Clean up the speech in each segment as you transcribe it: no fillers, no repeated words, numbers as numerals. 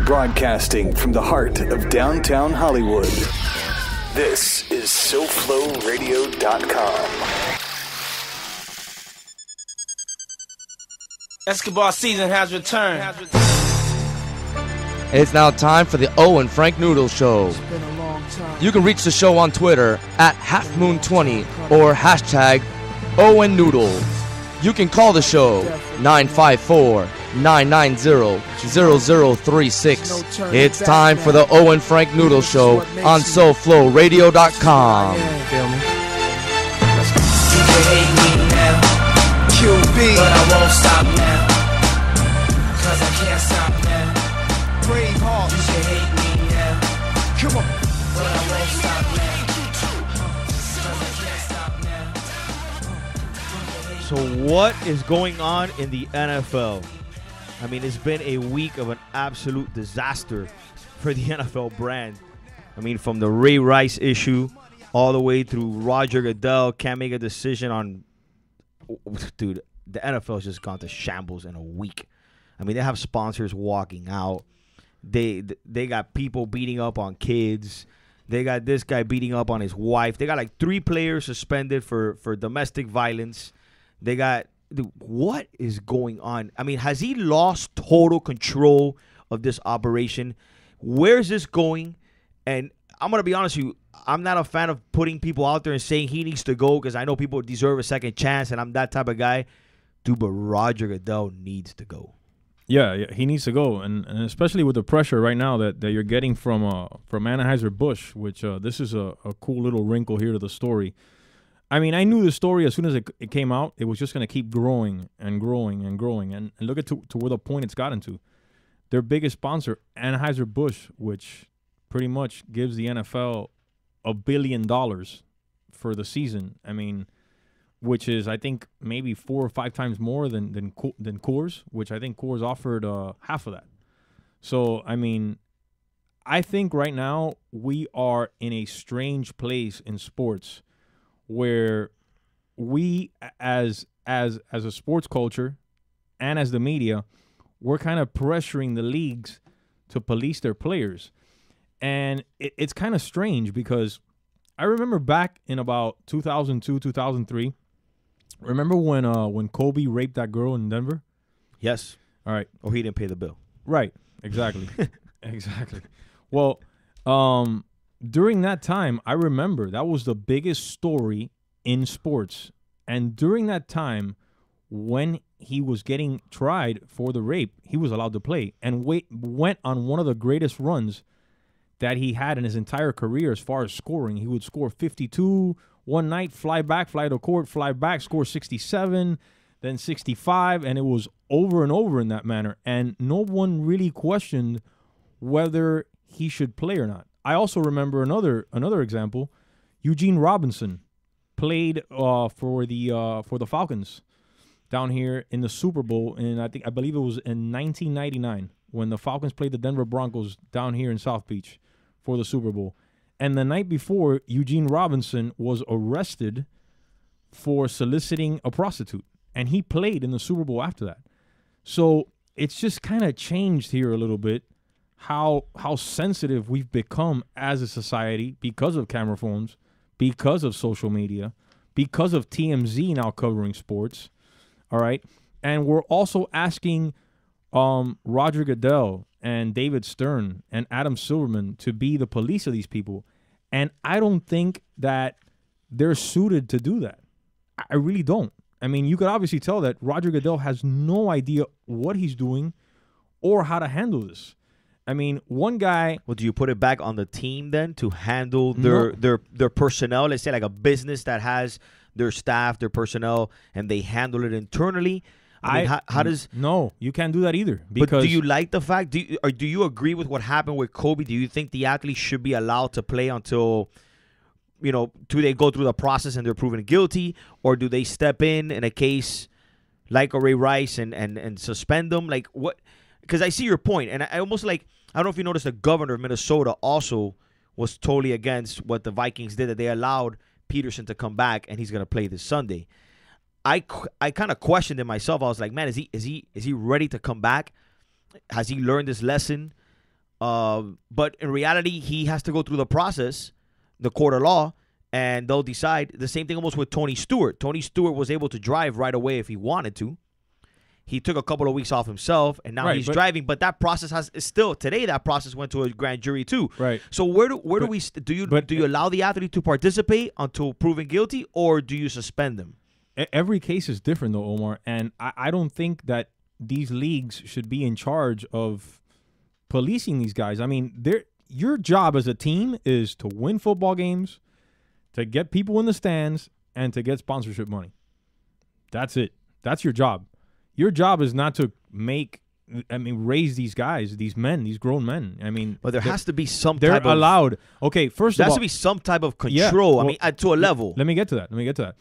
Broadcasting from the heart of downtown Hollywood. This is SoFloRadio.com. Escobar season has returned. It's now time for the Owen Frank Noodles Show. You can reach the show on Twitter at HalfMoon20 or hashtag Owen Noodles. You can call the show 954-990-0036. It's time for the Owen Frank Noodles Show on SoFloRadio.com. Feel me? You can hate me now, QB, but I won't stop now, cause I can't stop now. Brave heart, you can hate me now, come on, but I won't stop now, cause I can't stop now. So what is going on in the NFL? I mean, it's been a week of an absolute disaster for the NFL brand. I mean, from the Ray Rice issue all the way through Roger Goodell can't make a decision on. Dude, the NFL's just gone to shambles in a week. I mean, they have sponsors walking out. They got people beating up on kids. They got this guy beating up on his wife. They got like 3 players suspended for domestic violence. They got, dude, what is going on? I mean, has he lost total control of this operation? Where's this going? And I'm going to be honest with you, I'm not a fan of putting people out there and saying he needs to go because I know people deserve a second chance and I'm that type of guy. Dude, but Roger Goodell needs to go. Yeah, he needs to go, and especially with the pressure right now that you're getting from Anheuser-Busch, which this is a cool little wrinkle here to the story. I mean, I knew the story as soon as it came out. It was just going to keep growing and growing and growing, and look at to where the point it's gotten to. Their biggest sponsor, Anheuser-Busch, which pretty much gives the NFL $1 billion for the season. I mean, which is, I think, maybe 4 or 5 times more than Coors, which I think Coors offered half of that. So, I mean, I think right now we are in a strange place in sports where we, as a sports culture and as the media, we're kind of pressuring the leagues to police their players. And it's kind of strange because I remember back in about 2002, 2003, remember when Kobe raped that girl in Denver? Yes. All right. Or he didn't pay the bill. Right. Exactly. Exactly. Well, during that time, I remember that was the biggest story in sports. And during that time, when he was getting tried for the rape, he was allowed to play and went on one of the greatest runs that he had in his entire career as far as scoring. He would score 52 one night, fly back, fly to court, fly back, score 67, then 65, and it was over and over in that manner. And no one really questioned whether he should play or not. I also remember another example. Eugene Robinson played for the Falcons down here in the Super Bowl, and I believe it was in 1999 when the Falcons played the Denver Broncos down here in South Beach for the Super Bowl. And the night before, Eugene Robinson was arrested for soliciting a prostitute, and he played in the Super Bowl after that. So it's just kind of changed here a little bit how sensitive we've become as a society because of camera phones, because of social media, because of TMZ now covering sports. All right. And we're also asking Roger Goodell and David Stern and Adam Silverman to be the police of these people. And I don't think that they're suited to do that. I really don't. I mean, you could obviously tell that Roger Goodell has no idea what he's doing or how to handle this. I mean, one guy... Well, do you put it back on the team then to handle their personnel? Let's say like a business that has their staff, their personnel, and they handle it internally. I mean, how does... No, you can't do that either. Because but do you like the fact... Do you agree with what happened with Kobe? Do you think the athlete should be allowed to play until, do they go through the process and they're proven guilty? Or do they step in a case like a Ray Rice and suspend them? Like, what... Because I see your point, and I almost like... I don't know if you noticed the governor of Minnesota also was totally against what the Vikings did, that they allowed Peterson to come back, and he's going to play this Sunday. I kind of questioned it myself. I was like, man, is he ready to come back? Has he learned his lesson? But in reality, he has to go through the process, the court of law, and they'll decide. The same thing almost with Tony Stewart. Tony Stewart was able to drive right away if he wanted to. He took a couple of weeks off himself, and now he's driving. But that process is still today. That process went to a grand jury too. Right. So do you allow the athlete to participate until proven guilty, or do you suspend them? Every case is different, though, Omar, and I don't think that these leagues should be in charge of policing these guys. I mean, your job as a team is to win football games, to get people in the stands, and to get sponsorship money. That's it. That's your job. Your job is not to raise these guys, these men, these grown men. I mean, but there has to be some they're type of allowed. Okay, first there of all, has to be some type of control. Yeah, well, I mean, to a level. Let me get to that.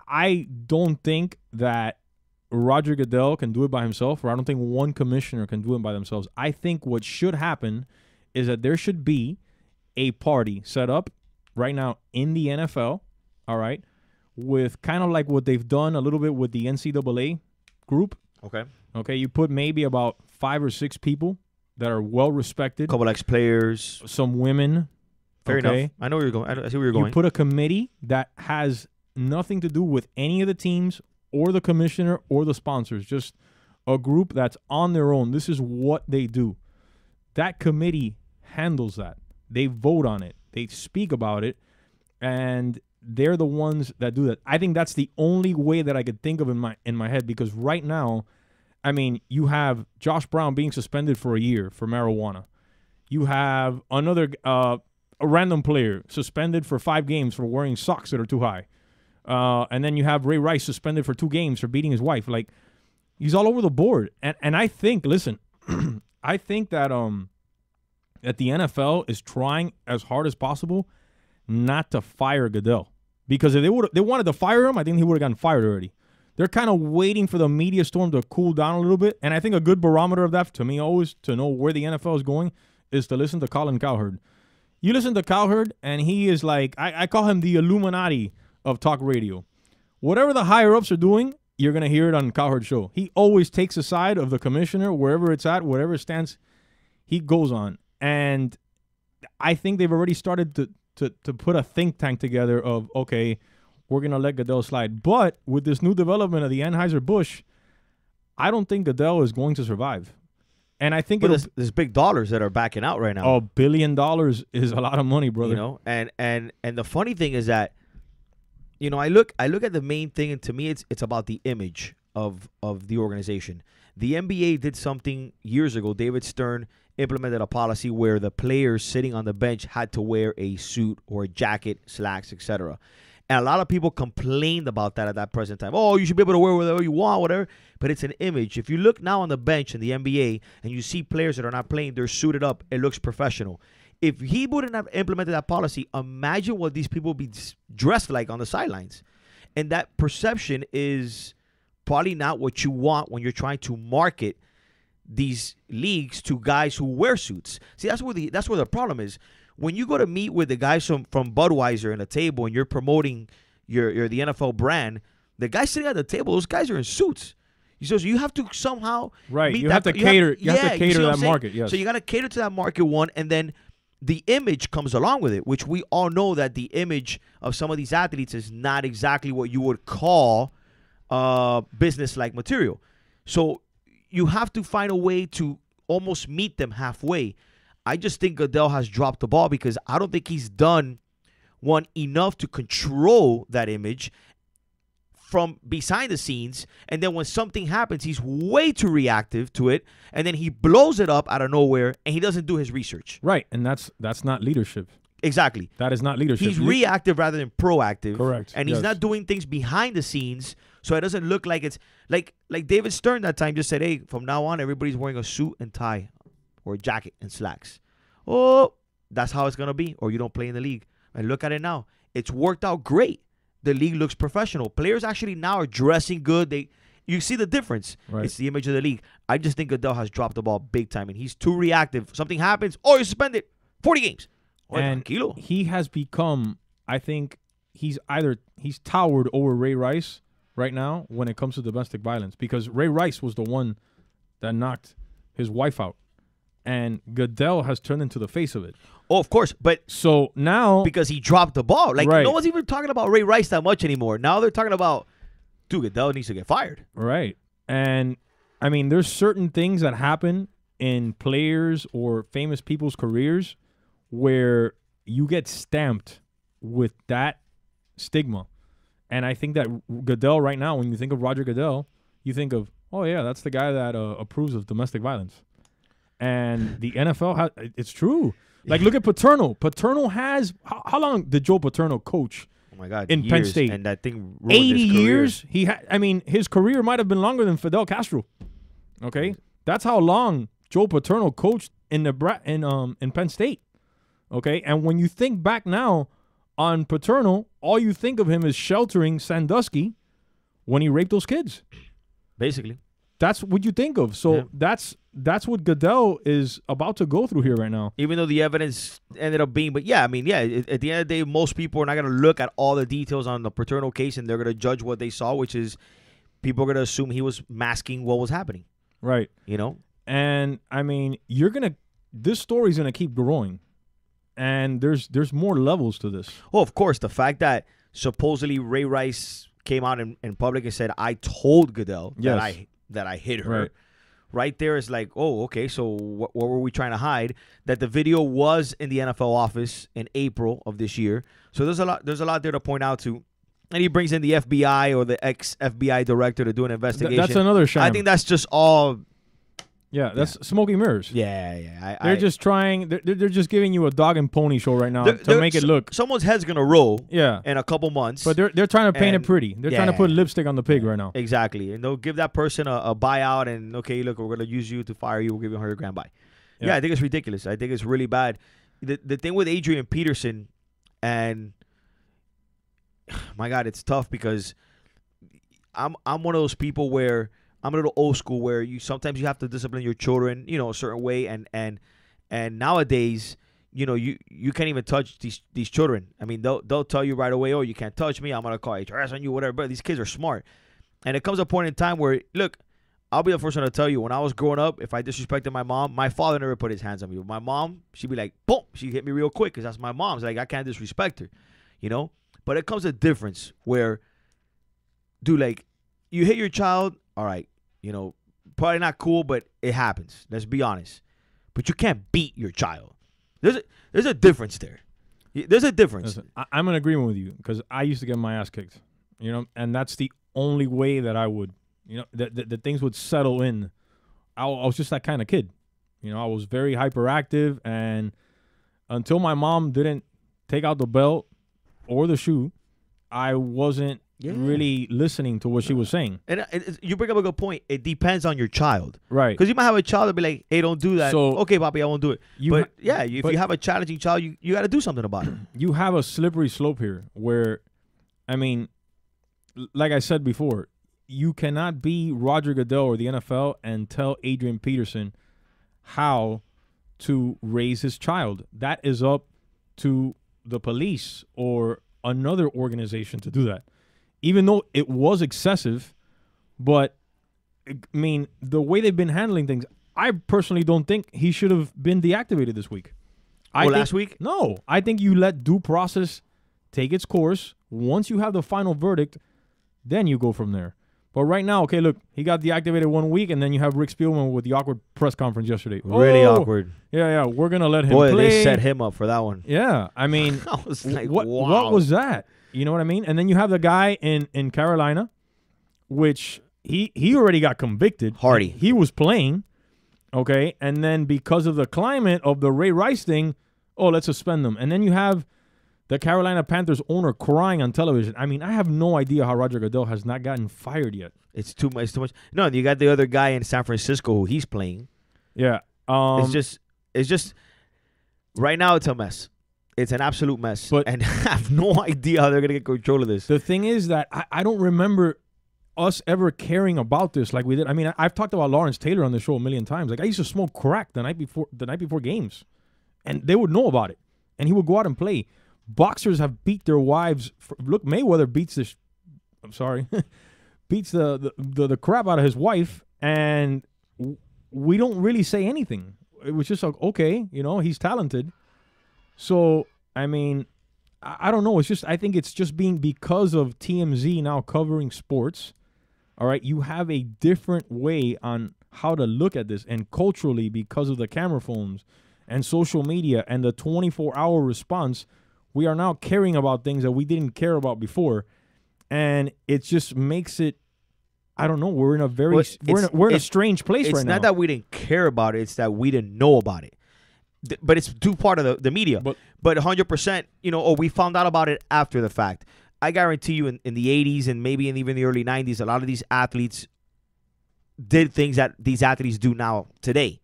I don't think that Roger Goodell can do it by himself, or I don't think one commissioner can do it by themselves. I think what should happen is that there should be a party set up right now in the NFL, all right, with kind of like what they've done a little bit with the NCAA group. Okay, you put maybe about 5 or 6 people that are well respected. A couple ex-players. Some women. Fair enough. I know where you're going. I see where you're going. You put a committee that has nothing to do with any of the teams or the commissioner or the sponsors. Just a group that's on their own. This is what they do. That committee handles that. They vote on it. They speak about it. And they're the ones that do that. I think that's the only way that I could think of in my head, because right now, I mean, you have Josh Brown being suspended for a year for marijuana. You have another a random player suspended for 5 games for wearing socks that are too high. And then you have Ray Rice suspended for 2 games for beating his wife. Like, he's all over the board. And I think, listen, I think that the NFL is trying as hard as possible not to fire Goodell. Because if they wanted to fire him, I think he would have gotten fired already. They're kind of waiting for the media storm to cool down a little bit. And I think a good barometer of that, to me, always to know where the NFL is going, is to listen to Colin Cowherd. You listen to Cowherd, and he is like, I call him the Illuminati of talk radio. Whatever the higher-ups are doing, you're going to hear it on Cowherd's show. He always takes a side of the commissioner, wherever it's at, whatever stance he goes on. And I think they've already started to put a think tank together of, okay, we're going to let Goodell slide. But with this new development of the Anheuser-Busch, I don't think Goodell is going to survive. And I think there's big dollars that are backing out right now. $1 billion is a lot of money, brother. You know, and the funny thing is that, you know, I look at the main thing, and to me, it's about the image of the organization. The NBA did something years ago. David Stern implemented a policy where the players sitting on the bench had to wear a suit or a jacket, slacks, etc. And a lot of people complained about that at that present time. Oh, you should be able to wear whatever you want, whatever. But it's an image. If you look now on the bench in the NBA and you see players that are not playing, they're suited up, it looks professional. If he wouldn't have implemented that policy, imagine what these people would be dressed like on the sidelines. And that perception is probably not what you want when you're trying to market these leagues to guys who wear suits. See, that's where the problem is. When you go to meet with the guys from Budweiser in a table and you're promoting the NFL brand, the guys sitting at the table, those guys are in suits. So you have to somehow you have to cater to that market. Yes. So you got to cater to that market one, and then the image comes along with it, which we all know that the image of some of these athletes is not exactly what you would call business-like material. So you have to find a way to almost meet them halfway. I just think Goodell has dropped the ball because I don't think he's done enough to control that image from behind the scenes. And then when something happens, he's way too reactive to it, and then he blows it up out of nowhere, and he doesn't do his research. Right, and that's not leadership. Exactly. That is not leadership. He's reactive rather than proactive. Correct. And he's not doing things behind the scenes, so it doesn't look like it's like David Stern that time just said, hey, from now on, everybody's wearing a suit and tie or a jacket and slacks. Oh, that's how it's going to be, or you don't play in the league. And look at it now. It's worked out great. The league looks professional. Players actually now are dressing good. You see the difference. Right. It's the image of the league. I just think Goodell has dropped the ball big time, and he's too reactive. Something happens, you're suspended. 40 games. And he has become, I think, he's towered over Ray Rice right now when it comes to domestic violence, because Ray Rice was the one that knocked his wife out. and Goodell has turned into the face of it. Oh, of course, but So now, because he dropped the ball. Like, Right. no one's even talking about Ray Rice that much anymore. Now they're talking about, dude, Goodell needs to get fired. right, and I mean, there's certain things that happen in players or famous people's careers where you get stamped with that stigma. And I think that Goodell right now, when you think of Roger Goodell, you think of, oh, yeah, that's the guy that approves of domestic violence. And the NFL, it's true. Like, look at Paterno. Paterno has, how long did Joe Paterno coach? Oh, my God. In Penn State. And that thing ruined 80 his career. years. I mean, his career might have been longer than Fidel Castro. Okay? That's how long Joe Paterno coached in Penn State. Okay? And when you think back now on Paterno, all you think of him is sheltering Sandusky when he raped those kids. Basically. That's what you think of. So Yeah. that's what Goodell is about to go through here right now. Even though the evidence ended up being, but yeah, I mean, yeah, at the end of the day, most people are not going to look at all the details on the Paterno case, and they're going to judge what they saw, which is people are going to assume he was masking what was happening. Right. You know? And I mean, this story's gonna keep growing. And there's more levels to this. Oh, of course. The fact that supposedly Ray Rice came out in public and said, I told Goodell Yes. that I hit her. Right. Right there is like, oh, okay, so what were we trying to hide? That the video was in the NFL office in April of this year. So there's a lot there to point out to. And he brings in the FBI or the ex-FBI director to do an investigation. That's another shame. I think that's just all. Yeah, that's smoky mirrors. Yeah. They're just trying. They're just giving you a dog and pony show right now to make it look. Someone's head's gonna roll. Yeah. In a couple months. But they're trying to paint it And- pretty. They're trying to put lipstick on the pig right now. Exactly. And they'll give that person a buyout and, okay, look, we're going to use you to fire you. We'll give you $100,000 buy. Yeah, I think it's ridiculous. I think it's really bad. The thing with Adrian Peterson, and my God, it's tough because I'm one of those people where I'm a little old school where sometimes you have to discipline your children, a certain way. And nowadays, you can't even touch these children. I mean, they'll tell you right away, oh, you can't touch me. I'm going to call HRS on you, whatever. But these kids are smart. And it comes a point in time where, look, I'll be the first one to tell you, when I was growing up, if I disrespected my mom, my father never put his hands on me. But my mom, she'd be like, boom, she hit me real quick because that's my mom. It's like, I can't disrespect her, But it comes a difference where, dude, like, you hit your child, all right, probably not cool, but it happens. Let's be honest. But you can't beat your child. There's a difference there. There's a difference. Listen, I'm in agreement with you because I used to get my ass kicked, and that's the only way that I would, that things would settle in. I was just that kind of kid. I was very hyperactive, and until my mom didn't take out the belt or the shoe, I wasn't really listening to what she was saying. And you bring up a good point. It depends on your child. Right. Because you might have a child that be like, hey, don't do that. So, okay, Papi, I won't do it. If but you have a challenging child, you got to do something about it. You have a slippery slope here where, I mean, like I said before, you cannot be Roger Goodell or the NFL and tell Adrian Peterson how to raise his child. That is up to the police or another organization to do that. Even though it was excessive, but, I mean, the way they've been handling things, I personally don't think he should have been deactivated this week. Last week? No. I think you let due process take its course. Once you have the final verdict, then you go from there. But right now, okay, look, he got deactivated 1 week, and then you have Rick Spielman with the awkward press conference yesterday. Really awkward. Yeah, we're going to let him play. play. They set him up for that one. Yeah, I mean, I was like, what wow. was that? You know what I mean? And then you have the guy in Carolina, which he already got convicted. Hardy. He was playing, okay? And then because of the climate of the Ray Rice thing, let's suspend them. And then you have the Carolina Panthers owner crying on television. I mean, I have no idea how Roger Goodell has not gotten fired yet. It's too much. No, you got the other guy in San Francisco who he's playing. Yeah. It's just right now it's a mess. It's an absolute mess. And I have no idea how they're going to get control of this. The thing is that I don't remember us ever caring about this like we did. I mean, I've talked about Lawrence Taylor on the show a million times. Like, I used to smoke crack the night before games, and they would know about it, and he would go out and play. Boxers have beat their wives. Look, Mayweather beats the beats the crap out of his wife, and we don't really say anything. it was just like, okay, he's talented. So, I mean, I don't know. I think it's just because of TMZ now covering sports. All right, you have a different way on how to look at this, and culturally, because of the camera phones and social media and the 24-hour response, we are now caring about things that we didn't care about before, and it just makes it. I don't know. We're in a we're in a strange place right now. It's not that we didn't care about it; it's that we didn't know about it. But it's too part of the media. But 100%, or we found out about it after the fact. I guarantee you, in the 80s and maybe even the early 90s, a lot of these athletes did things that these athletes do now today.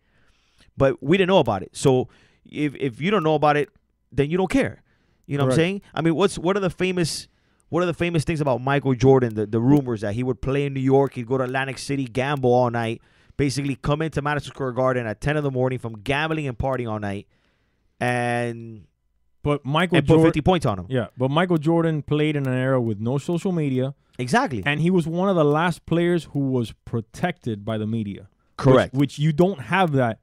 But we didn't know about it. So if you don't know about it, then you don't care. You know what I'm saying? I mean, what are the famous things about Michael Jordan? The rumors that he would play in New York, he'd go to Atlantic City, gamble all night, basically come into Madison Square Garden at 10 in the morning from gambling and partying all night, and put 50 points on him. Yeah, but Michael Jordan played in an era with no social media. Exactly. And he was one of the last players who was protected by the media. Correct. Which you don't have that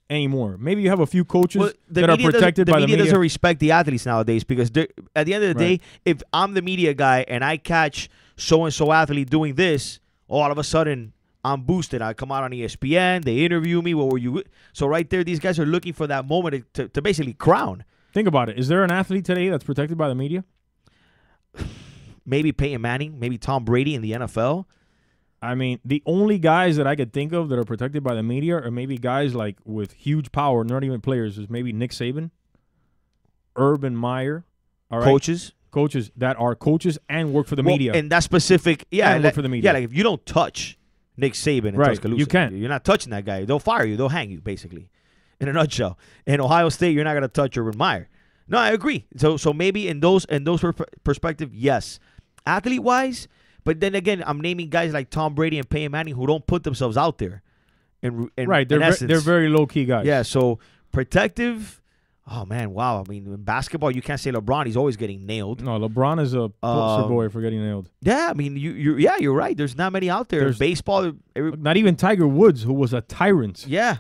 anymore. Maybe you have a few coaches that are protected by the media. The media doesn't respect the athletes nowadays, because at the end of the day, if I'm the media guy and I catch so-and-so athlete doing this, all of a sudden I'm boosted. I come out on ESPN. They interview me. What were you? So right there, these guys are looking for that moment to basically crown. Think about it. Is there an athlete today that's protected by the media? Maybe Peyton Manning. Maybe Tom Brady in the NFL. I mean, the only guys that I could think of that are protected by the media are maybe guys like with huge power, not even players, is maybe Nick Saban, Urban Meyer. All right? Coaches that are coaches and work for the media. And that specific, work for the media. Yeah, like if you don't touch Nick Saban in Tuscaloosa, you can't. You're not touching that guy. They'll fire you. They'll hang you, basically. In a nutshell. In Ohio State, you're not going to touch Urban Meyer. No, I agree. So maybe in those perspective, yes. Athlete-wise, but then again, I'm naming guys like Tom Brady and Peyton Manning who don't put themselves out there. They're very low-key guys. Yeah, so protective. Oh, man, wow. I mean, in basketball, you can't say LeBron. He's always getting nailed. No, LeBron is a poster boy for getting nailed. Yeah, I mean, you're right. There's not many out there. There's baseball. Not even Tiger Woods, who was a tyrant. Yeah.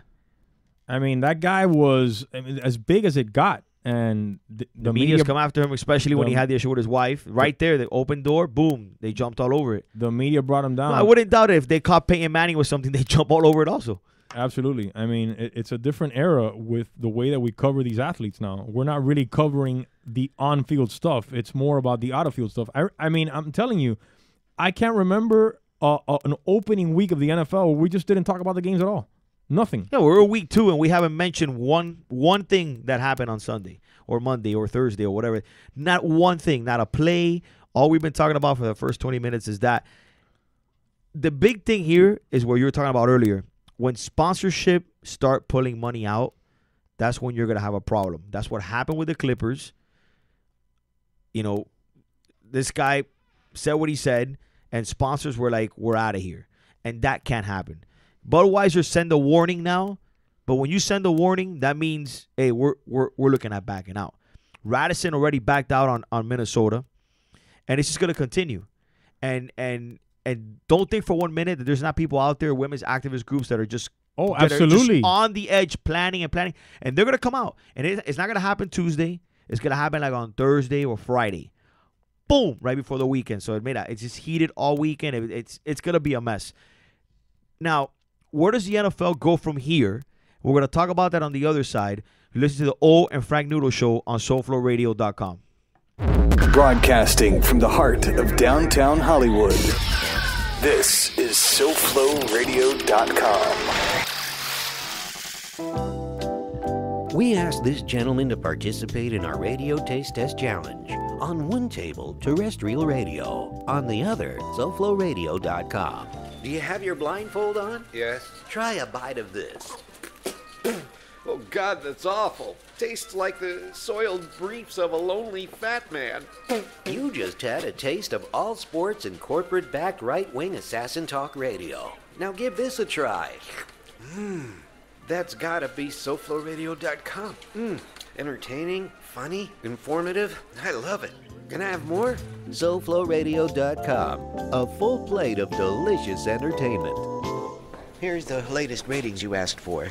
I mean, that guy was as big as it got. And the media's come after him, especially when he had the issue with his wife. Right there, the open door, boom, they jumped all over it. The media brought him down. No, I wouldn't doubt it. If they caught Peyton Manning with something, they jump all over it also. Absolutely. I mean, it's a different era with the way that we cover these athletes now. We're not really covering the on-field stuff. It's more about the out-of-field stuff. I mean, I'm telling you, I can't remember an opening week of the NFL where we just didn't talk about the games at all. Nothing. Yeah, we're week 2, and we haven't mentioned one thing that happened on Sunday or Monday or Thursday or whatever. Not one thing, not a play. All we've been talking about for the first 20 minutes is that. The big thing here is what you were talking about earlier. When sponsorship start pulling money out, that's when you're going to have a problem. That's what happened with the Clippers. This guy said what he said, and sponsors were like, we're out of here. And that can't happen. Budweiser send a warning now, but when you send a warning, that means, hey, we're looking at backing out. Radisson already backed out on Minnesota, and it's just going to continue. And don't think for 1 minute that there's not people out there, women's activist groups that are just absolutely on the edge, planning, and they're going to come out. And it's not going to happen Tuesday. It's going to happen like on Thursday or Friday. Boom, right before the weekend. So it's just heated all weekend. It's going to be a mess. Now, where does the NFL go from here? We're going to talk about that on the other side. You listen to the O and Frank Noodles show on SoulFlowRadio.com. Broadcasting from the heart of downtown Hollywood. This is SoulFlowRadio.com. We asked this gentleman to participate in our radio taste test challenge. On one table, terrestrial radio. On the other, SoulFlowRadio.com. Do you have your blindfold on? Yes. Try a bite of this. Oh, God, that's awful. Tastes like the soiled briefs of a lonely fat man. You just had a taste of all sports and corporate-backed right-wing assassin talk radio. Now give this a try. That's gotta be SoulFlowRadio.com. Entertaining, funny, informative. I love it. Can I have more? SoulFlowRadio.com. A full plate of delicious entertainment. Here's the latest ratings you asked for.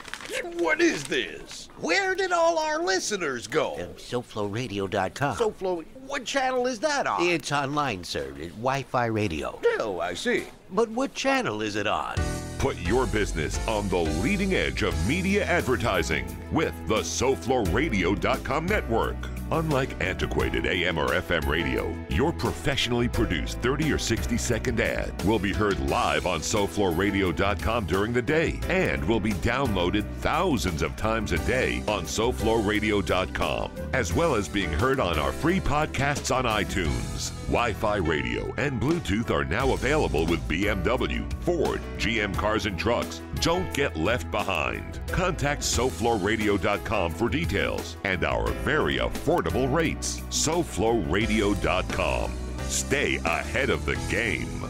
What is this? Where did all our listeners go? SoFloRadio.com. SoFlo, what channel is that on? It's online, sir. It's Wi-Fi radio. Oh, I see. But what channel is it on? Put your business on the leading edge of media advertising with the SoFloRadio.com network. Unlike antiquated AM or FM radio, your professionally produced 30 or 60-second ad will be heard live on SoFloRadio.com during the day and will be downloaded thousands of times a day on SoFloRadio.com, as well as being heard on our free podcasts on iTunes. Wi-Fi radio and Bluetooth are now available with BMW, Ford, GM Cars and Trucks. Don't get left behind. Contact SoFloRadio.com for details and our very affordable rates. SoFloRadio.com. Stay ahead of the game.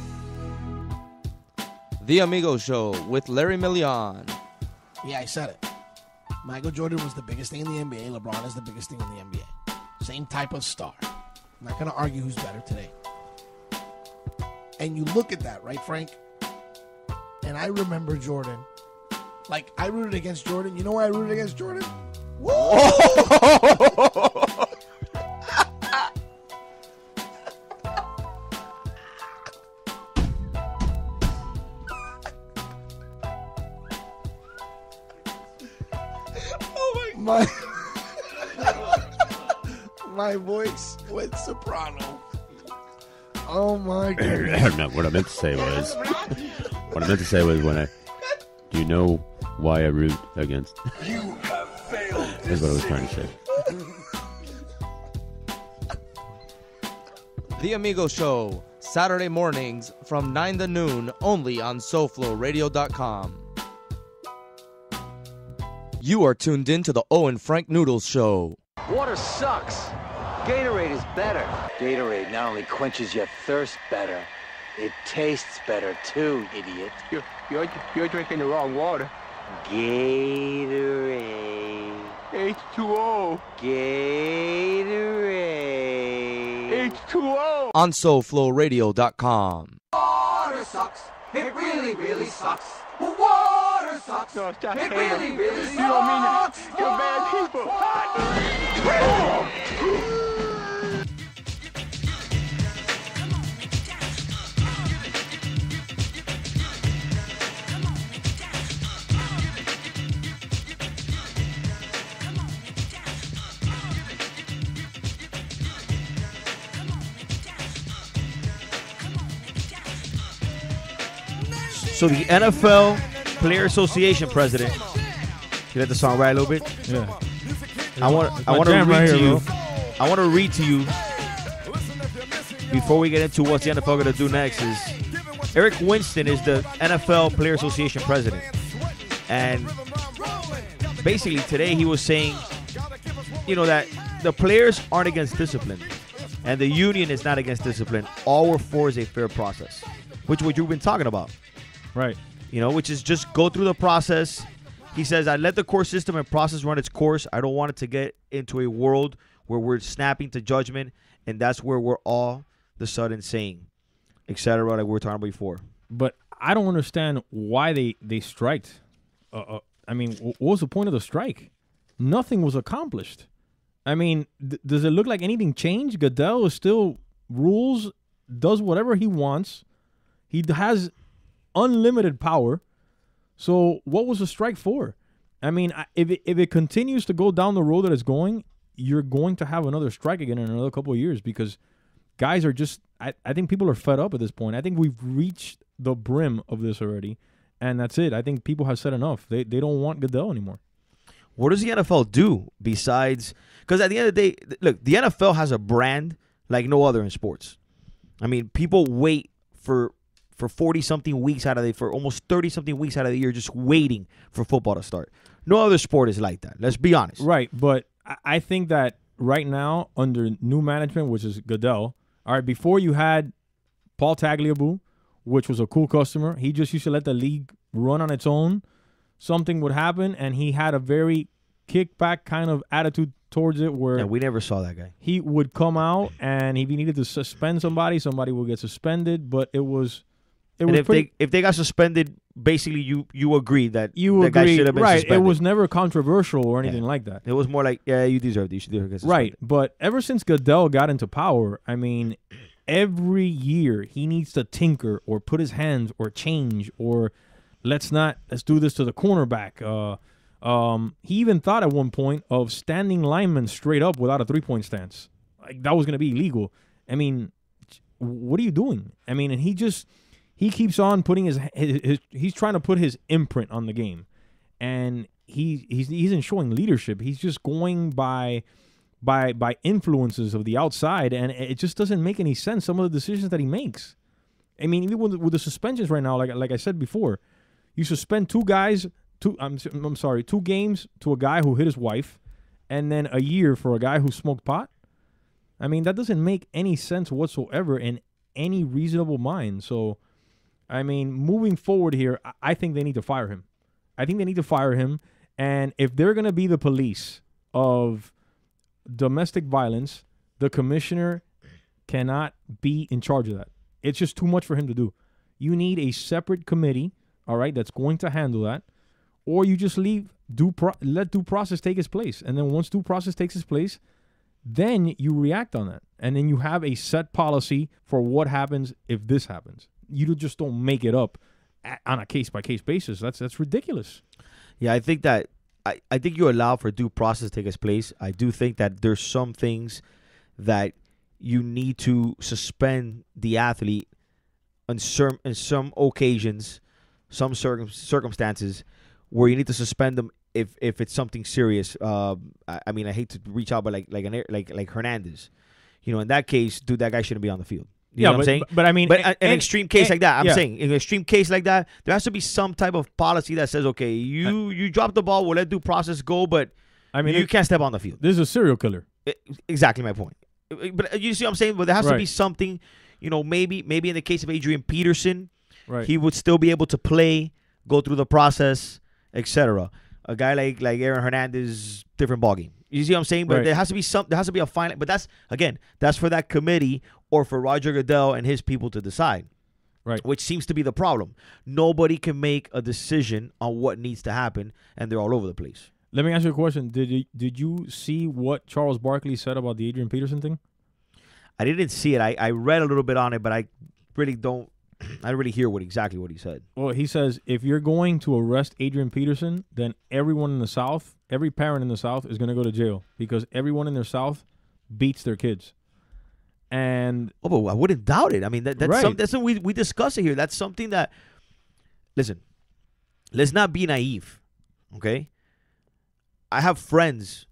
The Amigo Show with Larry Million. Yeah, I said it. Michael Jordan was the biggest thing in the NBA. LeBron is the biggest thing in the NBA. Same type of star. I'm not going to argue who's better today. And you look at that, right, Frank? And I remember Jordan. Like, I rooted against Jordan. You know why I rooted against Jordan? Whoa! My my voice went soprano. Oh my god! No, what I meant to say was, when do you know why I root against? You have failed. That's what I was trying to say. The Amigo Show, Saturday mornings from 9 to noon, only on SoFloRadio.com. You are tuned in to the Owen Frank Noodles Show. Water sucks. Gatorade is better. Gatorade not only quenches your thirst better, it tastes better too, idiot. You're drinking the wrong water. Gatorade. H2O. Gatorade. H2O. On SoFloRadio.com. Water sucks. It really, really sucks. Water sucks. No, stop it saying really, it. really You don't mean sucks. it. You're bad people. So the NFL Player Association president. You let the song ride a little bit? Yeah. I want to read right to here, you. bro. I want to read to you before we get into what the NFL going to do next. Is Eric Winston is the NFL Player Association president, and basically today he was saying, you know, that the players aren't against discipline, and the union is not against discipline. All we're for is a fair process, which is what you've been talking about. Right. You know, which is just go through the process. He says, I let the court system and process run its course. I don't want it to get into a world where we're snapping to judgment, and that's where we're all of a sudden saying, et cetera, like we were talking about before. But I don't understand why they striked. I mean, what was the point of the strike? Nothing was accomplished. I mean, does it look like anything changed? Goodell is still rules, does whatever he wants. He has unlimited power. So what was the strike for? I mean, if it continues to go down the road that it's going, you're going to have another strike again in another couple of years because guys are just, I think people are fed up at this point. I think we've reached the brim of this already, and that's it. I think people have said enough. They don't want Goodell anymore. What does the NFL do besides, because at the end of the day, look, the NFL has a brand like no other in sports. I mean, people wait for 40-something weeks out of the, for almost 30-something weeks out of the year just waiting for football to start. No other sport is like that. Let's be honest. Right, but I think that right now under new management, which is Goodell, all right, before you had Paul Tagliabue, which was a cool customer. He just used to let the league run on its own. Something would happen, and he had a very kickback kind of attitude towards it where we never saw that guy. He would come out, and if he needed to suspend somebody would get suspended, but it was It And was if they got suspended, basically you agree that you the guy agree, should have been right? suspended. It was never controversial or anything like that. It was more like, yeah, you deserve it. You should get suspended. Right, but ever since Goodell got into power, I mean, every year he needs to tinker or put his hands or change or let's do this to the cornerback. He even thought at one point of standing linemen straight up without a 3-point stance. Like that was going to be illegal. I mean, what are you doing? I mean, and he keeps on putting his he's trying to put his imprint on the game, and he isn't showing leadership. He's just going by influences of the outside, and it just doesn't make any sense. Some of the decisions that he makes. I mean, even with the suspensions right now, like I said before, you suspend two games to a guy who hit his wife, and then a year for a guy who smoked pot. I mean, that doesn't make any sense whatsoever in any reasonable mind. So, I mean, moving forward here, I think they need to fire him. And if they're going to be the police of domestic violence, the commissioner cannot be in charge of that. It's just too much for him to do. You need a separate committee, all right, that's going to handle that. Or you just let due process take its place. And then once due process takes its place, then you react on that. And then you have a set policy for what happens if this happens. You just don't make it up on a case-by-case basis. That's ridiculous. Yeah, I think that I think you allow for due process to take its place. I do think that there's some things that you need to suspend the athlete in some occasions, some circumstances where you need to suspend them if it's something serious. I mean, I hate to reach out, but like Hernandez, in that case, dude, that guy shouldn't be on the field. You know what I'm saying? But I mean, an extreme case like that, yeah. saying in an extreme case like that, there has to be some type of policy that says, okay, you drop the ball, we'll let due process go, but I mean, you can't step on the field. This is a serial killer. Exactly my point. But you see what I'm saying? But there has to be something, maybe in the case of Adrian Peterson, he would still be able to play, go through the process, etc. A guy like Aaron Hernandez, different ballgame. You see what I'm saying? But there has to be a final. But that's for that committee or for Roger Goodell and his people to decide. Right. Which seems to be the problem. Nobody can make a decision on what needs to happen, and they're all over the place. Let me ask you a question. Did you see what Charles Barkley said about the Adrian Peterson thing? I didn't see it. I read a little bit on it, but I really don't. I didn't really hear exactly what he said. Well, he says if you're going to arrest Adrian Peterson, then everyone in the South, every parent in the South is going to go to jail because everyone in the South beats their kids. And but I wouldn't doubt it. I mean, that's something we discuss it here. That's something that, listen, let's not be naive, okay? We have friends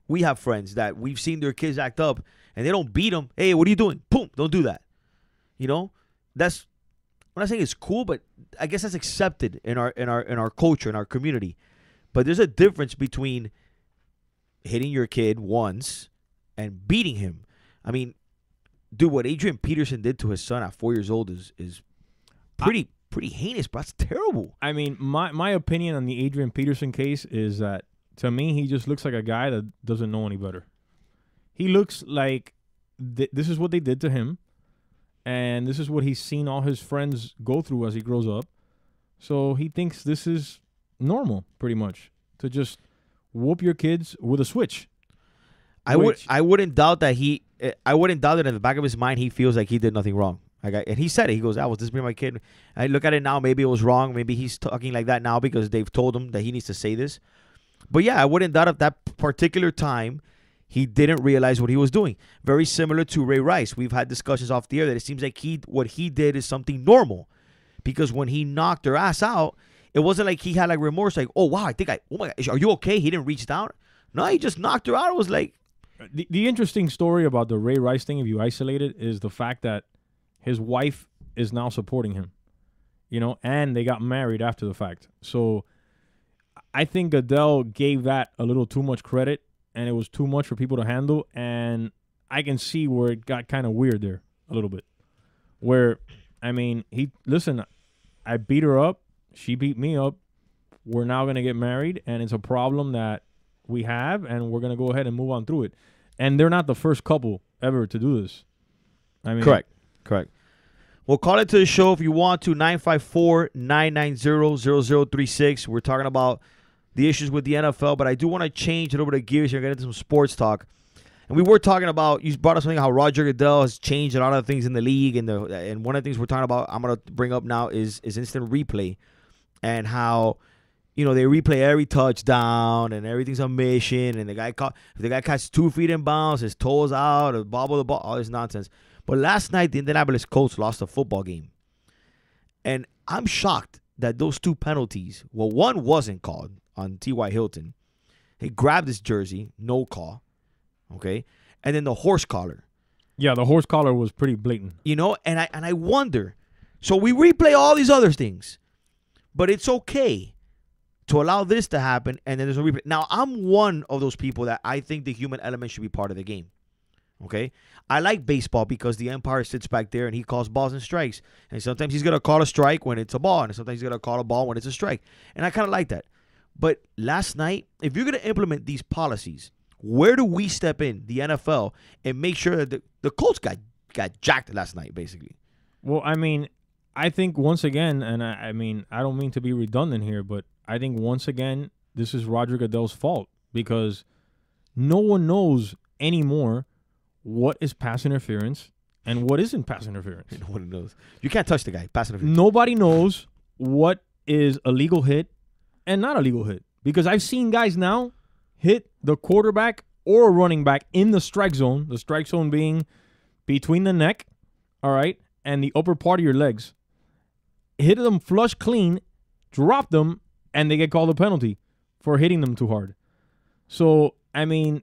that we've seen their kids act up, and they don't beat them. Hey, what are you doing? Boom, don't do that. That's. I'm not saying it's cool, but I guess that's accepted in our culture, in our community. But there's a difference between hitting your kid once and beating him. I mean, dude, what Adrian Peterson did to his son at 4 years old is pretty heinous, but that's terrible. I mean, my opinion on the Adrian Peterson case is that, to me, he just looks like a guy that doesn't know any better. He looks like this is what they did to him. And this is what he's seen all his friends go through as he grows up. So he thinks this is normal, pretty much, to just whoop your kids with a switch. I wouldn't doubt that in the back of his mind he feels like he did nothing wrong. And he said it. He goes, "I was disciplining my kid." I look at it now. Maybe it was wrong. Maybe he's talking like that now because they've told him that he needs to say this. But yeah, I wouldn't doubt at that particular time he didn't realize what he was doing. Very similar to Ray Rice. We've had discussions off the air that it seems like what he did is something normal. Because when he knocked her ass out, it wasn't like he had like remorse, like, oh my God, are you okay? He didn't reach down. No, he just knocked her out. It was like. The interesting story about the Ray Rice thing, if you isolate it, is the fact that his wife is now supporting him. And they got married after the fact. So I think Goodell gave that a little too much credit. And it was too much for people to handle, and I can see where it got kind of weird there a little bit. Where, I mean, I beat her up, she beat me up, we're now going to get married, and it's a problem that we have, and we're going to go ahead and move on through it. And they're not the first couple ever to do this. I mean, Correct. Well, call it to the show if you want to, 954-990-0036. We're talking about the issues with the NFL, but I do want to change a little bit of gears here and get into some sports talk. And we were talking about, you brought up something how Roger Goodell has changed a lot of things in the league. And one of the things we're talking about, I'm going to bring up now, is instant replay. And how, they replay every touchdown and everything's a mission. And if the guy catches 2 feet in bounds, his toes out, or bobble the ball, all this nonsense. But last night, the Indianapolis Colts lost a football game. And I'm shocked that those 2 penalties, well, one wasn't called on T.Y. Hilton. He grabbed his jersey, no call. Okay, and then the horse collar. Yeah, the horse collar was pretty blatant. And I wonder. So we replay all these other things, but it's okay to allow this to happen, and then there's no replay. Now, I'm one of those people that I think the human element should be part of the game. Okay, I like baseball because the umpire sits back there and he calls balls and strikes, and sometimes he's gonna call a strike when it's a ball, and sometimes he's gonna call a ball when it's a strike, and I kind of like that. But last night, if you're gonna implement these policies, where do we step in, the NFL, and make sure that the Colts got jacked last night, basically? Well, I mean, I think once again, and I mean, I don't mean to be redundant here, but I think once again, this is Roger Goodell's fault because no one knows anymore what is pass interference and what isn't pass interference. No one knows. You can't touch the guy. Pass interference. Nobody knows what is a legal hit and not a legal hit because I've seen guys now hit the quarterback or a running back in the strike zone being between the neck, all right, and the upper part of your legs. Hit them flush clean, drop them, and they get called a penalty for hitting them too hard. So, I mean,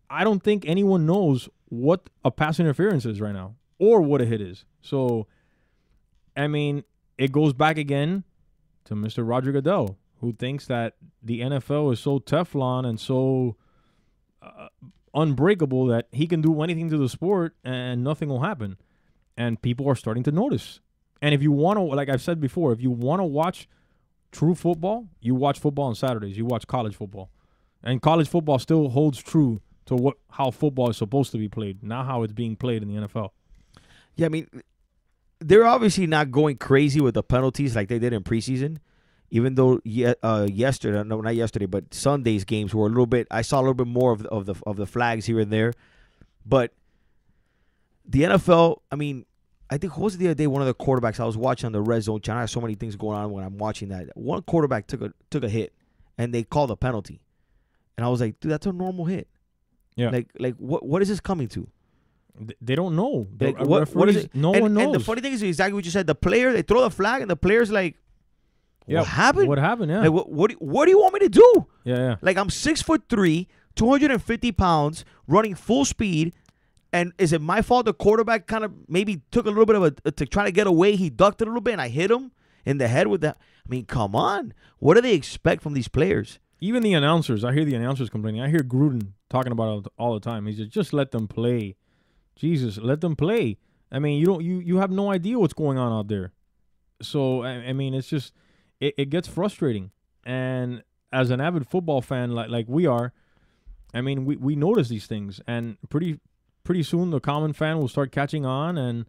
I don't think anyone knows what a pass interference is right now or what a hit is. So, I mean, it goes back again to Mr. Roger Goodell, who thinks that the NFL is so Teflon and so unbreakable that he can do anything to the sport and nothing will happen. And people are starting to notice. And if you want to, like I've said before, if you want to watch true football, you watch football on Saturdays. You watch college football. And college football still holds true to how football is supposed to be played, not how it's being played in the NFL. Yeah, I mean, they're obviously not going crazy with the penalties like they did in preseason. Even though yesterday, no, not yesterday, but Sunday's games were a little bit. I saw a little bit more of the flags here and there, but the NFL. I mean, I think what was it the other day? One of the quarterbacks I was watching on the Red Zone channel. I have so many things going on when I'm watching that. One quarterback took a hit, and they called a penalty, and I was like, dude, that's a normal hit. Yeah. Like what is this coming to? They don't know. Like, what is it? No one knows. And the funny thing is exactly what you said. The player, they throw the flag, and the player's like, what happened? What happened? Yeah. Like, what do you want me to do? Yeah. Like, I'm 6'3", 250 pounds, running full speed, and is it my fault the quarterback kind of maybe took a little bit of to try to get away? He ducked a little bit, and I hit him in the head with that. I mean, come on. What do they expect from these players? Even the announcers, I hear the announcers complaining. I hear Gruden talking about it all the time. He says, just let them play. Jesus, let them play. I mean, you have no idea what's going on out there. So, I mean, it's just... It gets frustrating, and as an avid football fan like we are, I mean we notice these things, and pretty soon the common fan will start catching on, and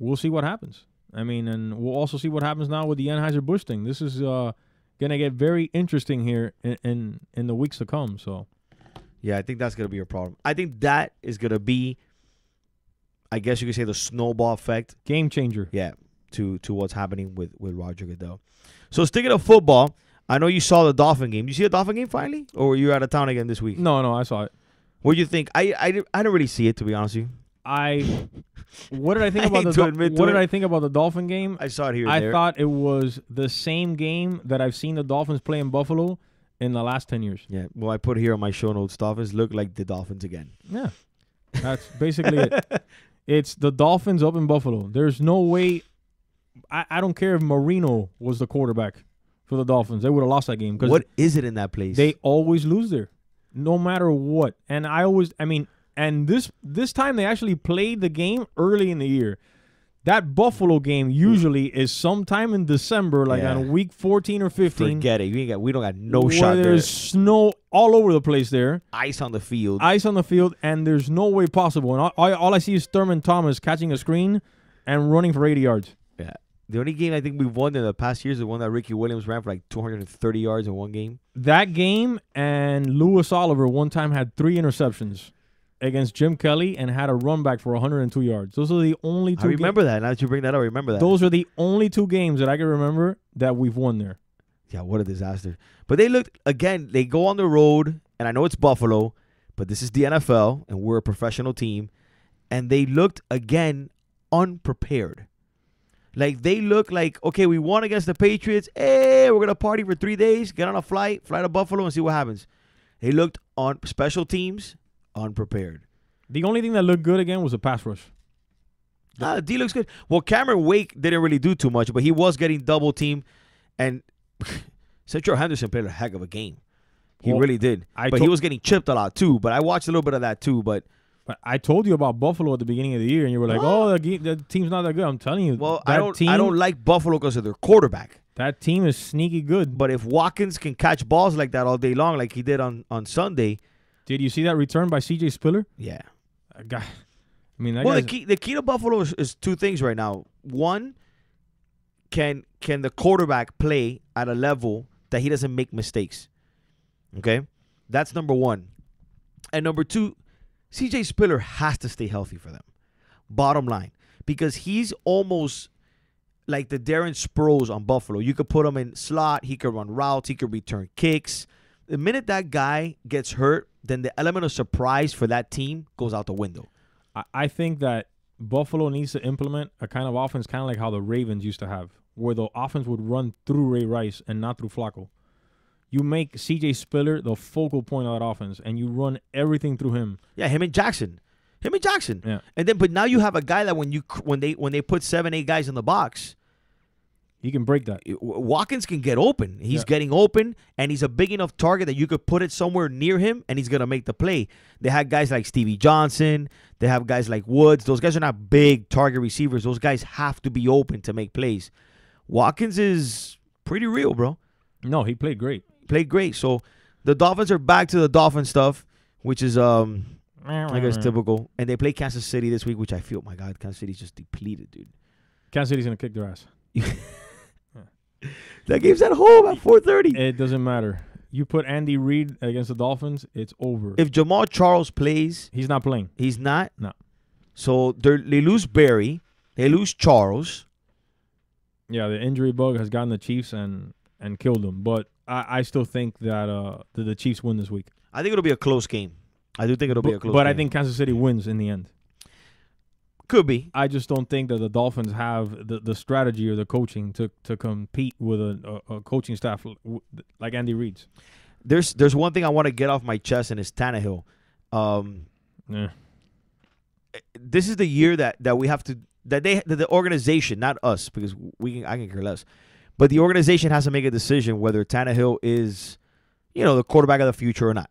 we'll see what happens. I mean, and we'll also see what happens now with the Anheuser-Busch thing. This is gonna get very interesting here in the weeks to come. So, yeah, I think that's gonna be a problem. I think that is gonna be, I guess you could say, the snowball effect, game changer. Yeah, to what's happening with Roger Goodell. So, sticking to football, I know you saw the Dolphin game. Did you see the Dolphin game finally? Or were you out of town again this week? No, I saw it. What do you think? I didn't really see it, to be honest with you. What did I think about I think about the Dolphin game? I saw it here. I thought it was the same game that I've seen the Dolphins play in Buffalo in the last 10 years. Yeah. Well, I put here on my show notes, Dolphins look like the Dolphins again. Yeah. That's basically it. It's the Dolphins up in Buffalo. There's no way. I don't care if Marino was the quarterback for the Dolphins. They would have lost that game. What is it in that place? They always lose there, no matter what. And this time they actually played the game early in the year. That Buffalo game usually is sometime in December, like on week 14 or 15. Forget it. We don't got no shot there. There's snow all over the place there. Ice on the field. And there's no way possible. And all I see is Thurman Thomas catching a screen and running for 80 yards. Yeah. The only game I think we've won in the past years is the one that Ricky Williams ran for like 230 yards in one game. That game and Lewis Oliver one time had 3 interceptions against Jim Kelly and had a run back for 102 yards. Those are the only 2 I remember that. Now that you bring that up, I remember that. Those are the only 2 games that I can remember that we've won there. Yeah, what a disaster. But they looked, again, they go on the road, and I know it's Buffalo, but this is the NFL, and we're a professional team, and they looked, again, unprepared. Like, they look like, okay, we won against the Patriots. Hey, we're going to party for 3 days, get on a flight, fly to Buffalo, and see what happens. They looked on special teams unprepared. The only thing that looked good again was the pass rush. D looks good. Well, Cameron Wake didn't really do too much, but he was getting double teamed, and Central Henderson played a heck of a game. He really did. But he was getting chipped a lot, too. But I watched a little bit of that, too. But I told you about Buffalo at the beginning of the year, and you were like, the team's not that good. I'm telling you. Well, I don't like Buffalo because of their quarterback. That team is sneaky good. But if Watkins can catch balls like that all day long, like he did on Sunday. Did you see that return by C.J. Spiller? Yeah. I mean, that the key to Buffalo is 2 things right now. One, can the quarterback play at a level that he doesn't make mistakes? Okay? That's number 1. And number 2, C.J. Spiller has to stay healthy for them. Bottom line. Because he's almost like the Darren Sproles on Buffalo. You could put him in slot. He could run routes. He could return kicks. The minute that guy gets hurt, then the element of surprise for that team goes out the window. I think that Buffalo needs to implement a kind of offense kind of like how the Ravens used to have, where the offense would run through Ray Rice and not through Flacco. You make C.J. Spiller the focal point of that offense, and you run everything through him. Yeah, him and Jackson. Yeah. And then, but now you have a guy that when they put 7-8 guys in the box, he can break that. Watkins can get open. He's getting open, and he's a big enough target that you could put it somewhere near him, and he's going to make the play. They had guys like Stevie Johnson. They have guys like Woods. Those guys are not big target receivers. Those guys have to be open to make plays. Watkins is pretty real, bro. No, he played great. So the Dolphins are back to the Dolphin stuff, which is, I guess, typical. And they play Kansas City this week, which I feel, my God, Kansas City's just depleted, dude. Kansas City's going to kick their ass. That game's at home at 4:30. It doesn't matter. You put Andy Reid against the Dolphins, it's over. If Jamal Charles plays, he's not playing. He's not? No. So they lose Barry. They lose Charles. Yeah, the injury bug has gotten the Chiefs and killed them. But I still think that the Chiefs win this week. I think it'll be a close game. I do think it'll be a close game. But I think Kansas City wins in the end. Could be. I just don't think that the Dolphins have the strategy or the coaching to compete with a coaching staff like Andy Reid's. There's one thing I want to get off my chest, and it's Tannehill. This is the year that we have to that the organization, not us, because I can care less, but the organization has to make a decision whether Tannehill is, the quarterback of the future or not.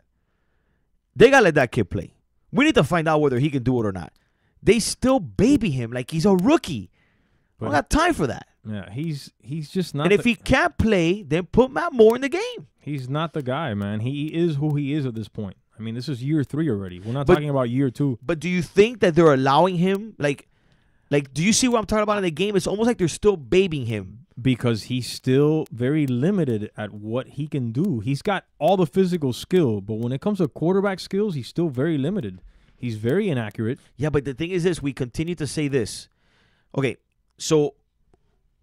They gotta let that kid play. We need to find out whether he can do it or not. They still baby him like he's a rookie. I don't got time for that. Yeah, he's just not. And if he can't play, then put Matt Moore in the game. He's not the guy, man. He is who he is at this point. I mean, this is year 3 already. We're not talking about year 2. But do you think that they're allowing him, like, do you see what I'm talking about in the game? It's almost like they're still babying him. Because he's still very limited at what he can do. He's got all the physical skill, but when it comes to quarterback skills, he's still very limited. He's very inaccurate. Yeah, but the thing is this. We continue to say this. Okay, so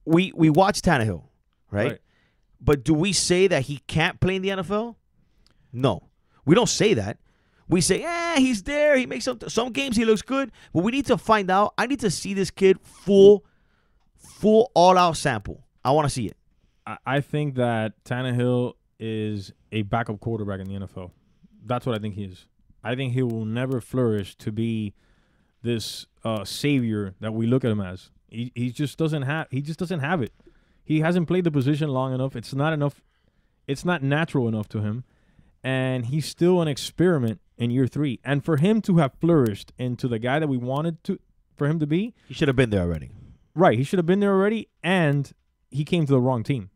we watch Tannehill, right? But do we say that he can't play in the NFL? No. We don't say that. We say, he's there. He makes some games he looks good. But we need to find out. I need to see this kid full all-out sample. I want to see it. I think that Tannehill is a backup quarterback in the NFL. That's what I think he is. I think he will never flourish to be this savior that we look at him as. He just doesn't have it. He hasn't played the position long enough. It's not enough. It's not natural enough to him. And he's still an experiment in year 3. And for him to have flourished into the guy that we wanted for him to be, he should have been there already. Right, he should have been there already, and he came to the wrong team.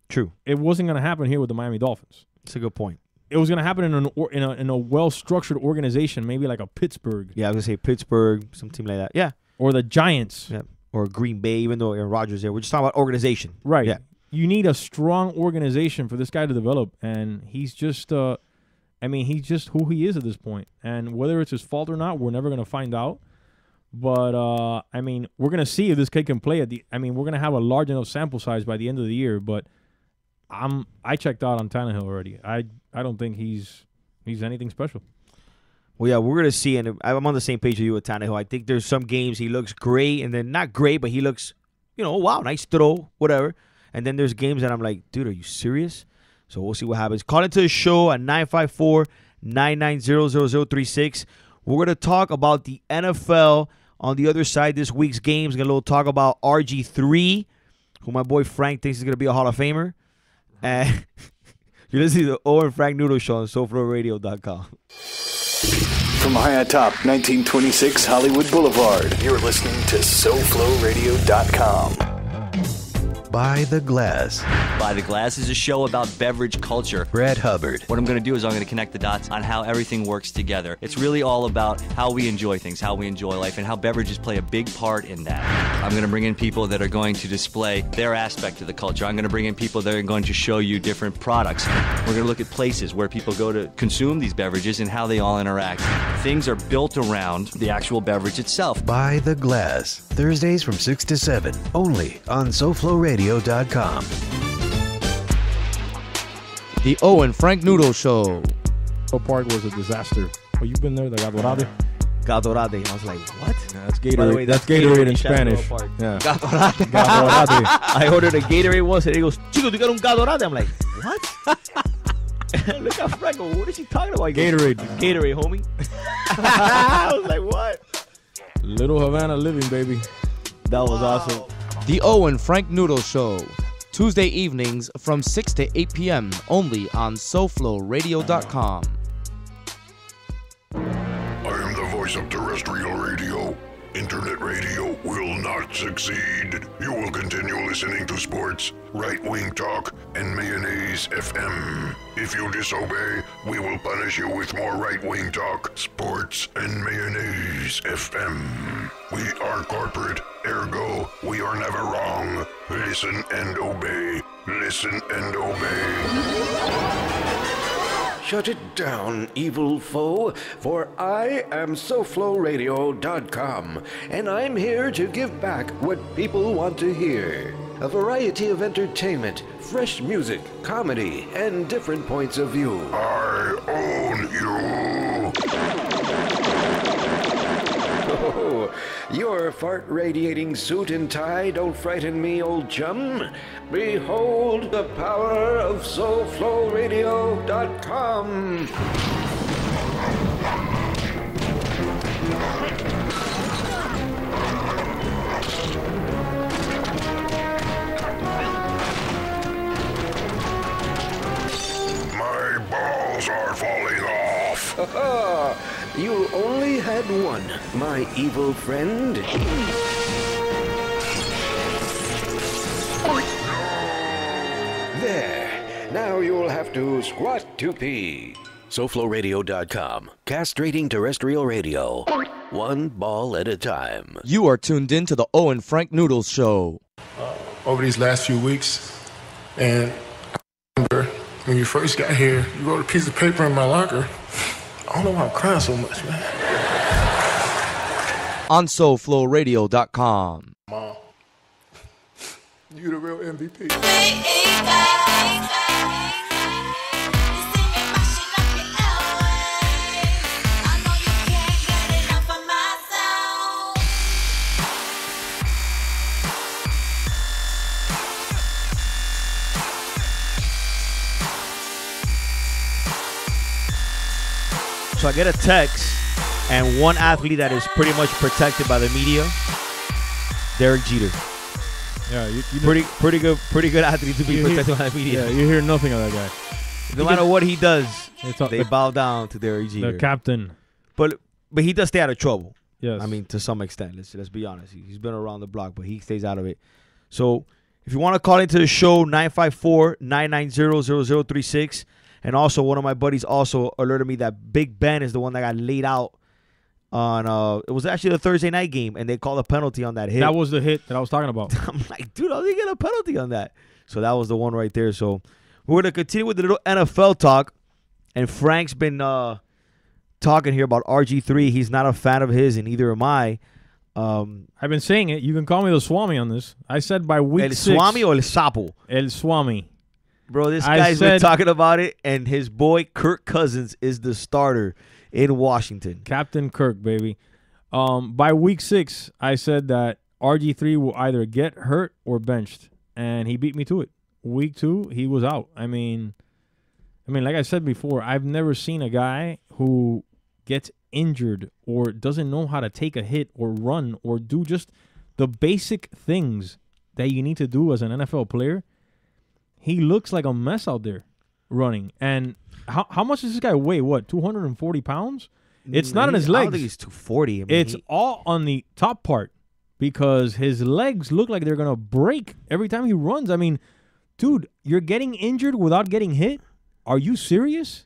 True. It wasn't going to happen here with the Miami Dolphins. That's a good point. It was going to happen in a well-structured organization, maybe like a Pittsburgh. Yeah, I was going to say Pittsburgh, some team like that. Yeah. Or the Giants. Yeah. or Green Bay, even though Aaron Rodgers is there. We're just talking about organization. Right. Yeah. You need a strong organization for this guy to develop, and he's just he's just who he is at this point. And whether it's his fault or not, we're never going to find out. But, we're going to see if this kid can play we're going to have a large enough sample size by the end of the year, but I checked out on Tannehill already. I don't think he's anything special. Well, yeah, we're going to see, and I'm on the same page with you with Tannehill. I think there's some games he looks great, and then not great, but he looks, wow, nice throw, whatever. And then there's games that I'm like, dude, are you serious? So we'll see what happens. Call into the show at 954-990-0036. We're going to talk about the NFL on the other side this week's games. Going to talk about RG3, who my boy Frank thinks is going to be a Hall of Famer. And you're listening to the Owen Frank Noodles Show on SoFloRadio.com. From high atop 1926 Hollywood Boulevard, you're listening to SoFloRadio.com. By the Glass. By the Glass is a show about beverage culture. Brad Hubbard. What I'm going to do is I'm going to connect the dots on how everything works together. It's really all about how we enjoy things, how we enjoy life, and how beverages play a big part in that. I'm going to bring in people that are going to display their aspect of the culture. I'm going to bring in people that are going to show you different products. We're going to look at places where people go to consume these beverages and how they all interact. Things are built around the actual beverage itself. By the Glass. Thursdays from 6 to 7. Only on SoFloRadio.com. The Owen Frank Noodles Show. Park was a disaster. Oh, you've been there, the Gadorade? Gadorade. I was like, what? Yeah, that's Gatorade. That's Gatorade in Spanish. Yeah. Gadorade. Gadorade. I ordered a Gatorade once, and he goes, Chico, you got un Gadorade? I'm like, what? Look at Frank. What is he talking about? Gatorade. Gatorade, homie. I was like, what? Little Havana living, baby. That was awesome. The Owen Frank Noodles Show. Tuesday evenings from 6 to 8 p.m. only on SoFloRadio.com. I am the voice of terrestrial radio. Internet radio will not succeed. You will continue listening to sports, right-wing talk, and mayonnaise FM. If you disobey, we will punish you with more right-wing talk, sports, and mayonnaise FM. We are corporate, ergo, we are never wrong. Listen and obey. Listen and obey. Shut it down, evil foe, for I am SoFloRadio.com, and I'm here to give back what people want to hear. A variety of entertainment, fresh music, comedy, and different points of view. I own you. Oh, your fart-radiating suit and tie don't frighten me, old chum. Behold the power of SoFloRadio.com. My balls are falling off. You only had one, my evil friend. There. Now you'll have to squat to pee. SoFloRadio.com. Castrating terrestrial radio. One ball at a time. You are tuned in to the Owen Frank Noodles Show. Over these last few weeks, and I remember when you first got here, you wrote a piece of paper in my locker. I don't know why I'm crying so much, man. On SoFloRadio.com. Mom, you the real MVP. So I get a text, and one athlete that is pretty much protected by the media, Derek Jeter. Yeah, you pretty good athlete to be protected by the media. Yeah, you hear nothing of that guy. No matter what he does, they bow down to Derek Jeter. The captain. But he does stay out of trouble. Yes. I mean, to some extent. Let's be honest. He's been around the block, but he stays out of it. So if you want to call into the show, 954-990-0036. And also, one of my buddies also alerted me that Big Ben is the one that got laid out on it was actually the Thursday night game, and they called a penalty on that hit. That was the hit that I was talking about. I'm like, dude, how did they get a penalty on that? So that was the one right there. So we're going to continue with the little NFL talk. And Frank's been talking here about RG3. He's not a fan of his, and neither am I. I've been saying it. You can call me the Swami on this. I said by week 6. El Swami or El Sapo? El Swami. Bro, this guy's been talking about it, and his boy Kirk Cousins is the starter in Washington. Captain Kirk, baby. By week 6, I said that RG3 will either get hurt or benched, and he beat me to it. Week 2, he was out. I mean, like I said before, I've never seen a guy who gets injured or doesn't know how to take a hit or run or do just the basic things that you need to do as an NFL player. He looks like a mess out there running. And how much does this guy weigh? What, 240 pounds? It's not on his legs. I don't think he's 240. I mean, it's all on the top part because his legs look like they're going to break every time he runs. I mean, dude, you're getting injured without getting hit? Are you serious?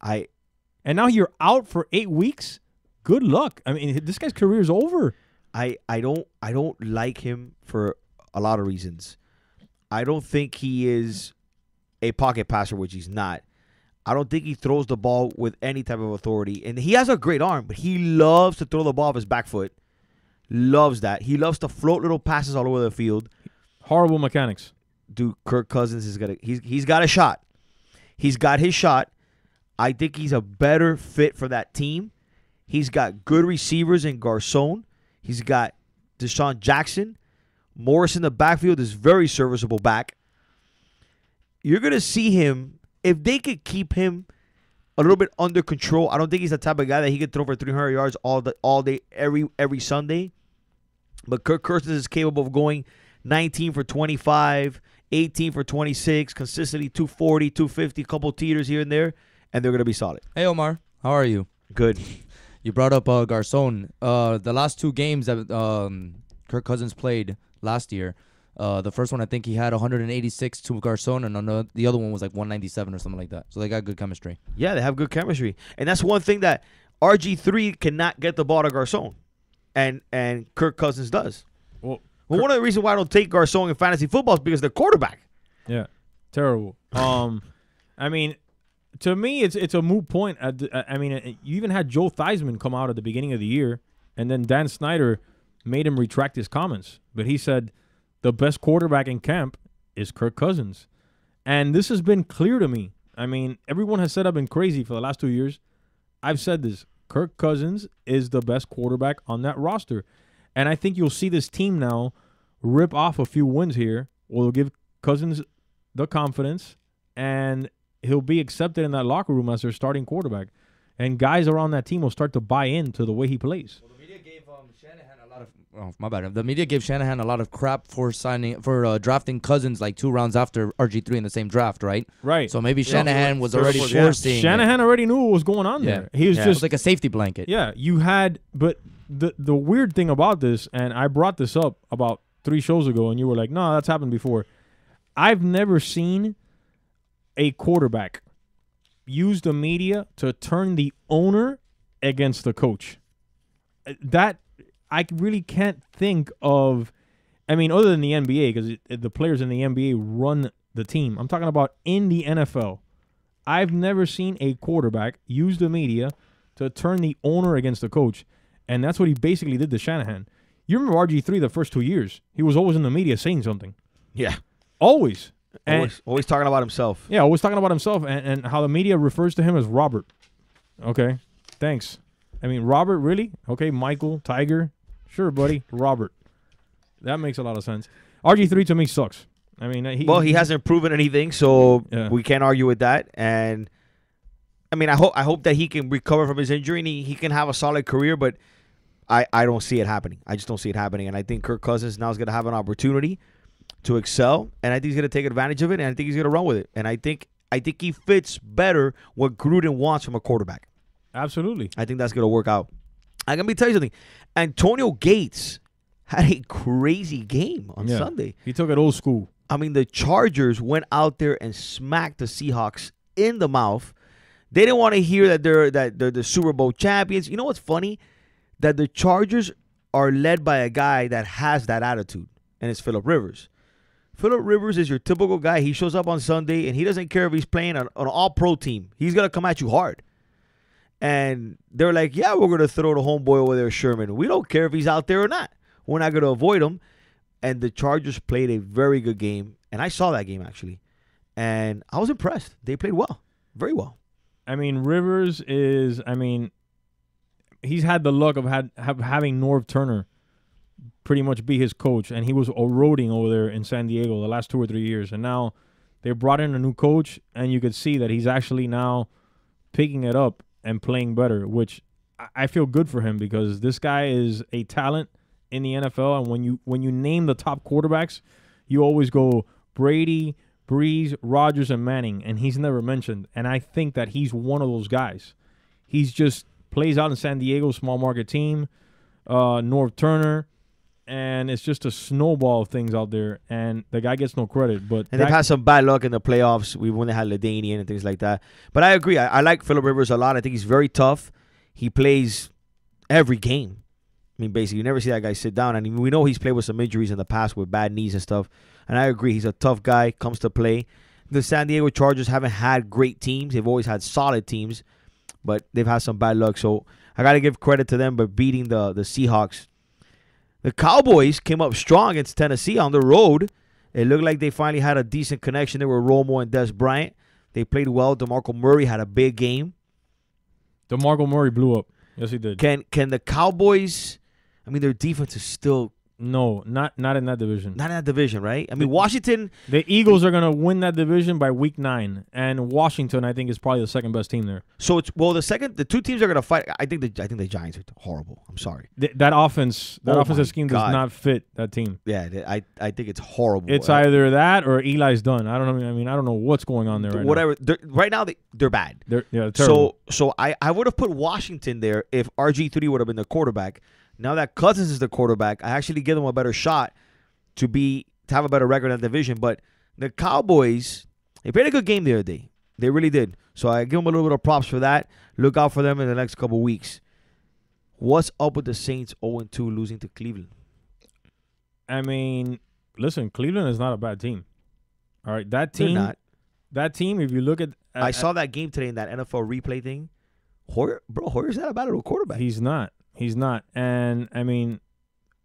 And now you're out for 8 weeks? Good luck. I mean, this guy's career is over. I don't like him for a lot of reasons. I don't think he is a pocket passer, which he's not. I don't think he throws the ball with any type of authority. And he has a great arm, but he loves to throw the ball off his back foot. Loves that. He loves to float little passes all over the field. Horrible mechanics. Dude, Kirk Cousins he's got a shot. He's got his shot. I think he's a better fit for that team. He's got good receivers in Garcon. He's got Deshaun Jackson. Morris in the backfield is very serviceable back. You're going to see him, if they could keep him a little bit under control. I don't think he's the type of guy that he could throw for 300 yards all day, every Sunday. But Kirk Cousins is capable of going 19 for 25, 18 for 26, consistently 240, 250, a couple teeters here and there, and they're going to be solid. Hey, Omar. How are you? Good. You brought up Garcon. The last 2 games that Kirk Cousins played last year, the first one I think he had 186 to Garcon, and the other one was like 197 or something like that. So they got good chemistry. Yeah, they have good chemistry. And that's one thing that RG3 cannot get the ball to Garcon, and Kirk Cousins does. Well, one of the reasons why I don't take Garcon in fantasy football is because they're quarterback. Yeah, terrible. I mean, to me, it's a moot point. You even had Joe Theismann come out at the beginning of the year, and then Dan Snyder made him retract his comments. But he said the best quarterback in camp is Kirk Cousins. And this has been clear to me. I mean, everyone has said I've been crazy for the last 2 years. I've said this. Kirk Cousins is the best quarterback on that roster. And I think you'll see this team now rip off a few wins here. Will give Cousins the confidence, and he'll be accepted in that locker room as their starting quarterback. And guys around that team will start to buy into the way he plays. Well, the media gave Shanahan a lot of The media gave Shanahan a lot of crap for drafting Cousins like 2 rounds after RG3 in the same draft, right? Right. So maybe Shanahan was already forcing. Shanahan already knew what was going on there. He was it just was like a safety blanket. Yeah, you had, but the weird thing about this, and I brought this up about 3 shows ago, and you were like, no, that's happened before. I've never seen a quarterback use the media to turn the owner against the coach. That I really can't think of. I mean, other than the NBA, because the players in the NBA run the team. I'm talking about in the NFL. I've never seen a quarterback use the media to turn the owner against the coach, and that's what he basically did to Shanahan. You remember RG3 the first 2 years? He was always in the media saying something. Yeah. Always. Always talking about himself. Yeah, always talking about himself and how the media refers to him as Robert. Okay, thanks. I mean, Robert, really? Okay, Michael, Tiger. Sure, buddy. Robert. That makes a lot of sense. RG3 to me sucks. I mean, he hasn't proven anything, so we can't argue with that. And I mean, I hope that he can recover from his injury and he can have a solid career, but I don't see it happening. I just don't see it happening. And I think Kirk Cousins now is going to have an opportunity to excel, and I think he's going to take advantage of it, and I think he's going to run with it. And I think he fits better what Gruden wants from a quarterback. Absolutely. I think that's going to work out. I'm going to tell you something. Antonio Gates had a crazy game on Sunday. He took it old school. I mean, the Chargers went out there and smacked the Seahawks in the mouth. They didn't want to hear that they're the Super Bowl champions. You know what's funny? that the Chargers are led by a guy that has that attitude, and it's Phillip Rivers. Phillip Rivers is your typical guy. He shows up on Sunday, and he doesn't care if he's playing on an all-pro team. He's going to come at you hard. And they're like, yeah, we're going to throw the homeboy over there, Sherman. We don't care if he's out there or not. We're not going to avoid him. And the Chargers played a very good game. And I saw that game, actually. And I was impressed. They played well. Very well. I mean, Rivers is, he's had the luck of having Norv Turner pretty much be his coach. And he was eroding over there in San Diego the last 2 or 3 years. And now they brought in a new coach. And you could see that he's actually now picking it up and playing better, which I feel good for him because this guy is a talent in the NFL. And when you name the top quarterbacks, you always go Brady, Breeze, Rodgers, and Manning, and he's never mentioned. And I think that he's one of those guys. He's just plays out in San Diego, small market team, Norv Turner, and it's just a snowball of things out there. And the guy gets no credit. But they've had some bad luck in the playoffs. When they had LaDainian and things like that. But I agree. I like Phillip Rivers a lot. I think he's very tough. He plays every game. I mean, basically, you never see that guy sit down. And we know he's played with some injuries in the past with bad knees and stuff. And I agree. He's a tough guy, comes to play. The San Diego Chargers haven't had great teams. They've always had solid teams, but they've had some bad luck. So I got to give credit to them by beating the Seahawks. The Cowboys came up strong against Tennessee on the road. It looked like they finally had a decent connection there with Romo and Des Bryant. They played well. DeMarco Murray had a big game. DeMarco Murray blew up. Yes, he did. Can the Cowboys... I mean, their defense is still... No, not in that division. Not in that division, right? I mean, Washington... The Eagles are going to win that division by week 9. And Washington, I think, is probably the second best team there. So, the two teams are going to fight. I think the Giants are horrible. I'm sorry. That offensive scheme does not fit that team. Yeah, I think it's horrible. It's either that or Eli's done. I don't know. I mean, I don't know what's going on there right now. Right now, they're bad. They're terrible. So I would have put Washington there if RG3 would have been the quarterback. Now that Cousins is the quarterback, I actually give them a better shot to have a better record in that division. But the Cowboys, they played a good game the other day. They really did. So I give them a little bit of props for that. Look out for them in the next couple weeks. What's up with the Saints 0-2 losing to Cleveland? I mean, listen, Cleveland is not a bad team. All right, that team. They're not. That team, if you look at... I saw that game today in that NFL replay thing. Hoyer's not a bad little quarterback. He's not. And, I mean,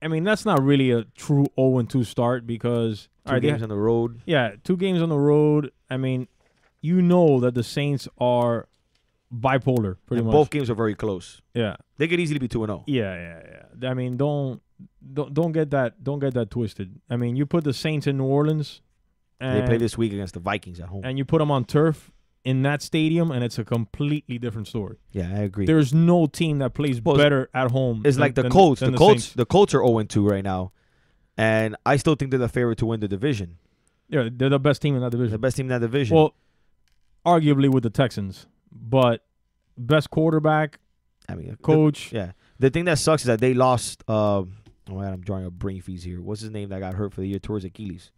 that's not really a true 0-2 start because... Two games on the road. Yeah, 2 games on the road. I mean, you know that the Saints are bipolar, pretty much. Both games are very close. Yeah. They could easily be 2-0. Yeah. I mean, don't get that twisted. I mean, you put the Saints in New Orleans. And they play this week against the Vikings at home. And you put them on turf in that stadium, and it's a completely different story. Yeah, I agree. There's no team that plays better at home. It's like the Colts. The Colts are 0-2 right now, and I still think they're the favorite to win the division. Yeah, they're the best team in that division. The best team in that division. Well, arguably with the Texans, but best quarterback. I mean, coach. Yeah. The thing that sucks is that they lost. Oh my God, I'm drawing a brain freeze here. What's his name that got hurt for the year towards Achilles?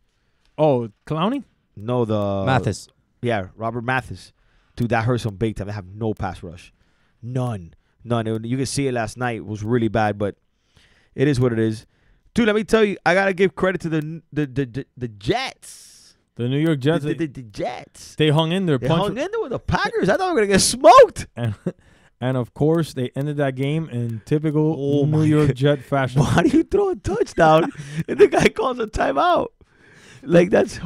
Oh, Clowney? No, the Mathis. Yeah, Robert Mathis. Dude, that hurts him big time. They have no pass rush. None. You can see it last night. It was really bad, but it is what it is. Dude, let me tell you, I got to give credit to the Jets. The New York Jets. The Jets. They hung in there. They hung in there with the Packers. I thought we were going to get smoked. And, of course, they ended that game in typical New York Jet fashion. Why do you throw a touchdown and the guy calls a timeout? Like, that's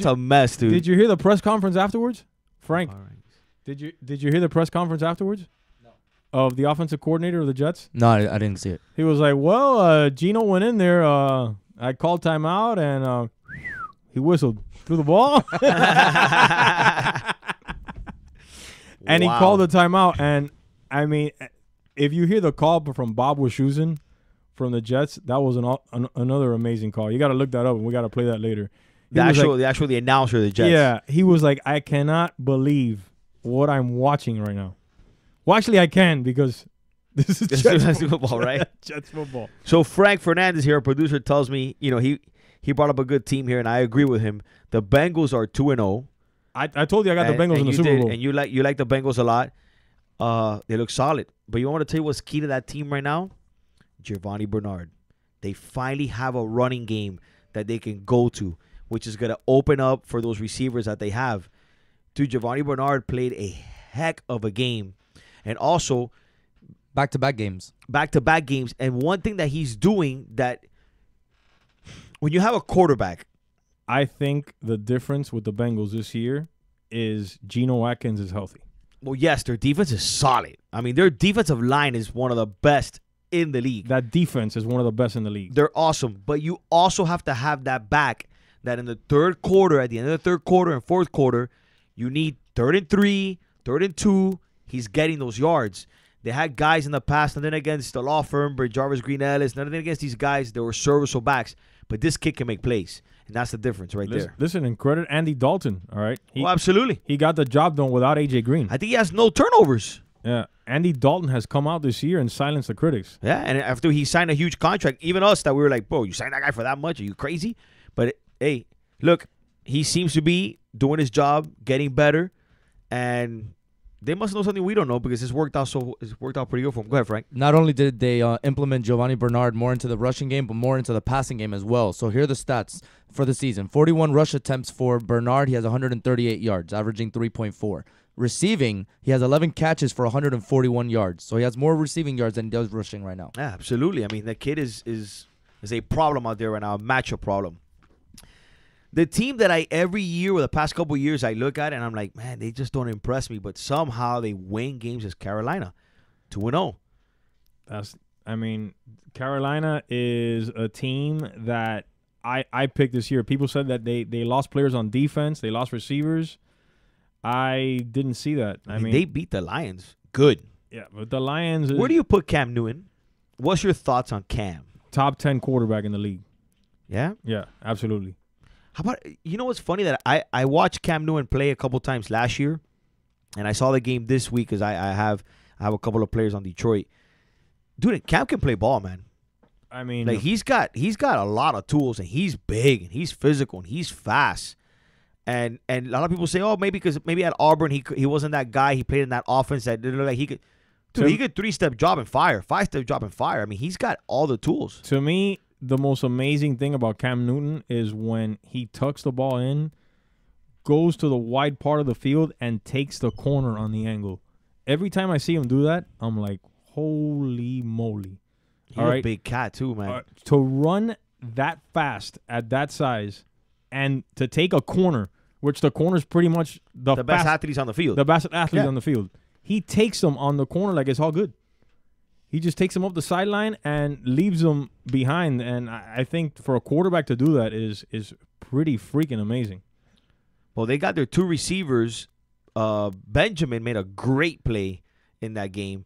a mess, dude. Did you hear the press conference afterwards? Frank, did you hear the press conference afterwards? No. Of the offensive coordinator of the Jets? No, I didn't see it. He was like, well, Gino went in there. I called timeout, and he whistled through the ball. And he called the timeout. And, I mean, if you hear the call from Bob Wischusen from the Jets, that was another amazing call. You got to look that up, and we got to play that later. The announcer of the Jets. Yeah, he was like, I cannot believe what I'm watching right now. Well, actually, I can because this is Jets football, right? Jets football. So Frank Fernandez here, our producer, tells me, he brought up a good team here, and I agree with him. The Bengals are 2-0. I told you I got the Bengals in the Super Bowl. And you like the Bengals a lot. They look solid. But you want to tell you what's key to that team right now? Giovanni Bernard. They finally have a running game that they can go to, which is going to open up for those receivers that they have. Dude, Giovanni Bernard played a heck of a game. And also, back-to-back games. Back-to-back games. And one thing that he's doing that when you have a quarterback. I think the difference with the Bengals this year is Geno Atkins is healthy. Well, yes, their defense is solid. I mean, their defensive line is one of the best in the league. That defense is one of the best in the league. They're awesome. But you also have to have that back that in the third quarter, at the end of the third quarter and fourth quarter, you need 3rd and 3, 3rd and 2. He's getting those yards. They had guys in the past, nothing against the law firm, Jarvis Green Ellis, nothing against these guys. They were serviceable backs. But this kid can make plays. And that's the difference there. Listen, and credit Andy Dalton, all right? Absolutely. He got the job done without A.J. Green. I think he has no turnovers. Yeah. Andy Dalton has come out this year and silenced the critics. Yeah, and after he signed a huge contract, even us that we were like, bro, you signed that guy for that much? Are you crazy? But, hey, look, he seems to be doing his job, getting better, and they must know something we don't know because it's worked out pretty good for him. Go ahead, Frank. Not only did they implement Giovanni Bernard more into the rushing game, but more into the passing game as well. So here are the stats for the season. 41 rush attempts for Bernard. He has 138 yards, averaging 3.4. Receiving, he has 11 catches for 141 yards. So he has more receiving yards than he does rushing right now. Yeah, absolutely. I mean, the kid is a problem out there right now, a matchup problem. The team that every year, or the past couple of years, I look at and I'm like, man, they just don't impress me. But somehow they win games is Carolina, 2-0. Carolina is a team that I picked this year. People said that they lost players on defense. They lost receivers. I didn't see that. I mean, they beat the Lions. Good. Yeah, but the Lions. Where do you put Cam Newton? What's your thoughts on Cam? Top 10 quarterback in the league. Yeah? Yeah, absolutely. How about, you know what's funny that I watched Cam Newton play a couple times last year, and I saw the game this week because I have a couple of players on Detroit. Dude, Cam can play ball, man. I mean, like he's got a lot of tools, and he's big, and he's physical, and he's fast. And a lot of people say, oh, maybe at Auburn he wasn't that guy. He played in that offense that didn't look like he could. Dude, he could 3-step drop and fire, 5-step drop and fire. I mean, he's got all the tools. To me, the most amazing thing about Cam Newton is when he tucks the ball in, goes to the wide part of the field, and takes the corner on the angle. Every time I see him do that, I'm like, holy moly. He's a big cat too, man. To run that fast at that size and to take a corner, which the corner is pretty much the best athletes on the field. The best athlete on the field. He takes them on the corner like it's all good. He just takes them up the sideline and leaves them behind. And I think for a quarterback to do that is pretty freaking amazing. Well, they got their 2 receivers. Benjamin made a great play in that game.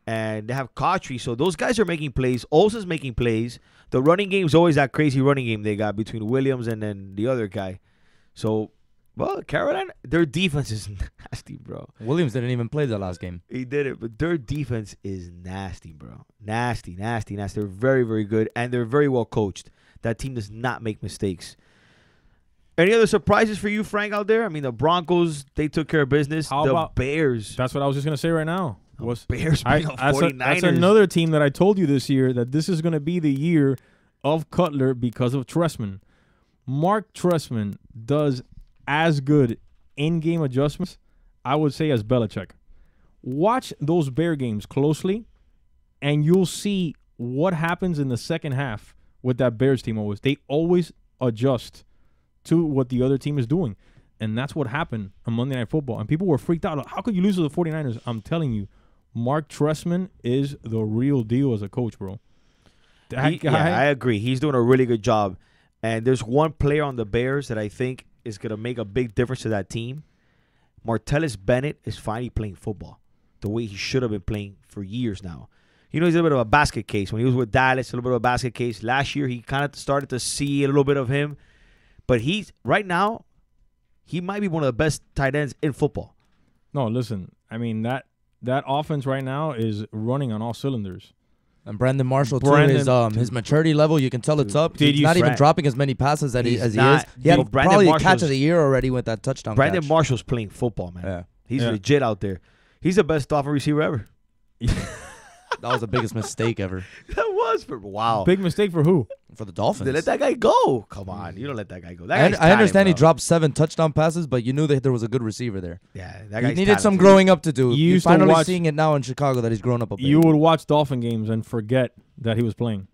And they have Cotry. So those guys are making plays. Olsen's making plays. The running game is always that crazy running game they got between Williams and then the other guy. So, well, Carolina, their defense is nasty, bro. Williams didn't even play the last game. He did it, but their defense is nasty, bro. Nasty, nasty, nasty. They're very, very good, and they're very well coached. That team does not make mistakes. Any other surprises for you, Frank, out there? I mean, the Broncos, they took care of business. How about Bears? That's what I was just going to say right now. Bears being 49ers. That's another team that I told you this year that this is going to be the year of Cutler because of Trestman. Mark Trestman does as good in-game adjustments, I would say, as Belichick. Watch those Bear games closely, and you'll see what happens in the second half with that Bears team always. They always adjust to what the other team is doing. And that's what happened on Monday Night Football. And people were freaked out. Like, how could you lose to the 49ers? I'm telling you, Mark Trestman is the real deal as a coach, bro. Yeah, I agree. He's doing a really good job. And there's one player on the Bears that I think is going to make a big difference to that team. Martellus Bennett is finally playing football the way he should have been playing for years now. You know, he's a little bit of a basket case. When he was with Dallas, a little bit of a basket case. Last year, he kind of started to see a little bit of him. But right now, he might be one of the best tight ends in football. No, listen. I mean, that offense right now is running on all cylinders. And Brandon Marshall, too, his maturity level, you can tell it's up. He's not even dropping as many passes as he is. He had probably a catch of the year already with that touchdown Brandon catch. Marshall's playing football, man. Yeah. He's legit out there. He's the best Dolphin receiver ever. That was the biggest mistake ever. That was wow. Big mistake for who? For the Dolphins. They let that guy go. Come on, you don't let that guy go. That guy's I understand talent, he bro. dropped 7 touchdown passes, but you knew that there was a good receiver there. Yeah, that he guy's needed some talented. growing up to do. You You're used to finally watch- seeing it now in Chicago that he's grown up a bit. You would watch Dolphin games and forget that he was playing,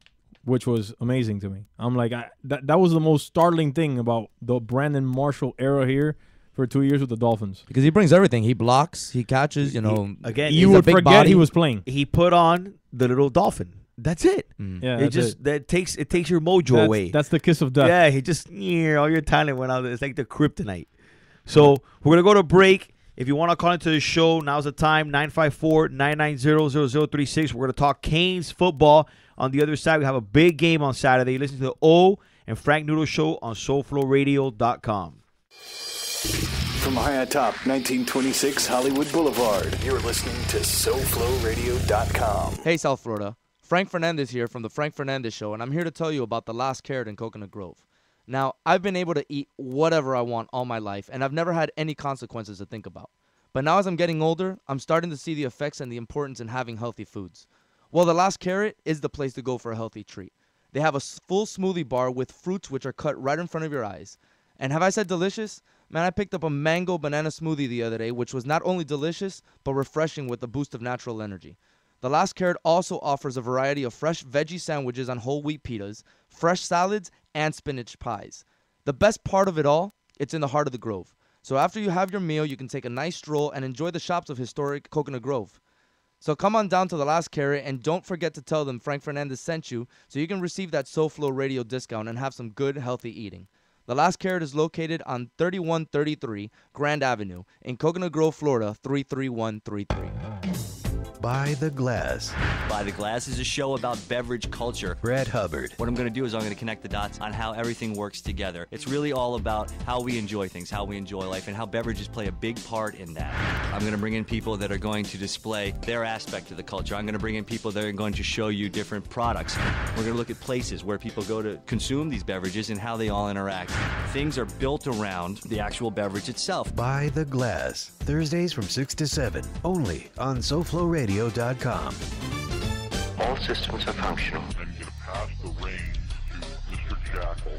which was amazing to me. I'm like, that was the most startling thing about the Brandon Marshall era here for 2 years with the Dolphins. Because he brings everything. He blocks, he catches, Again, you he's a would big forget body. he was playing. He put on the little Dolphin. That's it. Yeah, It that's just it. that takes your mojo away. That's the kiss of death. Yeah, he just all your talent went out. It's like the kryptonite. So we're gonna go to break. If you want to call into the show, now's the time. 954-990-0036. We're gonna talk Canes football. On the other side, we have a big game on Saturday. Listen to the O and Frank Noodles show on SoulFlowRadio.com. From high atop 1926 Hollywood Boulevard, you're listening to SoulFlowRadio.com. Hey, South Florida. Frank Fernandez here from the Frank Fernandez Show, and I'm here to tell you about the Last Carrot in Coconut Grove. Now, I've been able to eat whatever I want all my life, and I've never had any consequences to think about. But now as I'm getting older, I'm starting to see the effects and the importance in having healthy foods. Well, the Last Carrot is the place to go for a healthy treat. They have a full smoothie bar with fruits which are cut right in front of your eyes. And have I said delicious? Man, I picked up a mango banana smoothie the other day, which was not only delicious, but refreshing with a boost of natural energy. The Last Carrot also offers a variety of fresh veggie sandwiches on whole wheat pitas, fresh salads, and spinach pies. The best part of it all, it's in the heart of the Grove. So after you have your meal, you can take a nice stroll and enjoy the shops of historic Coconut Grove. So come on down to the Last Carrot and don't forget to tell them Frank Fernandez sent you so you can receive that SoFlo Radio discount and have some good, healthy eating. The Last Carrot is located on 3133 Grand Avenue in Coconut Grove, Florida, 33133. By the Glass. By the Glass is a show about beverage culture. Brad Hubbard. What I'm going to do is I'm going to connect the dots on how everything works together. It's really all about how we enjoy things, how we enjoy life, and how beverages play a big part in that. I'm going to bring in people that are going to display their aspect of the culture. I'm going to bring in people that are going to show you different products. We're going to look at places where people go to consume these beverages and how they all interact. Things are built around the actual beverage itself. By the Glass. Thursdays from 6 to 7. Only on SoFloRadio.com. All systems are functional. And get past the reins to Mr. Jackal,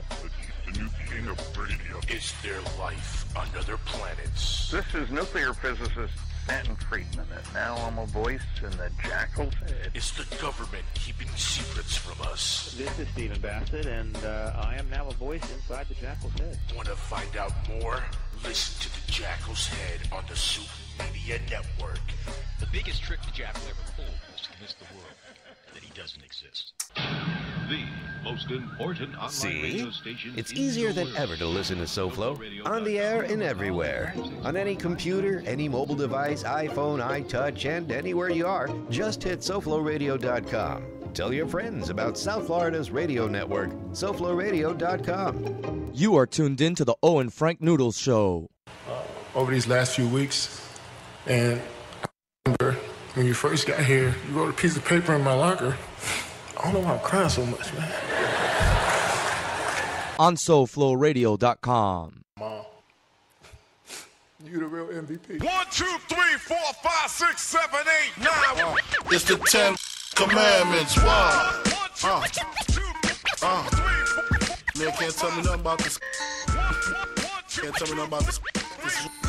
the new king of radio. Is there life on other planets? This is nuclear physicist Stanton Friedman, and now I'm a voice in the Jackal's head. Is the government keeping secrets from us? This is Stephen Bassett, and I am now a voice inside the Jackal's head. Want to find out more? Listen to the Jackal's Head on the Soup Media Network. The biggest trick the Jackal ever pulled was to convince the world that he doesn't exist. The most important online radio See? station. It's in easier the than world. ever to listen to SoFlo. On the air and everywhere. On any computer, any mobile device, iPhone, iTouch, and anywhere you are, just hit SoFloRadio.com. Tell your friends about South Florida's radio network, SoFloRadio.com. You are tuned in to the O and Frank Noodles Show. Over these last few weeks, and I remember when you first got here, you wrote a piece of paper in my locker. I don't know why I'm crying so much, man. On SoFloRadio.com. Mom, you the real MVP. 1, 2, 3, 4, 5, 6, 7, 8, 9. It's the 10 commandments. Wow. Man, can't tell me nothing about this. Can't tell me nothing about this.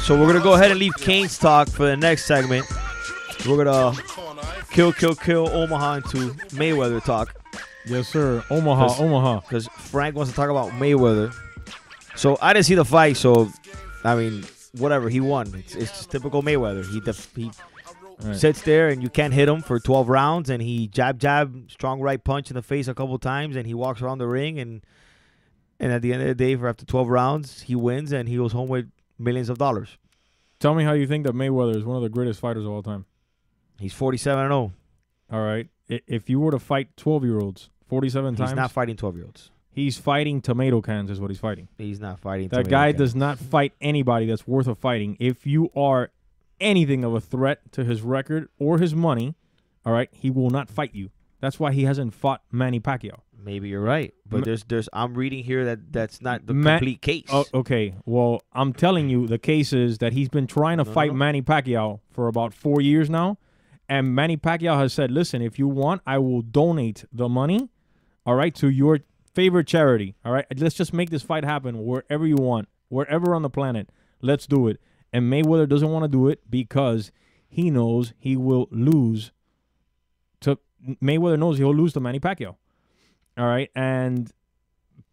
So we're going to go ahead and leave Canes talk for the next segment. We're going to kill Omaha into Mayweather talk. Yes, sir. Omaha. Because Frank wants to talk about Mayweather. So I didn't see the fight, so, I mean, whatever. He won. It's just typical Mayweather. He Right. sits there, and you can't hit him for 12 rounds, and he jab, strong right punch in the face a couple times, and he walks around the ring, and at the end of the day, for after 12 rounds, he wins, and he goes home with millions of dollars. Tell me how you think that Mayweather is one of the greatest fighters of all time. He's 47-0. All right. If you were to fight 12-year-olds 47 times. He's not fighting 12-year-olds. He's fighting tomato cans is what he's fighting. He's not fighting That tomato guy cans. does not fight anybody that's worth of fighting. If you are anything of a threat to his record or his money, all right, he will not fight you. That's why he hasn't fought Manny Pacquiao. Maybe you're right, but there's I'm reading here that that's not the complete case. Oh, okay, well, I'm telling you, the case is that he's been trying to fight Manny Pacquiao for about 4 years now, and Manny Pacquiao has said, listen, if you want, I will donate the money, all right, to your favorite charity, all right? Let's just make this fight happen wherever you want, wherever on the planet. Let's do it. And Mayweather doesn't want to do it because he knows he will lose to Mayweather knows he'll lose to Manny Pacquiao. All right, and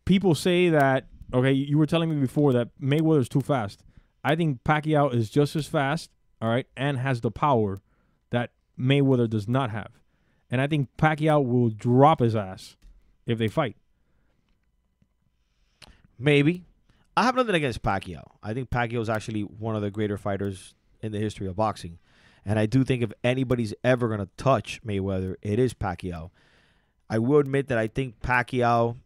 people say that, okay, you were telling me before that Mayweather's too fast. I think Pacquiao is just as fast, all right, and has the power that Mayweather does not have. And I think Pacquiao will drop his ass if they fight. Maybe. I have nothing against Pacquiao. I think Pacquiao is actually one of the greater fighters in the history of boxing. And I do think if anybody's ever going to touch Mayweather, it is Pacquiao. I will admit that I think Pacquiao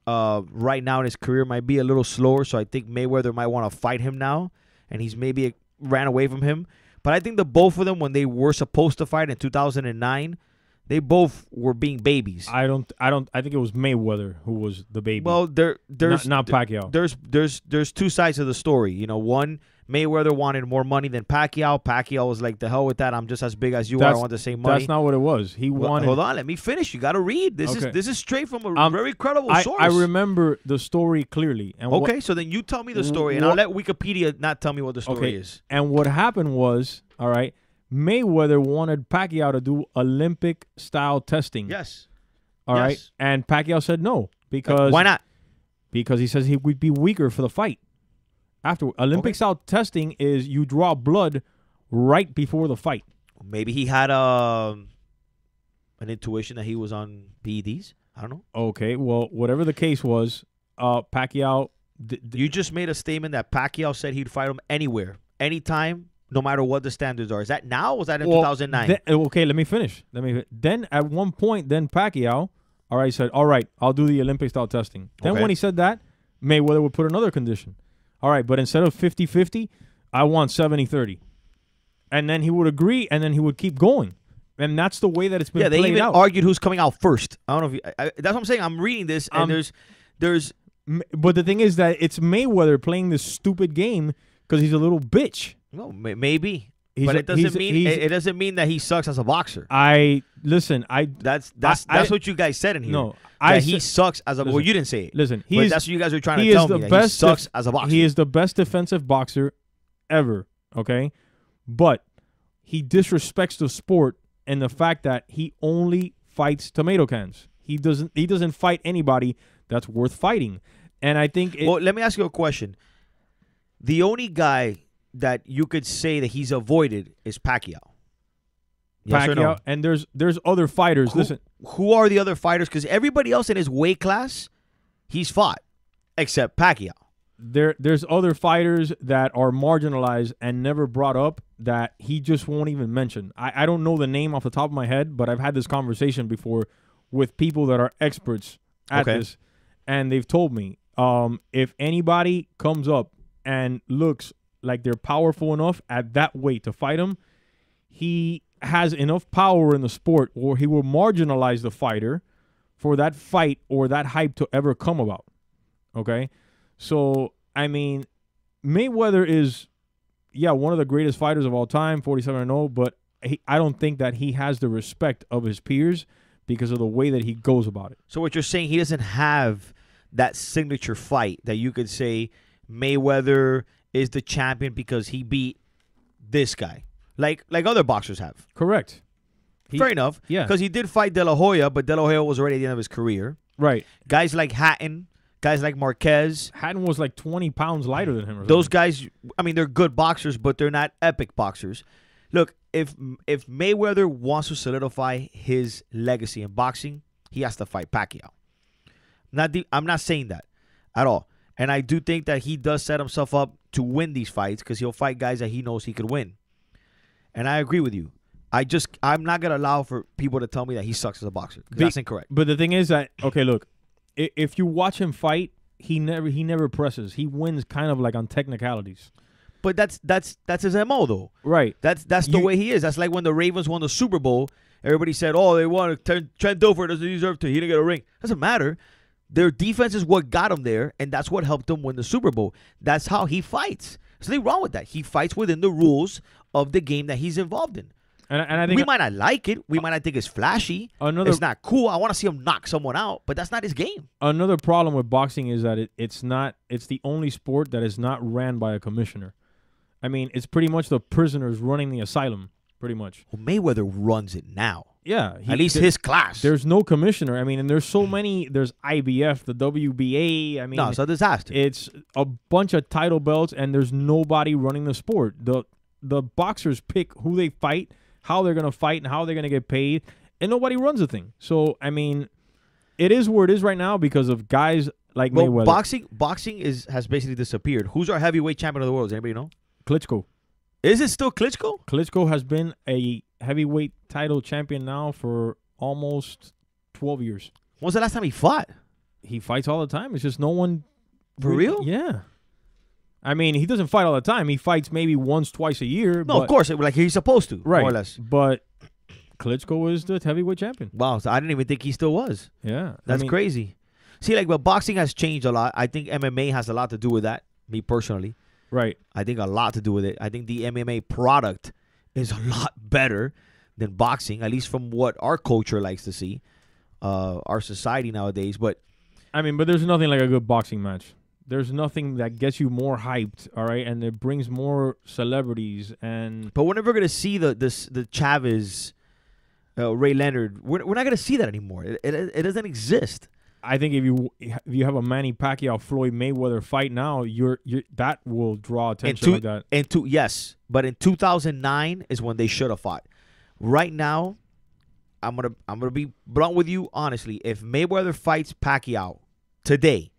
right now in his career might be a little slower, so I think Mayweather might want to fight him now, and he's maybe ran away from him. But I think the both of them, when they were supposed to fight in 2009, they both were being babies. I think it was Mayweather who was the baby. Well, there's not Pacquiao. There's two sides of the story. You know, one, Mayweather wanted more money than Pacquiao. Pacquiao was like, the hell with that. I'm just as big as you are. I want the same money. That's not what it was. He wanted. Hold on, let me finish. You got to read. This is straight from a very credible source. I remember the story clearly. And okay, so then you tell me the story, and I'll let Wikipedia not tell me what the story is. And what happened was, all right, Mayweather wanted Pacquiao to do Olympic-style testing. Yes. All right, and Pacquiao said no because why not? Because he says he would be weaker for the fight. After Olympic-style testing is you draw blood right before the fight. Maybe he had an intuition that he was on PEDs. I don't know. Okay, well, whatever the case was, Pacquiao. You just made a statement that Pacquiao said he'd fight him anywhere, anytime, no matter what the standards are. Is that now or was that in 2009? Okay, let me finish. Then at one point, Pacquiao, all right, said, all right, I'll do the Olympic-style testing. Then when he said that, Mayweather would put another condition. All right, but instead of 50-50, I want 70-30. And then he would agree, and then he would keep going. And that's the way that it's been played out. Yeah, they even argued who's coming out first. I don't know if that's what I'm saying. I'm reading this, and there's. But the thing is that it's Mayweather playing this stupid game because he's a little bitch. No, maybe. But it doesn't mean that he sucks as a boxer. That's what you guys said in here. No, he sucks as a. Well, you didn't say it. Listen, but that's what you guys were trying to tell me. He sucks as a boxer. He is the best defensive boxer ever. Okay, but he disrespects the sport and the fact that he only fights tomato cans. He doesn't fight anybody that's worth fighting. And I think. Well, let me ask you a question. The only guy that you could say that he's avoided is Pacquiao. Yes or no? And there's other fighters. Listen, who are the other fighters? Because everybody else in his weight class, he's fought, except Pacquiao. There's other fighters that are marginalized and never brought up that he just won't even mention. I don't know the name off the top of my head, but I've had this conversation before with people that are experts at this, and they've told me if anybody comes up and looks like they're powerful enough at that weight to fight him, he has enough power in the sport or he will marginalize the fighter for that fight or that hype to ever come about. Okay? So, I mean, Mayweather is, one of the greatest fighters of all time, 47-0, but I don't think that he has the respect of his peers because of the way that he goes about it. So what you're saying, he doesn't have that signature fight that you could say Mayweather is the champion because he beat this guy, like other boxers have. Correct. Fair enough. Yeah. Because he did fight De La Hoya, but De La Hoya was already at the end of his career. Right. Guys like Hatton, guys like Marquez. Hatton was like 20 pounds lighter than him. Those guys, I mean, they're good boxers, but they're not epic boxers. Look, if Mayweather wants to solidify his legacy in boxing, he has to fight Pacquiao. I'm not saying that at all. And I do think that he does set himself up to win these fights because he'll fight guys that he knows he could win. And I agree with you. I'm not going to allow for people to tell me that he sucks as a boxer. That's incorrect. But the thing is that, okay, look, if you watch him fight, he never presses. He wins kind of like on technicalities. But that's his MO though. Right. That's the way he is. That's like when the Ravens won the Super Bowl. Everybody said, "Oh, they won. Trent Dilfer doesn't deserve to. He didn't get a ring." Doesn't matter. Their defense is what got him there, and that's what helped him win the Super Bowl. That's how he fights. There's nothing wrong with that. He fights within the rules of the game that he's involved in. And I think we might not like it. We might not think it's flashy. It's not cool. I want to see him knock someone out, but that's not his game. Another problem with boxing is that it's the only sport that is not ran by a commissioner. I mean, it's pretty much the prisoners running the asylum, pretty much. Well, Mayweather runs it now. Yeah. At least his class. There's no commissioner. I mean, and there's so many. There's IBF, the WBA. I mean, no, it's a disaster. It's a bunch of title belts, and there's nobody running the sport. The boxers pick who they fight, how they're going to fight, and how they're going to get paid, and nobody runs the thing. So, I mean, it is where it is right now because of guys like Mayweather. Boxing has basically disappeared. Who's our heavyweight champion of the world? Does anybody know? Klitschko. Is it still Klitschko? Klitschko has been a heavyweight title champion now for almost 12 years. When was the last time he fought? He fights all the time. It's just no one. For real? Yeah. I mean, he doesn't fight all the time. He fights maybe once, twice a year. No, of course. Like he's supposed to, right. more or less. But Klitschko is the heavyweight champion. Wow. So I didn't even think he still was. Yeah. That's crazy. See, like, but boxing has changed a lot. I think MMA has a lot to do with that, me personally. Right. I think a lot to do with it. I think the MMA product is a lot better than boxing, at least from what our culture likes to see, our society nowadays. But I mean, but there's nothing like a good boxing match. There's nothing that gets you more hyped, all right, and it brings more celebrities. But we're never gonna see the Chavez, Ray Leonard. We're not gonna see that anymore. It doesn't exist. I think if you have a Manny Pacquiao Floyd Mayweather fight now, you're that will draw attention like that. Yes, but in 2009 is when they should have fought. Right now, I'm gonna be blunt with you honestly. If Mayweather fights Pacquiao today,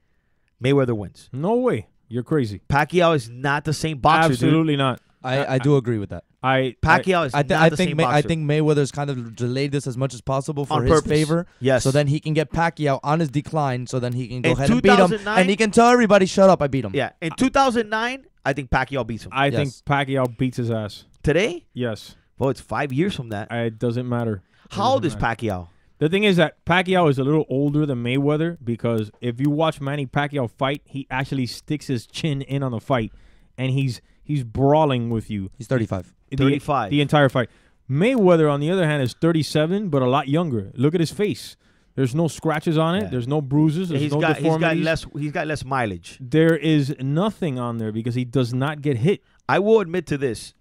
Mayweather wins. No way. You're crazy. Pacquiao is not the same boxer. Absolutely dude. not. I do agree with that. Pacquiao is not the same boxer. I think Mayweather's kind of delayed this as much as possible for On his purpose. favor. Yes. So then he can get Pacquiao on his decline. So then he can go In ahead and beat him, 2009 and he can tell everybody, "Shut up, I beat him." Yeah. In 2009, I think Pacquiao beats him. I think Pacquiao beats his ass. Today? Yes. Well, it's 5 years from that. It doesn't matter. How old is Pacquiao? The thing is that Pacquiao is a little older than Mayweather because if you watch Manny Pacquiao fight, he actually sticks his chin in on the fight, and he's brawling with you. He's 35. 35. The entire fight. Mayweather, on the other hand, is 37, but a lot younger. Look at his face. There's no scratches on it. Yeah. There's no bruises. There's no deformities. He's got less mileage. There is nothing on there because he does not get hit. I will admit to this.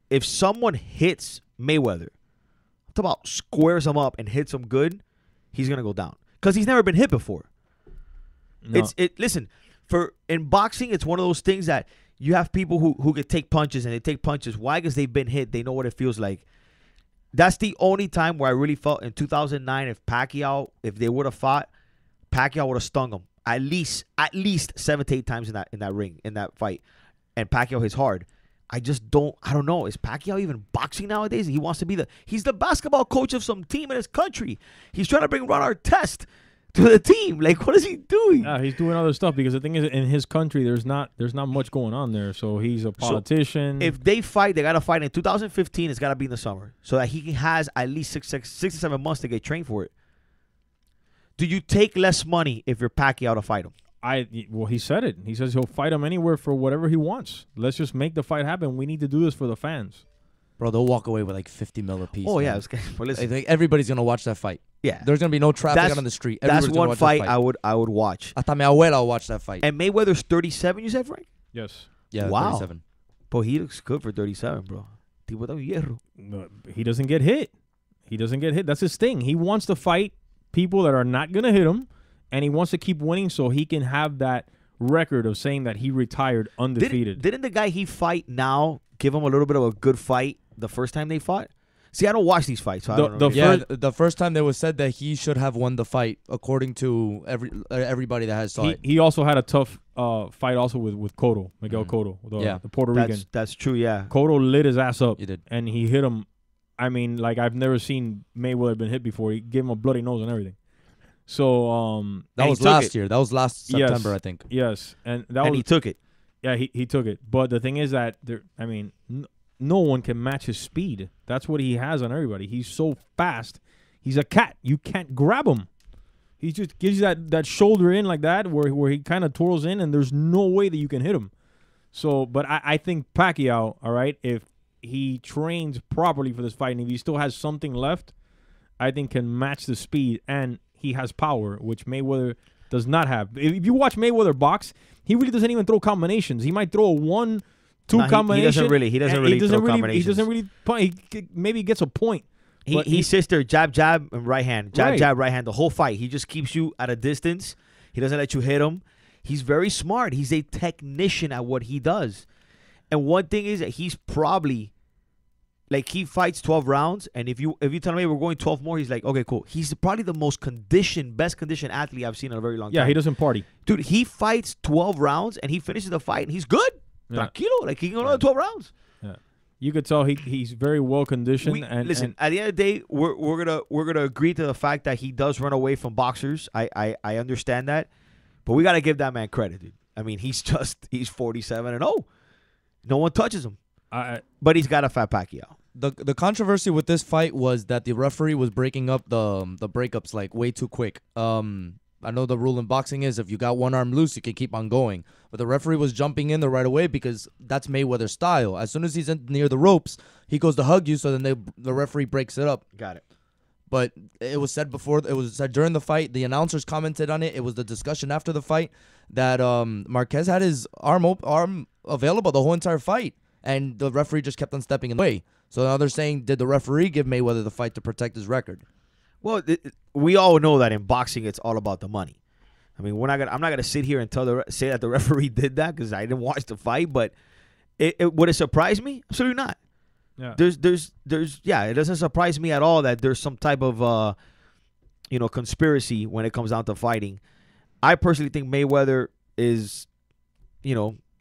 If someone hits Mayweather, talk about squares him up and hits him good, he's gonna go down because he's never been hit before. No. Listen, in boxing, it's one of those things that you have people who could take punches and they take punches. Why? Because they've been hit. They know what it feels like. That's the only time where I really felt in 2009 if they would have fought, Pacquiao would have stung him at least 7 to 8 times in that ring, in that fight. And Pacquiao hits hard. I don't know. Is Pacquiao even boxing nowadays? He wants to be he's the basketball coach of some team in his country. He's trying to bring Ron Artest to the team. Like, what is he doing? Yeah, he's doing other stuff because the thing is, in his country, there's not much going on there. So he's a politician. So if they fight, they gotta fight in 2015. It's gotta be in the summer so that he has at least 6 to 7 months to get trained for it. Do you take less money if you're Pacquiao to fight him? Well, he said it. He says he'll fight him anywhere for whatever he wants. Let's just make the fight happen. We need to do this for the fans. Bro, they'll walk away with like $50 million a piece. Oh, yeah. Well, I think everybody's going to watch that fight. Yeah. There's going to be no traffic out on the street. That's one fight I would watch. Hasta mi abuela will watch that fight. And Mayweather's 37, you said, Frank? Yes. Yeah, wow. 37. But he looks good for 37, bro. Tipo de hierro. No, he doesn't get hit. That's his thing. He wants to fight people that are not going to hit him, and he wants to keep winning so he can have that record of saying that he retired undefeated. Didn't the guy he fight now give him a little bit of a good fight the first time they fought? See, I don't watch these fights, so I don't know. The first time they was said that he should have won the fight according to everybody that has saw it. He also had a tough fight also with Cotto, Miguel Cotto, the Puerto Rican. That's true, yeah. Cotto lit his ass up. He did. And he hit him. I mean, like I've never seen Mayweather been hit before. He gave him a bloody nose and everything. So that was last year. That was last September, I think. Yes, and he took it. Yeah, he took it. But the thing is that no one can match his speed. That's what he has on everybody. He's so fast. He's a cat. You can't grab him. He just gives you that shoulder in like that where he kind of twirls in, and there's no way that you can hit him. So, but I think Pacquiao, all right, if he trains properly for this fight and if he still has something left, I think can match the speed, and he has power, which Mayweather does not have. If you watch Mayweather box, he really doesn't even throw combinations. He might throw a 1-2 combination. He doesn't really throw combinations. He doesn't really he maybe gets a point. He sits there, jab, jab, and right hand. Jab, Right. jab, right hand. The whole fight. He just keeps you at a distance. He doesn't let you hit him. He's very smart. He's a technician at what he does. And one thing is that he's probably, like, he fights 12 rounds, and if you tell me we're going 12 more, he's like, okay, cool. He's probably the most best conditioned athlete I've seen in a very long time. Yeah, he doesn't party. Dude, he fights 12 rounds, and he finishes the fight, and he's good. Yeah. Tranquilo. Like, he can go another 12 rounds. Yeah. You could tell he's very well conditioned. Listen, at the end of the day, we're gonna agree to the fact that he does run away from boxers. I understand that, but we gotta give that man credit, dude. I mean, he's 47-0. No one touches him. But he's got a fat Pacquiao. The controversy with this fight was that the referee was breaking up the breakups like way too quick. I know the rule in boxing is if you got one arm loose, you can keep on going. But the referee was jumping in there right away because that's Mayweather's style. As soon as he's near the ropes, he goes to hug you, so then the referee breaks it up. Got it. But it was said before, it was said during the fight, the announcers commented on it. It was the discussion after the fight that Marquez had his arm available the whole entire fight, and the referee just kept on stepping in the way. So now they're saying, did the referee give Mayweather the fight to protect his record? Well, we all know that in boxing, it's all about the money. I mean, I'm not gonna sit here and say that the referee did that because I didn't watch the fight. But would it surprise me? Absolutely not. Yeah. It doesn't surprise me at all that there's some type of conspiracy when it comes down to fighting. I personally think Mayweather is,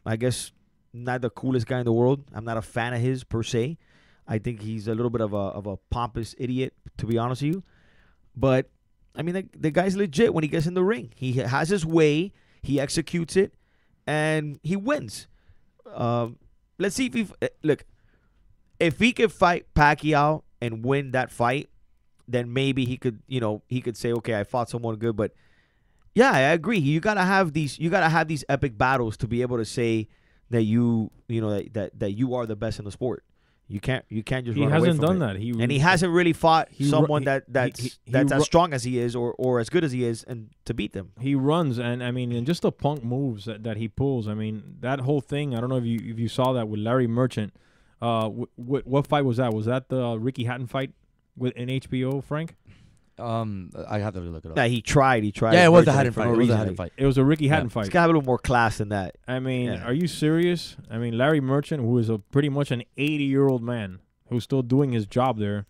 I guess not the coolest guy in the world. I'm not a fan of his per se. I think he's a little bit of a pompous idiot, to be honest with you. But I mean, the guy's legit when he gets in the ring. He has his way, he executes it, and he wins. Let's see if he could fight Pacquiao and win that fight, then maybe he could say, okay, I fought someone good. But yeah, I agree. You gotta have these epic battles to be able to say that that you are the best in the sport. You can't just He run away hasn't from done it. that. And he hasn't really fought someone that's he as strong as he is or as good as he is and to beat them. He runs, and I mean, and just the punk moves that he pulls. I mean, that whole thing. I don't know if you saw that with Larry Merchant. What fight was that? Was that the Ricky Hatton fight in HBO, Frank? I have to look it up. Yeah, he tried. Yeah, it was the Hatton fight. It was the Hatton fight. It was a Ricky Hatton fight. He's got a little more class than that. I mean, are you serious? I mean, Larry Merchant, who is pretty much an 80-year-old man who's still doing his job there,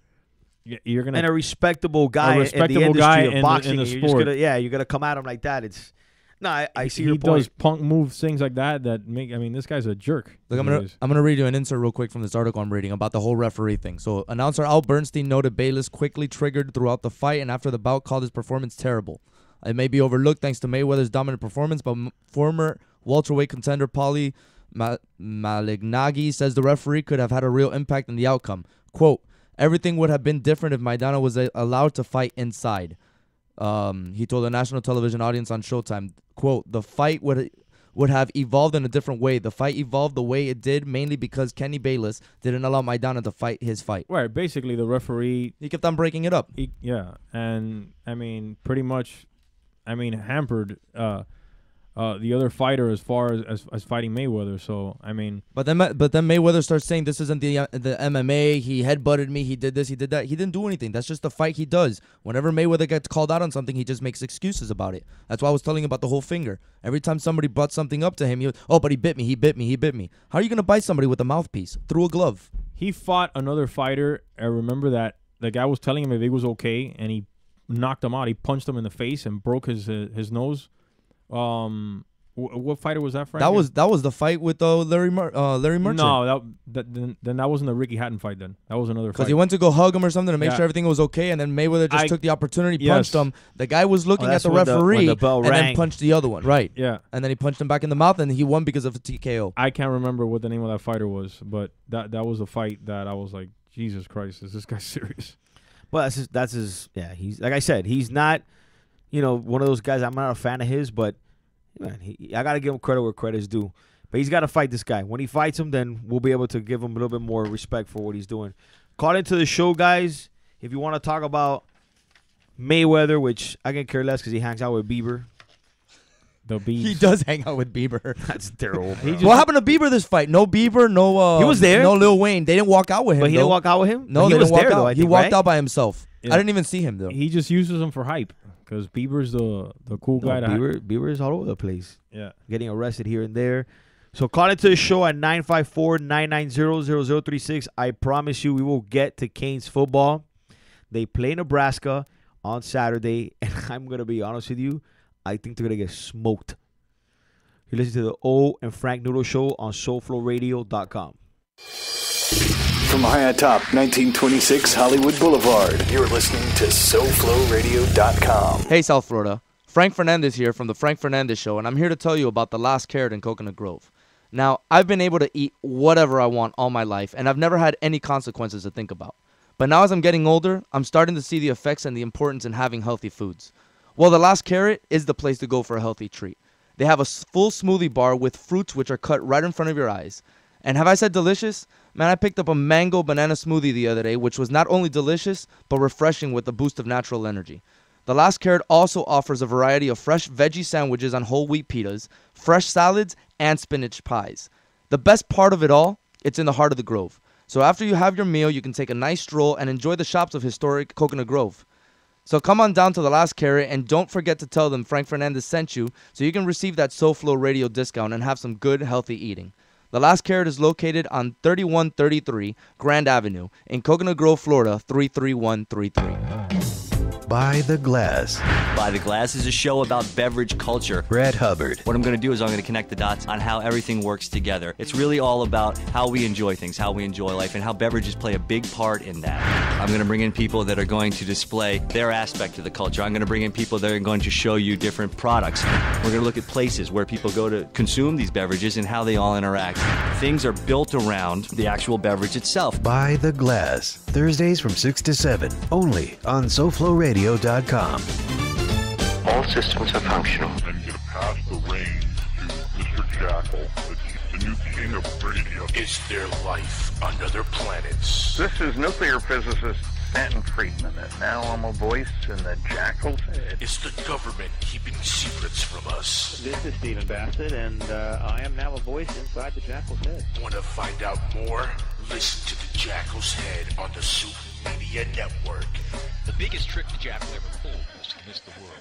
you're gonna and a respectable guy in the industry of boxing. In the sport. You're gonna come at him like that. It's I see he your point. does punk moves, things like that make. I mean, this guy's a jerk. Look, I'm gonna read you an insert real quick from this article I'm reading about the whole referee thing. So, announcer Al Bernstein noted Bayless quickly triggered throughout the fight, and after the bout called his performance terrible. It may be overlooked thanks to Mayweather's dominant performance, but former welterweight contender Paulie Malignaggi says the referee could have had a real impact in the outcome. Quote, everything would have been different if Maidana was allowed to fight inside. He told a national television audience on Showtime, quote, the fight would have evolved in a different way. The fight evolved the way it did mainly because Kenny Bayless didn't allow Maidana to fight his fight. Right, basically the referee... He kept on breaking it up. And, I mean, pretty much, hampered the other fighter as far as fighting Mayweather. So, I mean... But then Mayweather starts saying this isn't the MMA. He headbutted me. He did this. He did that. He didn't do anything. That's just the fight he does. Whenever Mayweather gets called out on something, he just makes excuses about it. That's why I was telling you about the whole finger. Every time somebody brought something up to him, he was, oh, but he bit me. He bit me. He bit me. How are you going to bite somebody with a mouthpiece? Through a glove. He fought another fighter. I remember that the guy was telling him if he was okay, and he knocked him out. He punched him in the face and broke his nose. What fighter was that, Frank? That was the fight with Larry Merchant. No, then that wasn't the Ricky Hatton fight. Then that was another fight. Because he went to go hug him or something to make sure everything was okay, and then Mayweather just took the opportunity, punched him. The guy was looking at the referee and then punched the other one. Right. Yeah. And then he punched him back in the mouth, and he won because of a TKO. I can't remember what the name of that fighter was, but that was a fight that I was like, Jesus Christ, is this guy serious? Well, that's his. Yeah, he's like I said, he's not, one of those guys. I'm not a fan of his, but man, I gotta give him credit where credit is due. But he's got to fight this guy. When he fights him, then we'll be able to give him a little bit more respect for what he's doing. Call into the show, guys. If you want to talk about Mayweather, which I can care less because he hangs out with Bieber. He does hang out with Bieber. That's terrible. What happened to Bieber this fight? No Bieber, no. He was there. No Lil Wayne. They didn't walk out with him. But he didn't walk out with him. No, he they was didn't walk there, out. though, I He think, walked right? out by himself. Yeah. I didn't even see him though. He just uses him for hype because Bieber's the cool guy. Bieber is all over the place. Yeah, getting arrested here and there. So call into the show at 954-990-0036. I promise you we will get to Canes football. They play Nebraska on Saturday, and I'm going to be honest with you, I think they're going to get smoked. You listen to the O and Frank Noodles show on SoulFlowRadio.com. From high atop 1926 Hollywood Boulevard, you're listening to SoulFlowRadio.com. Hey, South Florida. Frank Fernandez here from the Frank Fernandez Show, and I'm here to tell you about the Last Carrot in Coconut Grove. Now, I've been able to eat whatever I want all my life, and I've never had any consequences to think about. But now as I'm getting older, I'm starting to see the effects and the importance in having healthy foods. Well, the Last Carrot is the place to go for a healthy treat. They have a full smoothie bar with fruits which are cut right in front of your eyes. And have I said delicious? Man, I picked up a mango banana smoothie the other day, which was not only delicious, but refreshing with a boost of natural energy. The Last Carrot also offers a variety of fresh veggie sandwiches on whole wheat pitas, fresh salads, and spinach pies. The best part of it all, it's in the heart of the Grove. So after you have your meal, you can take a nice stroll and enjoy the shops of historic Coconut Grove. So come on down to the Last Carrot and don't forget to tell them Frank Fernandez sent you so you can receive that SoFlo Radio discount and have some good, healthy eating. The Last Carrot is located on 3133 Grand Avenue in Coconut Grove, Florida, 33133. By the Glass. By the Glass is a show about beverage culture. Brad Hubbard. What I'm going to do is I'm going to connect the dots on how everything works together. It's really all about how we enjoy things, how we enjoy life, and how beverages play a big part in that. I'm going to bring in people that are going to display their aspect of the culture. I'm going to bring in people that are going to show you different products. We're going to look at places where people go to consume these beverages and how they all interact. Things are built around the actual beverage itself. By the Glass. Thursdays from 6 to 7. Only on SoFloRadio.com. All systems are functional. And get past the reins to Mr. Jackal, the new king of radio. Is there life on other planets? This is nuclear physicist Stanton Friedman, and now I'm a voice in the Jackal's head. Is the government keeping secrets from us? This is Stephen Bassett, and I am now a voice inside the Jackal's head. Want to find out more? Listen to the Jackal's Head on the Soup Media Network. The biggest trick the Jackal ever pulled was to convince the world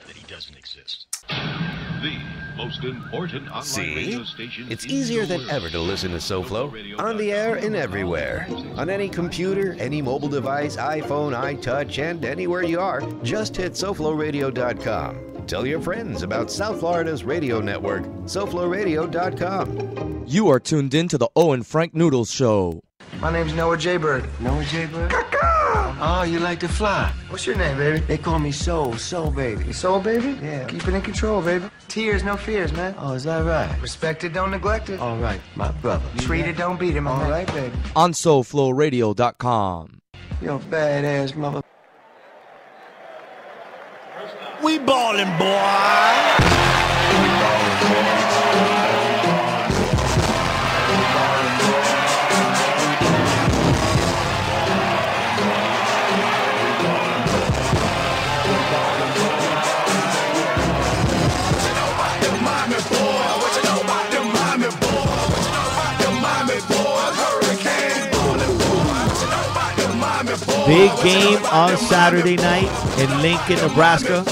that he doesn't exist. The most important online radio See? station. It's easier than ever to listen to SoFlo. On the air and everywhere. On any computer, any mobile device, iPhone, iTouch, and anywhere you are, just hit SoFloRadio.com. Tell your friends about South Florida's radio network, SoFloRadio.com. You are tuned in to the O and Frank Noodles Show. My name's Noah J. Bird. Noah J. Bird? Oh, you like to fly. What's your name, baby? They call me Soul Baby. Soul Baby? Yeah. Keep it in control, baby. Tears, no fears, man. Oh, is that right? Respect it, don't neglect it. All right, my brother. Treat it, don't beat it, my man. All right, baby. On SoFloRadio.com. You're a badass mother. We ballin', boy. Big game on Saturday night in Lincoln, Nebraska.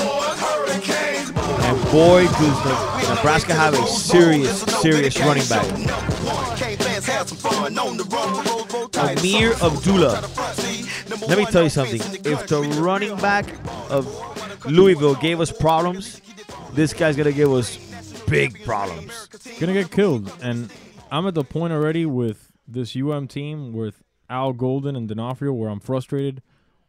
And boy, does Nebraska have a serious running back. Amir Abdullah. Let me tell you something. If the running back of Louisville gave us problems, this guy's going to give us big problems. Gonna get killed. And I'm at the point already with this team with Al Golden and D'Onofrio where I'm frustrated,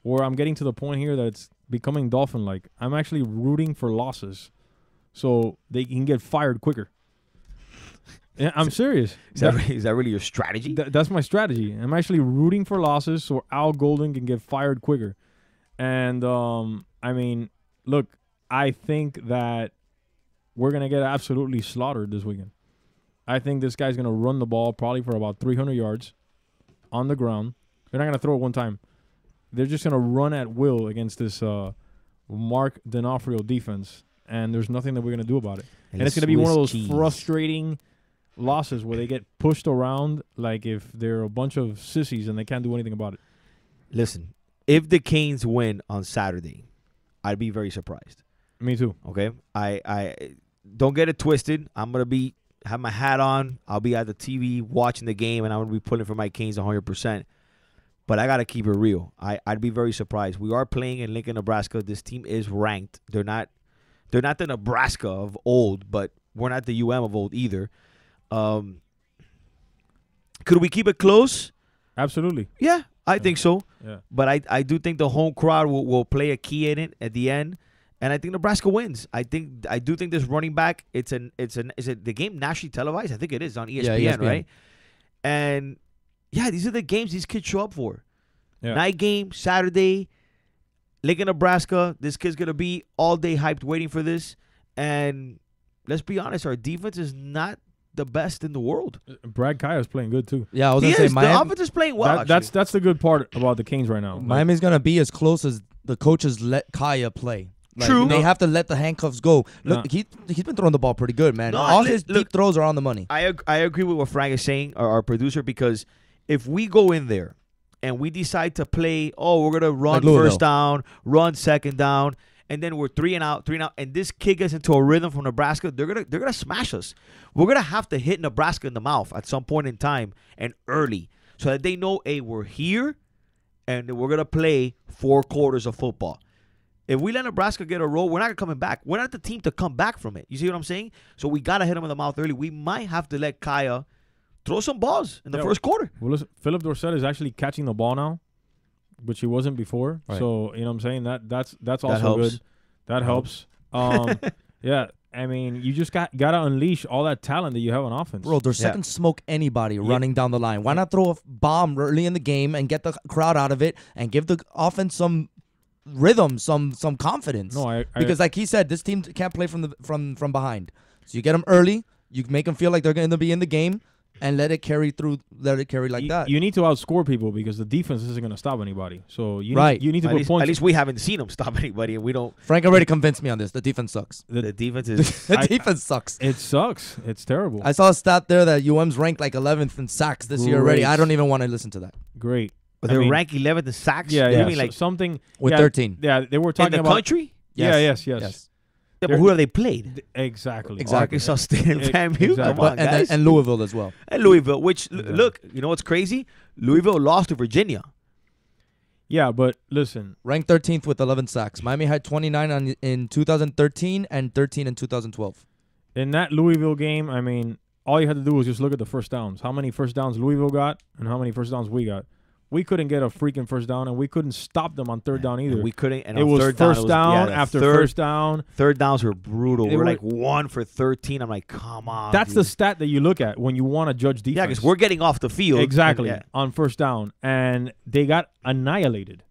or I'm getting to the point here that it's becoming Dolphin-like. I'm actually rooting for losses so they can get fired quicker. Yeah, I'm serious. Is that really your strategy? That's my strategy. I'm actually rooting for losses so Al Golden can get fired quicker. And, I mean, look, I think that we're going to get absolutely slaughtered this weekend. I think this guy's going to run the ball probably for about 300 yards on the ground. They're not going to throw it one time. They're just going to run at will against this Mark D'Onofrio defense, and there's nothing that we're going to do about it. And it's going to be one of those frustrating losses where they get pushed around like if they're a bunch of sissies and they can't do anything about it. Listen, if the Canes win on Saturday, I'd be very surprised. Me too. Okay? I don't get it twisted. I'm going to have my hat on. I'll be at the TV watching the game, and I'm going to be pulling for my Canes 100%. But I got to keep it real. I'd be very surprised. We are playing in Lincoln, Nebraska. This team is ranked. They're not the Nebraska of old, but we're not the of old either. Could we keep it close? Absolutely. Yeah, I think so. Yeah. But I do think the home crowd will play a key in it at the end, and I think Nebraska wins. I do think this running back. Is it the game nationally televised? I think it is on ESPN, ESPN. right? And yeah, these are the games these kids show up for. Yeah. Night game Saturday, Lincoln, Nebraska. This kid's gonna be all day hyped, waiting for this. And let's be honest, our defense is not the best in the world. Brad Kaya's playing good too. Yeah, I was gonna say the Miami. offense is playing well. That's the good part about the Canes right now. Miami's gonna be as close as the coaches let Kaya play. Like, True. They have to let the handcuffs go. Look, No. he's been throwing the ball pretty good, man. No, All his look, deep throws are on the money. I agree with what Frank is saying, our producer, because if we go in there and we decide to play, we're going to run Like Louisville. first down, run second down, and then we're three and out, and this kid gets into a rhythm from Nebraska, they're gonna smash us. We're going to have to hit Nebraska in the mouth at some point in time and early so that they know, hey, we're here and we're going to play 4 quarters of football. If we let Nebraska get a roll, we're not coming back. We're not the team to come back from it. You see what I'm saying? So we got to hit them in the mouth early. We might have to let Kaya throw some balls in the first quarter. Well, listen, Philip Dorsett is actually catching the ball now, which he wasn't before. Right. So, you know what I'm saying? That's also helps. good. That helps. Yeah, I mean, you just got to unleash all that talent that you have on offense. Bro, Dorsett can smoke anybody running down the line. Why not throw a bomb early in the game and get the crowd out of it and give the offense some rhythm, some confidence? No, because like he said, this team can't play from behind. So you get them early, you make them feel like they're going to be in the game, and let it carry like that. You need to outscore people because the defense isn't going to stop anybody. So you need to at put least, points. At least we haven't seen them stop anybody, and we don't. Frank already convinced me on this. The defense sucks. The defense is. The defense sucks. It sucks. It's terrible. I saw a stat there that UM's ranked like 11th in sacks this year already. Great. I don't even want to listen to that. Great. But they're ranked 11th in sacks. Yeah, You yeah. mean like something with 13. Yeah, they were talking in the about country? Yes. Yeah, but who have they played? Exactly. Arkansas State and FAMU. Exactly. Come on, guys. And Louisville as well. And Louisville, which look, you know what's crazy? Louisville lost to Virginia. Yeah, but listen, ranked 13th with 11 sacks. Miami had 29 in 2013 and 13 in 2012. In that Louisville game, I mean, all you had to do was just look at the first downs. How many first downs Louisville got and how many first downs we got. We couldn't get a freaking first down, and we couldn't stop them on third down either. We couldn't. And it on was third first down after first down. Third downs were brutal. They We're were- like 1 for 13. I'm like, come on. That's dude. the stat that you look at when you want to judge defense. Yeah, because we're getting off the field. Exactly, And, on first down. And they got annihilated.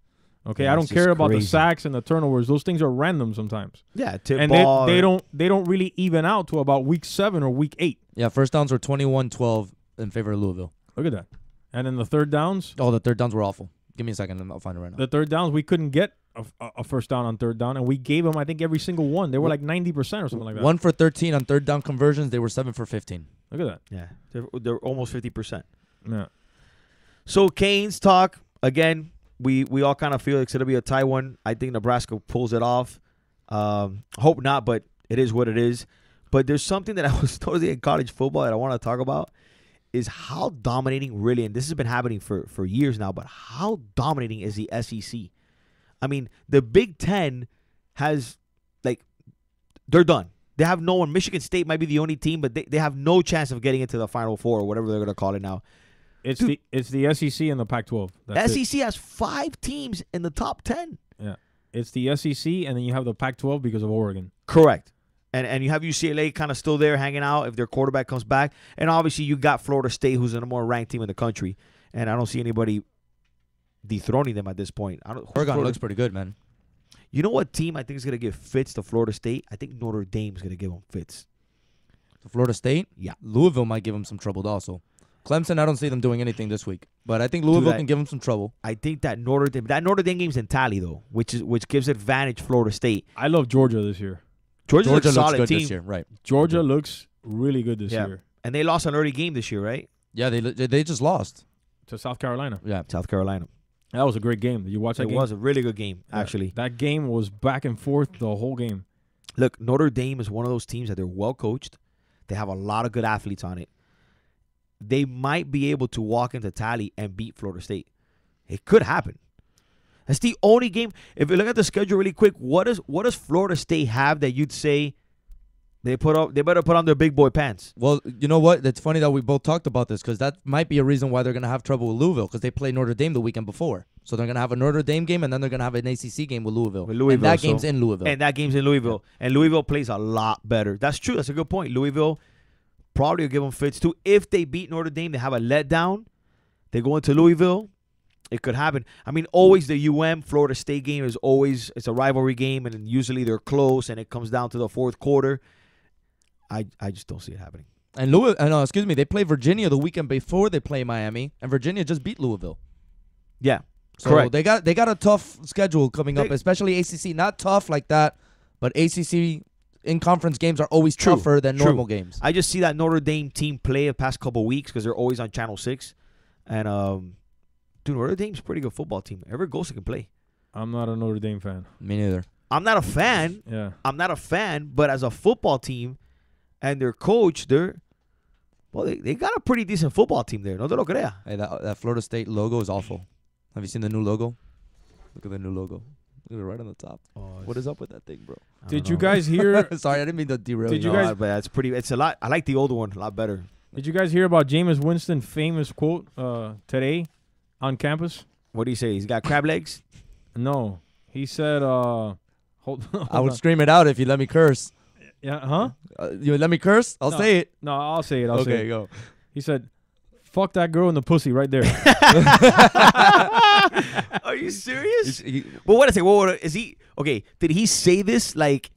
Okay, Yeah, I don't it's care just about the crazy. sacks and the turnovers. Those things are random sometimes. Yeah, tip and ball. they don't really even out to about week 7 or week 8. Yeah, first downs were 21-12 in favor of Louisville. Look at that. And then the third downs. Oh, the third downs were awful. Give me a second and I'll find it right now. The third downs, we couldn't get a first down on third down, and we gave them, I think, every single one. They were like 90% or something like that. 1 for 13 on third down conversions. They were 7 for 15. Look at that. Yeah, they're almost 50%. Yeah. So Canes talk again. We all kind of feel it's gonna be a tie one. I think Nebraska pulls it off. Hope not, but it is what it is. But there's something that I was totally in college football that I want to talk about is how dominating really, and this has been happening for years now, but how dominating is the SEC? I mean, the Big Ten has, like, they're done. They have no one. Michigan State might be the only team, but they have no chance of getting into the Final Four or whatever they're going to call it now. It's the SEC and the Pac-12. That's SEC has 5 teams in the top 10. Yeah. It's the SEC, and then you have the Pac-12 because of Oregon. Correct. And you have UCLA kind of still there hanging out if their quarterback comes back. And obviously you got Florida State, who's the more ranked team in the country. And I don't see anybody dethroning them at this point. Oregon looks pretty good, man. You know what team I think is going to give fits to Florida State? I think Notre Dame is going to give them fits. To Florida State? Yeah. Louisville might give them some trouble also. Clemson, I don't see them doing anything this week. But I think Louisville can give them some trouble. I think that Notre Dame game's in tally, though, which gives advantage Florida State. I love Georgia this year. Georgia looks solid good team this year, right? Georgia looks really good this year. And they lost an early game this year, right? Yeah, they just lost to South Carolina. Yeah, South Carolina. That was a great game. Did you watch that game? It was a really good game, actually. That game was back and forth the whole game. Look, Notre Dame is one of those teams that they're well coached. They have a lot of good athletes on it. They might be able to walk into tally and beat Florida State. It could happen. That's the only game. If you look at the schedule really quick, what does Florida State have that you'd say they better put on their big boy pants? Well, you know what? It's funny that we both talked about this because that might be a reason why they're going to have trouble with Louisville because they played Notre Dame the weekend before. So they're going to have a Notre Dame game and then they're going to have an ACC game with Louisville. And that game's in Louisville. And that game's in Louisville. Yeah. And Louisville plays a lot better. That's true. That's a good point. Louisville probably will give them fits too. If they beat Notre Dame, they have a letdown. They go into Louisville. It could happen. I mean, always the Florida State game is always, it's a rivalry game, and usually they're close, and it comes down to the fourth quarter. I just don't see it happening. And they play Virginia the weekend before they play Miami, and Virginia just beat Louisville. Yeah, so correct. They got a tough schedule coming up, especially ACC. Not tough like that, but ACC in conference games are always tougher than normal games. I just see that Notre Dame team play the past couple of weeks because they're always on Channel 6, and dude, Notre Dame's a pretty good football team. Every Gosa can play. I'm not a Notre Dame fan. Me neither. I'm not a fan. Yeah. I'm not a fan, but as a football team and their coach, they got a pretty decent football team there. No te lo crea. Hey, that Florida State logo is awful. Have you seen the new logo? Look at the new logo. Look at it right on the top. Oh, what is up with that thing, bro? Did you guys hear? Sorry, I didn't mean to derail. Did you guys? But that's pretty. It's a lot. I like the older one a lot better. Did you guys hear about Jameis Winston's famous quote today on campus? What do you say? He's got crab legs? No. He said, hold I would scream it out if you let me curse. Yeah, huh? You let me curse? I'll say it. No, I'll say it. I'll say it. Okay, go. He said, fuck that girl in the pussy right there. Are you serious? But what I say? What is he? Okay, did he say this like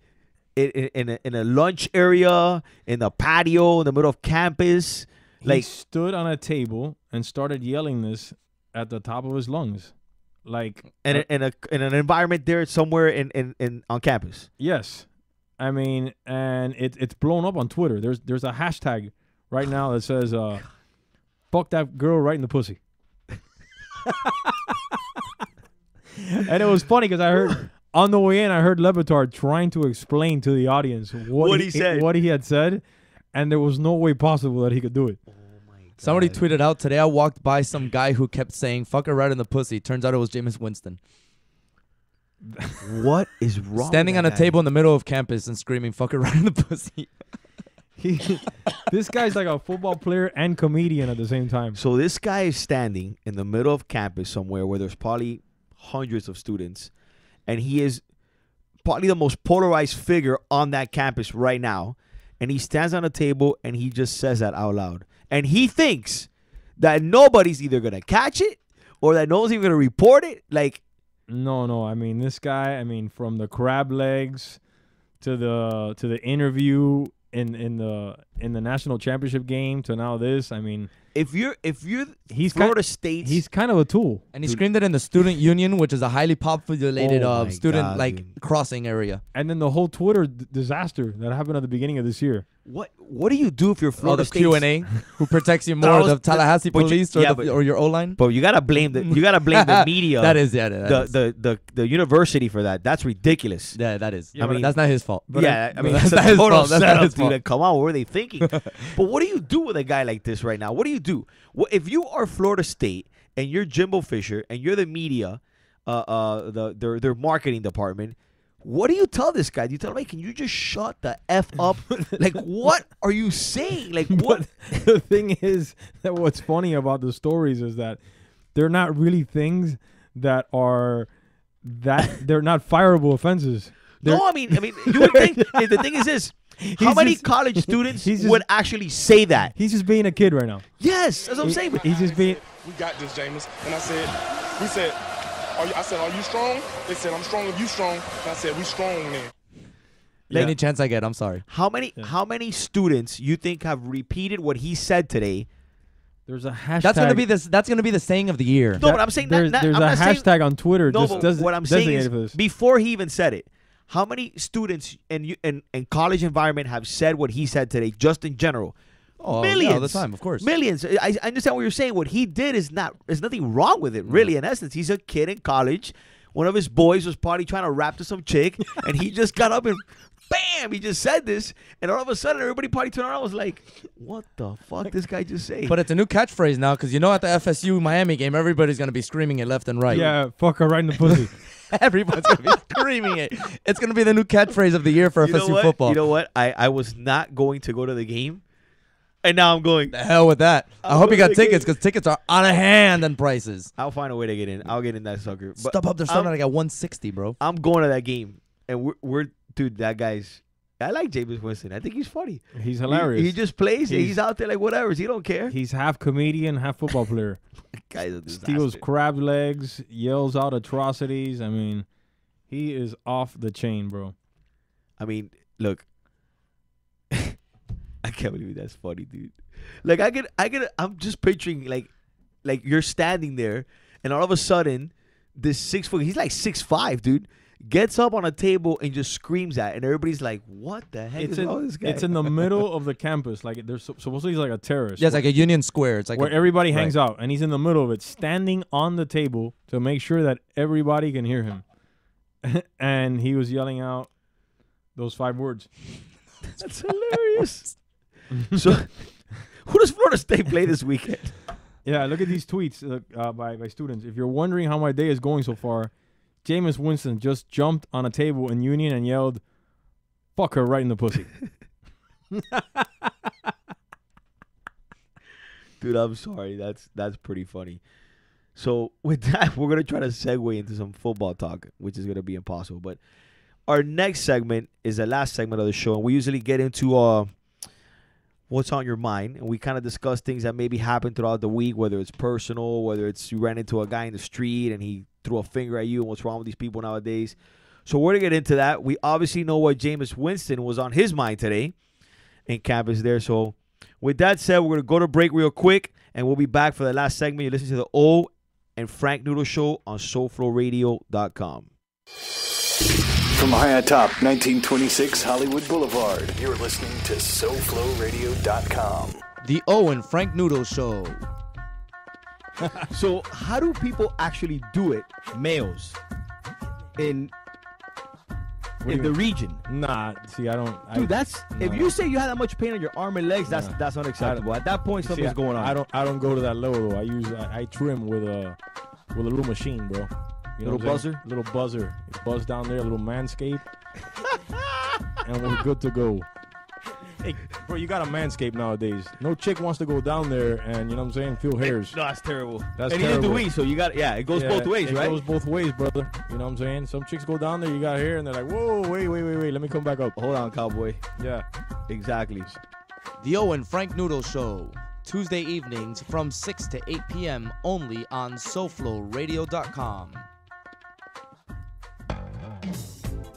in a lunch area, in the patio, in the middle of campus? He stood on a table and started yelling this at the top of his lungs, like in an environment there somewhere in on campus. Yes, I mean, and it's blown up on Twitter. There's a hashtag right now that says "fuck that girl right in the pussy," and it was funny because I heard on the way in I heard Levitard trying to explain to the audience what he said, what he had said, and there was no way possible that he could do it. Somebody tweeted out today, I walked by some guy who kept saying, fuck her right in the pussy. Turns out it was Jameis Winston. What is wrong? Standing on a table in the middle of campus and screaming, fuck her right in the pussy. This guy's like a football player and comedian at the same time. So this guy is standing in the middle of campus somewhere where there's probably hundreds of students, and he is probably the most polarized figure on that campus right now. And he stands on a table and he just says that out loud. And he thinks that nobody's either going to catch it or that no one's even going to report it. Like, no. I mean, this guy, from the crab legs to the interview in the national championship game to now this, if you're Florida State, he's kind of a tool. And he screamed it in the student union, which is a highly populated student crossing area. And then the whole Twitter disaster that happened at the beginning of this year. What do you do if you're Florida State? Q&A, who protects you more, the Tallahassee police or your O-line? But you gotta blame the media. That is the university for that. That's ridiculous. Yeah, that is. That's not his fault. That's not his fault. That's not his dude. fault. Come on, what were they thinking? But what do you do with a guy like this right now? What do you do? If you are Florida State and you're Jimbo Fisher and you're the media, their marketing department, What do you tell this guy? Do you tell him, hey, can you just shut the F up? Like, what are you saying? Like, what? But the thing is that what's funny about the stories is that they're not really things that are they're not fireable offenses. No, I mean, you would think. The thing is this: how many college students would actually say that? He's just being a kid right now. Yes, that's what I'm saying. But he's just being. We got this, Jameis. And I said, I said, are you strong? They said, I'm strong if you strong. And I said, we strong then. Any chance I get, I'm sorry. How many students you think have repeated what he said today? There's a hashtag. That's gonna be the saying of the year. No, but I'm saying there's a hashtag on Twitter. No, just but what I'm saying is before he even said it, how many students in college environment have said what he said today, just in general? Oh, millions, all the time, of course. Millions. I understand what you're saying. What he did is there's nothing wrong with it, really. In essence, he's a kid in college. One of his boys was probably trying to rap to some chick, and he just got up and bam, he just said this, and all of a sudden everybody probably turned around and was like, what the fuck this guy just say? But it's a new catchphrase now, because at the FSU Miami game, everybody's going to be screaming it left and right. Yeah, fuck her right in the pussy. Everybody's going to be screaming it. It's going to be the new catchphrase of the year for FSU football. You know what? I was not going to go to the game, and now I'm going. The hell with that. I hope you got tickets, because tickets are out of hand and prices. I'll find a way to get in. I'll get in that sucker. Stop up, they're starting at like $160, bro. I'm going to that game, and we're dude, that guy's. I like Jameis Winston. I think he's funny. He's hilarious. He just plays. He's out there like whatever. He don't care. He's half comedian, half football player. Guy's a disaster. Steals crab legs, yells out atrocities. I mean, he is off the chain, bro. I mean, look. I can't believe that's funny, dude. Like I'm just picturing like you're standing there, and all of a sudden, this 6 foot. He's like 6'5", dude. Gets up on a table and just screams at, and everybody's like, "What the heck is wrong with this guy?" It's in the middle of the campus, like there's supposedly like a terrace. Yeah, it's like a Union Square. It's like where everybody hangs out, and he's in the middle of it, standing on the table to make sure that everybody can hear him. And he was yelling out those 5 words. That's hilarious. So, who does Florida State play this weekend? Yeah, look at these tweets by students. If you're wondering how my day is going so far, Jameis Winston just jumped on a table in Union and yelled, "Fuck her right in the pussy." Dude, I'm sorry. That's pretty funny. So with that, we're gonna try to segue into some football talk, which is gonna be impossible. But our next segment is the last segment of the show, and we usually get into what's on your mind, and we kind of discuss things that maybe happened throughout the week, whether it's personal, whether it's you ran into a guy in the street and he threw a finger at you, and what's wrong with these people nowadays. So we're going to get into that. We obviously know what Jameis Winston was on his mind today in campus there. So with that said, we're going to go to break real quick, and we'll be back for the last segment. You're listening to the O and Frank Noodles Show on SoulFlowRadio.com. From high atop 1926 Hollywood Boulevard, you're listening to SoulFlowRadio.com. The O and Frank Noodles Show. So how do people actually do it, males, in the region? Nah, see, I don't. Dude, if you say you have that much pain on your arm and legs, that's unacceptable. At that point, something's going on. I don't go to that level though. I trim with a little machine, bro. You know little buzzer? Little buzzer. You buzz down there, a little manscape, and we're good to go. Hey, bro, you got a manscape nowadays. No chick wants to go down there and, you know what I'm saying, feel hairs. No, that's terrible. That's and terrible. And neither do we, so you got, it goes both ways, right? It goes both ways, brother. You know what I'm saying? Some chicks go down there, you got hair, and they're like, whoa, wait, let me come back up. Hold on, cowboy. Yeah. Exactly. The O and Frank Noodles Show. Tuesday evenings from 6 to 8 p.m. only on SoulFlowRadio.com.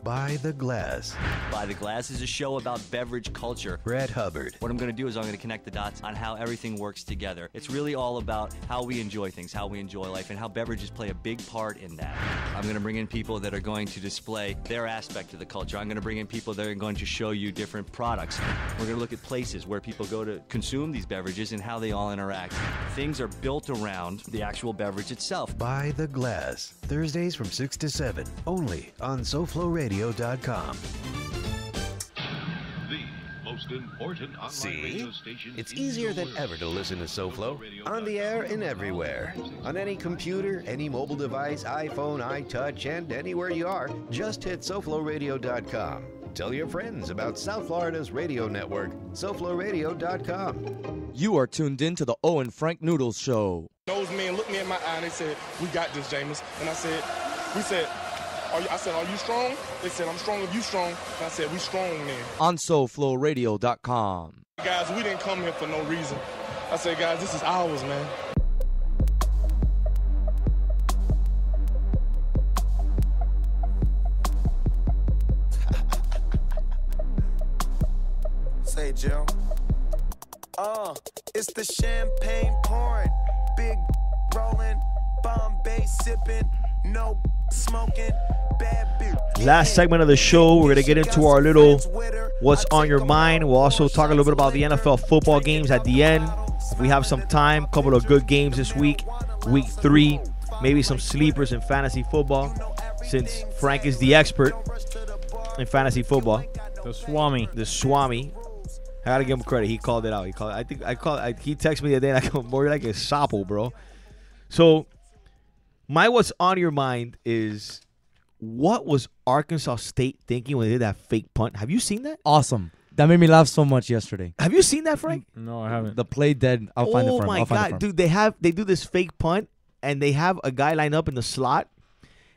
By the Glass. By the Glass is a show about beverage culture. Brad Hubbard. What I'm going to do is I'm going to connect the dots on how everything works together. It's really all about how we enjoy things, how we enjoy life, and how beverages play a big part in that. I'm going to bring in people that are going to display their aspect of the culture. I'm going to bring in people that are going to show you different products. We're going to look at places where people go to consume these beverages and how they all interact. Things are built around the actual beverage itself. By the Glass. Thursdays from 6 to 7. Only on SoFlowRadio.com. The most most important online See? radio station It's in easier the than world. ever to listen to SoFlo. On the air and everywhere. On any computer, any mobile device, iPhone, iTouch, and anywhere you are, just hit SoFloRadio.com. Tell your friends about South Florida's radio network, SoFloRadio.com. You are tuned in to the Owen Frank Noodles Show. Those men looked me in my eye and they said, "We got this, Jameis." And I said, "We said, are you strong?" They said, "I'm strong if you strong." And I said, "We strong then." On SoFloRadio.com. Guys, we didn't come here for no reason. I said, guys, this is ours, man. Say, Joe. It's the champagne pouring, big rolling, Bombay sipping, no smoking, bad bitch. Last segment of the show, we're going to get into our little what's on your mind. We'll also talk a little bit about the NFL football games at the end. If we have some time, a couple of good games this week, week 3, maybe some sleepers in fantasy football, since Frank is the expert in fantasy football. The Swami. The Swami. I gotta give him credit. He called it out. He texted me the other day and I go, more like a sapo, bro. So, my what's on your mind is, what was Arkansas State thinking when they did that fake punt? Have you seen that? Awesome. That made me laugh so much yesterday. Have you seen that, Frank? No, I haven't. The play dead. I'll find it for him. Oh my I'll find it for God, him. dude! They do this fake punt and they have a guy lined up in the slot,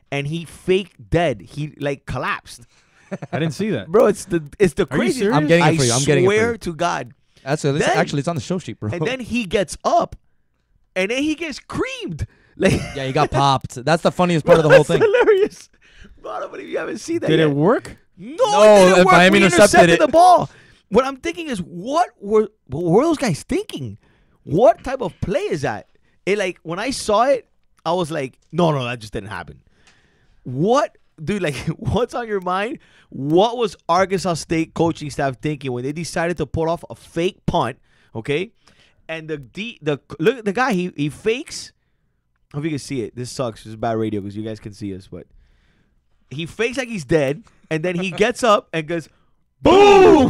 and he fake dead. He like collapsed. I didn't see that, bro. It's the Are you craziest. serious? I'm getting it for you. I'm getting it for swear you. to God. Actually, it's on the show sheet, bro. And then he gets up, and then he gets creamed. Like, yeah, he got popped. That's the funniest part of the whole thing. That's hilarious. Bro, I don't believe you haven't seen that Did yet. it work? No, No, it didn't work. Miami We intercepted it. the ball. What I'm thinking is, what were those guys thinking? What type of play is that? It like when I saw it, I was like, no, that just didn't happen. What, dude? Like, what's on your mind? What was Arkansas State coaching staff thinking when they decided to pull off a fake punt? Okay, and look at the guy. He fakes. I hope you can see it. This sucks. This is bad radio because you guys can see us, but he fakes like he's dead, and then he gets up and goes, boom!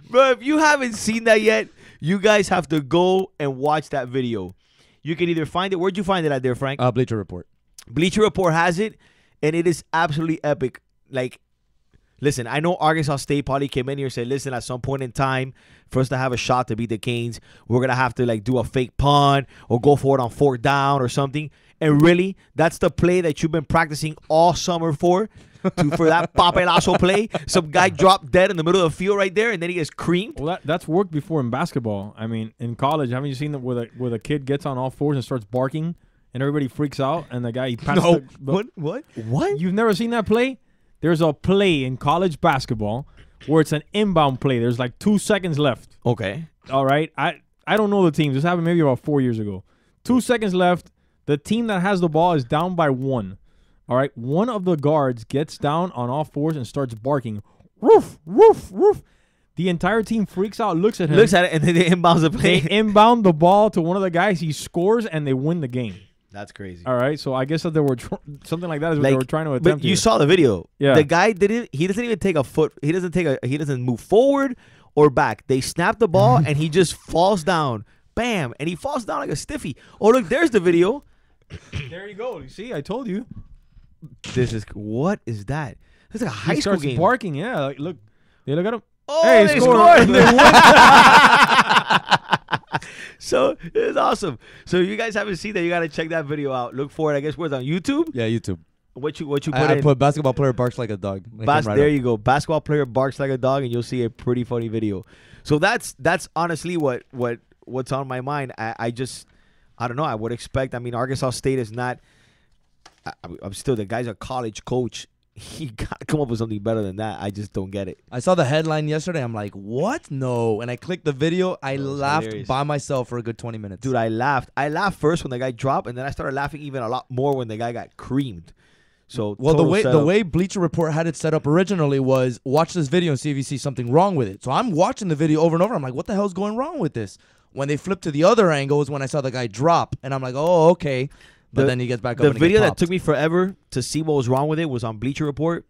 Bro, if you haven't seen that yet, you guys have to go and watch that video. You can either find it. Where'd you find it at there, Frank? Bleacher Report. Bleacher Report has it, and it is absolutely epic. Like, listen, I know Arkansas State probably came in here and said, listen, at some point in time, for us to have a shot to beat the Canes, we're going to have to, like, do a fake punt or go for it on 4th down or something. And really, that's the play that you've been practicing all summer for that papelazo play. Some guy dropped dead in the middle of the field right there, and then he gets creamed. Well, that's worked before in basketball. I mean, in college, haven't you seen that where a kid gets on all fours and starts barking, and everybody freaks out, and the guy he passes What? You've never seen that play? There's a play in college basketball where it's an inbound play. There's like 2 seconds left. Okay. All right. I don't know the teams. This happened maybe about 4 years ago. 2 seconds left. The team that has the ball is down by 1. All right. One of the guards gets down on all fours and starts barking. Roof, roof, roof. The entire team freaks out, looks at him. Looks at it, and then they inbound the play. They inbound the ball to one of the guys. He scores, and they win the game. That's crazy. All right. So I guess that they were something like that is what they were trying to attempt. But you here. saw the video. Yeah. The guy he doesn't even take a foot. He doesn't move forward or back. They snap the ball, and he just falls down. Bam. And he falls down like a stiffy. Oh, look, there's the video. There you go. You see, I told you. What is that? It's like a high He school starts game. barking. Yeah. Like, look. They look at him. Oh, hey, they scored. scored. So it's awesome. So you guys haven't seen that, you got to check that video out. Look for it. I guess where's on YouTube? Yeah, YouTube. What you put I in? put basketball player barks like a dog. There you go. Basketball player barks like a dog, and you'll see a pretty funny video. So that's honestly what's on my mind. I don't know. I would expect. I mean, Arkansas State is not. I'm still, the guy's a college coach. He got to come up with something better than that. I just don't get it. I saw the headline yesterday. I'm like, what? No. And I clicked the video. I laughed hilarious. by myself for a good 20 minutes. Dude, I laughed. I laughed first when the guy dropped, and then I started laughing even a lot more when the guy got creamed. So well, the total way setup. Bleacher Report had it set up originally was watch this video and see if you see something wrong with it. So I'm watching the video over and over. I'm like, what the hell's going wrong with this? When they flipped to the other angle is when I saw the guy drop, and I'm like, oh, okay. But then he gets back up. The and video gets that popped. took me forever to see what was wrong with it was on Bleacher Report.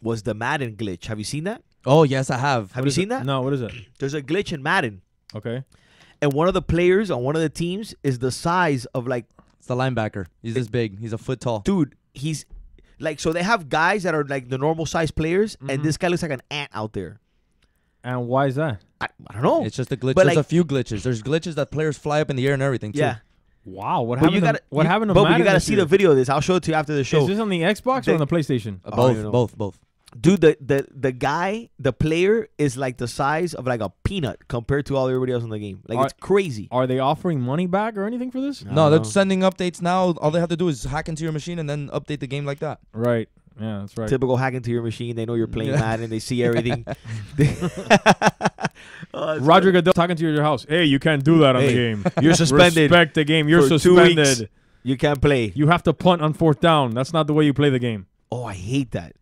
Was the Madden glitch? Have you seen that? Oh yes, I have. Have you seen that? No, what is it? There's a glitch in Madden. Okay. And one of the players on one of the teams is the size of like. It's the linebacker. He's this big. He's a foot tall. Dude, he's like, so they have guys that are like the normal size players, and this guy looks like an ant out there. And why is that? I don't know. It's just a glitch. But There's like- a few glitches. There's glitches that players fly up in the air and everything too. Yeah. Wow. What But happened? you gotta, what happened to but Madden you gotta this see year? the video of this. I'll show it to you after the show. Is this on the Xbox or on the PlayStation? Both. Dude, the guy, the player is like the size of like a peanut compared to all everybody else in the game. Like it's crazy. Are they offering money back or anything for this? No, they're sending updates now. All they have to do is hack into your machine and then update the game like that. Right. Yeah, that's right. Typical hack into your machine. They know you're playing Madden. They see everything. Roger Goodell talking to you at your house. Hey, you can't do that on the Hey, game. you're suspended. Respect the game. You're for 2 suspended. weeks. You can't play. You have to punt on 4th down. That's not the way you play the game. Oh, I hate that.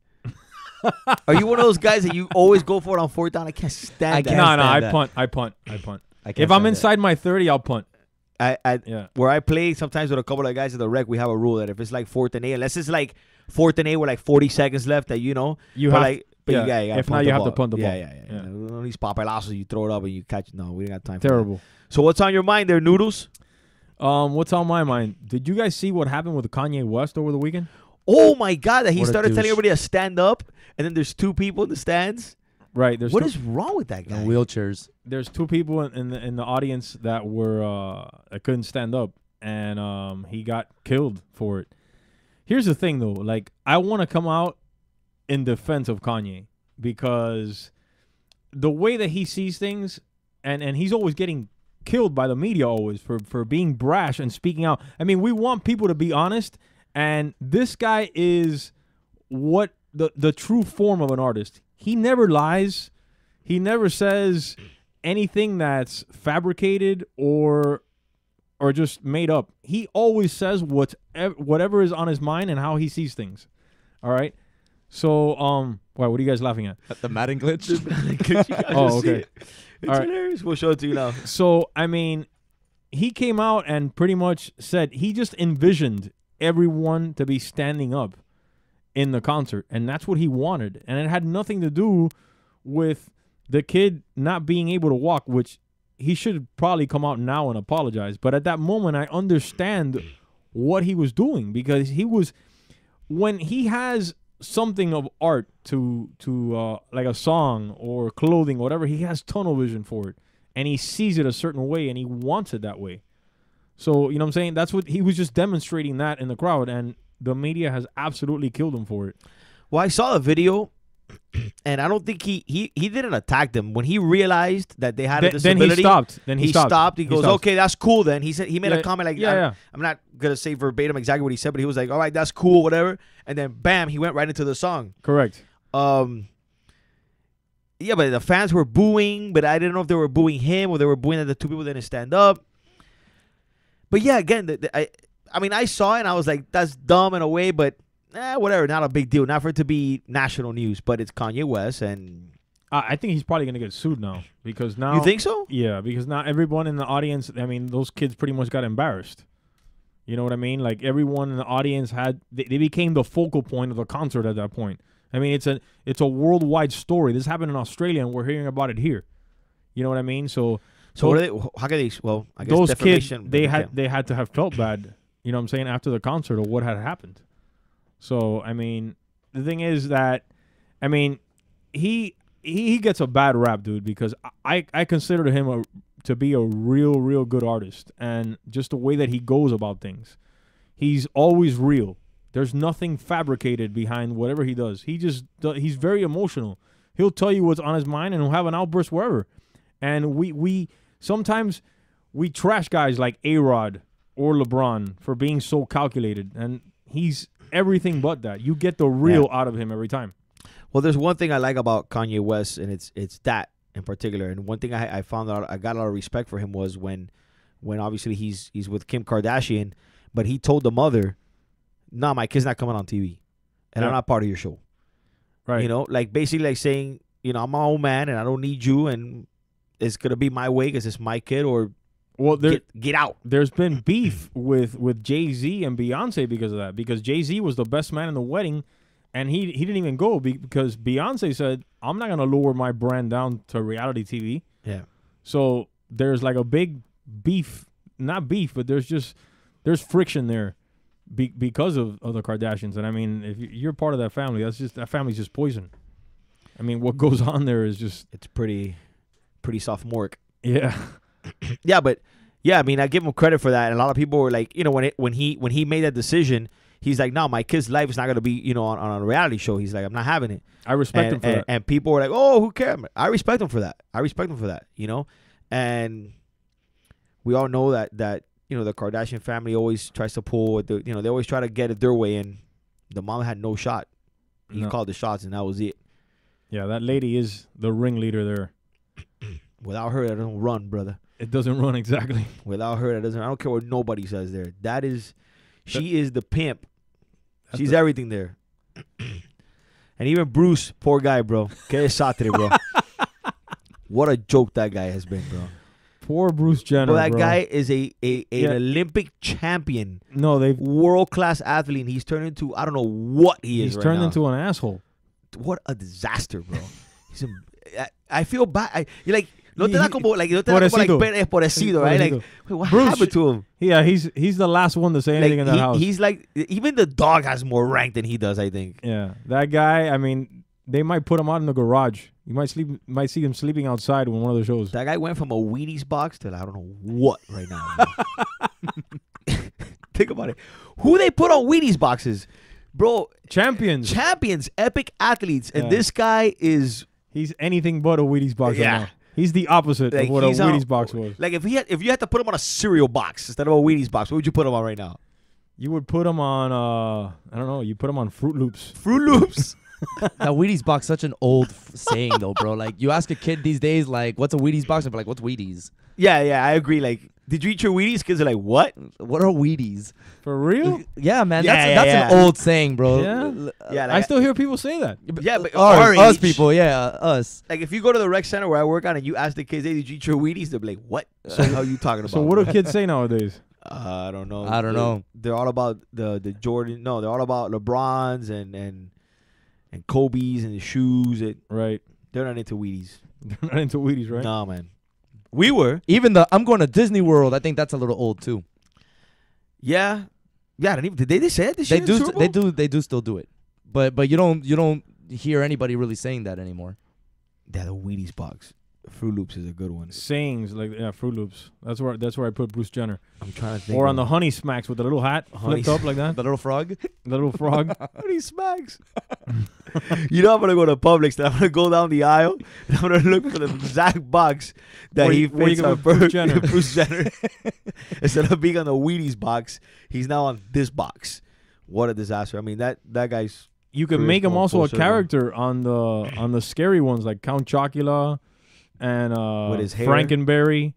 Are you one of those guys that you always go for it on 4th down? I can't stand that. No, I that. punt. I punt. I can't If I'm stand inside my 30, I'll punt. Yeah. Where I play sometimes with a couple of guys at the rec, we have a rule that if it's like 4th and 8, unless it's like 4th and 8 with like 40 seconds left, that You but have- like, but yeah. you gotta If punt not, the you have ball. to punt the ball. Yeah. These papelazos, you throw it up and you catch. No, we don't got time for Terrible. that. So what's on your mind there, Noodles? What's on my mind? Did you guys see what happened with Kanye West over the weekend? Oh my God, that he What a started telling douche. everybody to stand up, and then there's 2 people in the stands. Right. What is wrong with that guy? And wheelchairs. There's 2 people in the audience that were that couldn't stand up, and he got killed for it. Here's the thing, though. Like, I want to come out in defense of Kanye because the way that he sees things, and he's always getting killed by the media always for being brash and speaking out. I mean, we want people to be honest, and this guy is what the true form of an artist. He never lies. He never says anything that's fabricated or just made up. He always says whatever is on his mind and how he sees things. All right. So, what are you guys laughing at? The Madden glitch. Oh, okay. It's All right. hilarious. We'll show it to you now. So, I mean, he came out and pretty much said he just envisioned everyone to be standing up in the concert, and that's what he wanted. And it had nothing to do with the kid not being able to walk, which he should probably come out now and apologize. But at that moment, I understand what he was doing, because when he has something of art to like a song or clothing, whatever, he has tunnel vision for it, and he sees it a certain way and he wants it that way. So, you know what I'm saying? That's what he was just demonstrating that in the crowd, and the media has absolutely killed him for it. Well, I saw a video, and I don't think he didn't attack them. When he realized that they had a Then disability, he stopped. He stopped. He goes, okay, that's cool then. He said he made Yeah, a comment like, yeah. I'm not going to say verbatim exactly what he said, but he was like, all right, that's cool, whatever. And then, bam, he went right into the song. Correct. Yeah, but the fans were booing, but I didn't know if they were booing him or they were booing that the 2 people didn't stand up. But yeah, again, I mean, I saw it and I was like, that's dumb in a way, but whatever, not a big deal. Not for it to be national news, but it's Kanye West, and I think he's probably going to get sued now, because now... You think so? Yeah, because now everyone in the audience, I mean, those kids pretty much got embarrassed. You know what I mean? Like, everyone in the audience they became the focal point of the concert at that point. I mean, it's a worldwide story. This happened in Australia, and we're hearing about it here. You know what I mean? So what are they, how can they? Well, I guess those kids, defamation. they had to have felt bad. You know what I'm saying, after the concert or what had happened. So I mean, the thing is that, I mean, he gets a bad rap, dude, because I consider him to be a real good artist, and just the way that he goes about things, he's always real. There's nothing fabricated behind whatever he does. He's very emotional. He'll tell you what's on his mind, and he'll have an outburst wherever. And we sometimes we trash guys like A-Rod or LeBron for being so calculated, and he's everything but that. You get the real out of him every time. Well, there's one thing I like about Kanye West, and it's that in particular. And one thing I found out, I got a lot of respect for him, was when obviously he's with Kim Kardashian, but he told the mother, "Nah, my kid's not coming on TV, and I'm not part of your show." Right. You know, like basically like saying, you know, I'm my own man and I don't need you, and it's gonna be my way because it's my kid, or get out. There's been beef with Jay-Z and Beyonce because of that, because Jay-Z was the best man in the wedding, And he didn't even go because Beyonce said, I'm not going to lower my brand down to reality TV. Yeah. So there's like a big beef, not beef, but there's friction there because of the Kardashians. And I mean, if you're part of that family, that family's just poison. I mean, what goes on there is just... It's pretty sophomoric. Yeah. Yeah, but yeah, I mean, I give him credit for that. And a lot of people were like, when he made that decision, he's like, no, my kid's life is not going to be, on a reality show. He's like, I'm not having it. I respect him for that. And people were like, oh, who cares? I respect him for that. And we all know that the Kardashian family always tries to pull, they always try to get it their way. And the mom had no shot. He called the shots, and that was it. Yeah, that lady is the ringleader there. Without her, that doesn't run, brother. It doesn't run, exactly. Without her, that doesn't. I don't care what nobody says there. She is the pimp. She's everything there. And even Bruce, poor guy, bro. Que desastre, bro. What a joke that guy has been, bro. Poor Bruce Jenner, bro. That bro. guy is an Olympic champion. No, world-class athlete, and he's turned into, I don't know what he is right now. He's turned into an asshole. What a disaster, bro. I feel bad. You're like, no te da como like parecido, right? Like, wait, what happened to him? Yeah, he's the last one to say anything in that house. He's like, even the dog has more rank than he does, I think. Yeah, that guy. I mean, they might put him out in the garage. You might see him sleeping outside on one of the shows. That guy went from a Wheaties box to I don't know what right now. Think about it. Who they put on Wheaties boxes, bro? Champions, epic athletes, and this guy is. He's anything but a Wheaties box right now. He's the opposite of what a Wheaties box was. Like if you had to put him on a cereal box instead of a Wheaties box, what would you put him on right now? You would put him on I don't know. You put him on Fruit Loops. Fruit Loops. That Wheaties box, such an old saying though, bro. Like you ask a kid these days, like, "What's a Wheaties box?" They're like, "What's Wheaties?" Yeah, I agree. Like, did you eat your Wheaties? Kids are like, "What? What are Wheaties?" For real? Yeah, man. That's an old saying, bro. Yeah. Like, I still hear people say that. Yeah, but us people, us. Like if you go to the rec center where I work on and you ask the kids, "Hey, did you eat your Wheaties?" They'll be like, "What? How are you talking about?" So what do kids say nowadays? I don't know. I don't know. They're all about the Jordan. No, they're all about LeBrons and Kobe's and the shoes. Right. They're not into Wheaties. They're not into Wheaties, right? No, man. We were. Even I'm going to Disney World. I think that's a little old too. Yeah. Did they say it this year? They do still do it. But you don't hear anybody really saying that anymore. Yeah, the Wheaties box. Fruit Loops is a good one. Sayings like Fruit Loops. That's where I put Bruce Jenner. I'm trying to think. Or on the Honey Smacks with the little hat flipped up like that. The little frog. The little frog. Honey Smacks. You know I'm gonna go to Publix. And I'm gonna go down the aisle. And I'm gonna look for the exact box that he fits on Bruce Jenner. Bruce Jenner. Instead of being on the Wheaties box, he's now on this box. What a disaster! I mean that guy's. You could make him also a character on the scary ones like Count Chocula. And with his hair. Frankenberry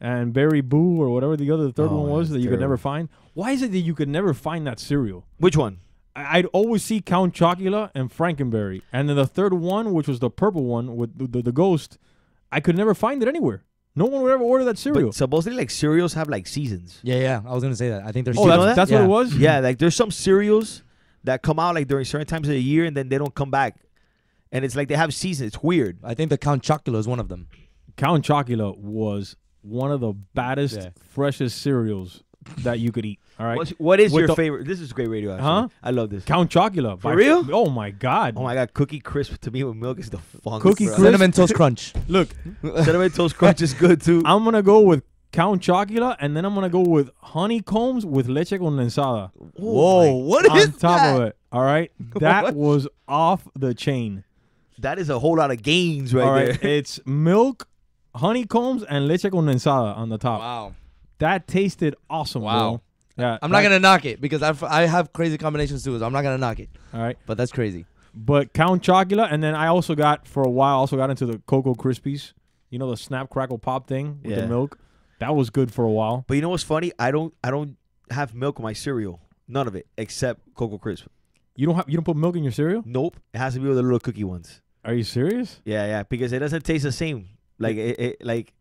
and Berry Boo or whatever the third one was that you could never find. Why is it that you could never find that cereal? Which one? I'd always see Count Chocula and Frankenberry. And then the third one, which was the purple one with the ghost, I could never find it anywhere. No one would ever order that cereal. But supposedly, like, cereals have, like, seasons. Yeah. I was going to say that. I think there's seasons. That's what it was? Yeah, like, there's some cereals that come out, like, during certain times of the year, and then they don't come back. And it's like they have seasons. It's weird. I think the Count Chocula is one of them. Count Chocula was one of the baddest, freshest cereals that you could eat. All right. What is your favorite? This is great radio, actually. Huh? I love this. Count Chocula. For real? Oh, my God. Oh, my God. Cookie Crisp to me with milk is the fun. Cookie Crisp. Cinnamon Toast Crunch. Look. Cinnamon Toast Crunch is good, too. I'm going to go with Count Chocula, and then I'm going to go with honeycombs with leche condensada. Whoa. What is on top of it. All right. That was off the chain. That is a whole lot of gains right there. It's milk, honeycombs, and leche condensada on the top. Wow. That tasted awesome, bro. Yeah, I'm not going to knock it because I have crazy combinations too, so I'm not going to knock it. All right. But that's crazy. But Count Chocula, and then I also got, for a while, into the Cocoa Krispies. You know, the Snap, Crackle, Pop thing with the milk? That was good for a while. But you know what's funny? I don't have milk in my cereal. None of it, except Cocoa Crisp. You don't put milk in your cereal? Nope. It has to be with the little cookie ones. Are you serious? Yeah, because it doesn't taste the same. Like like.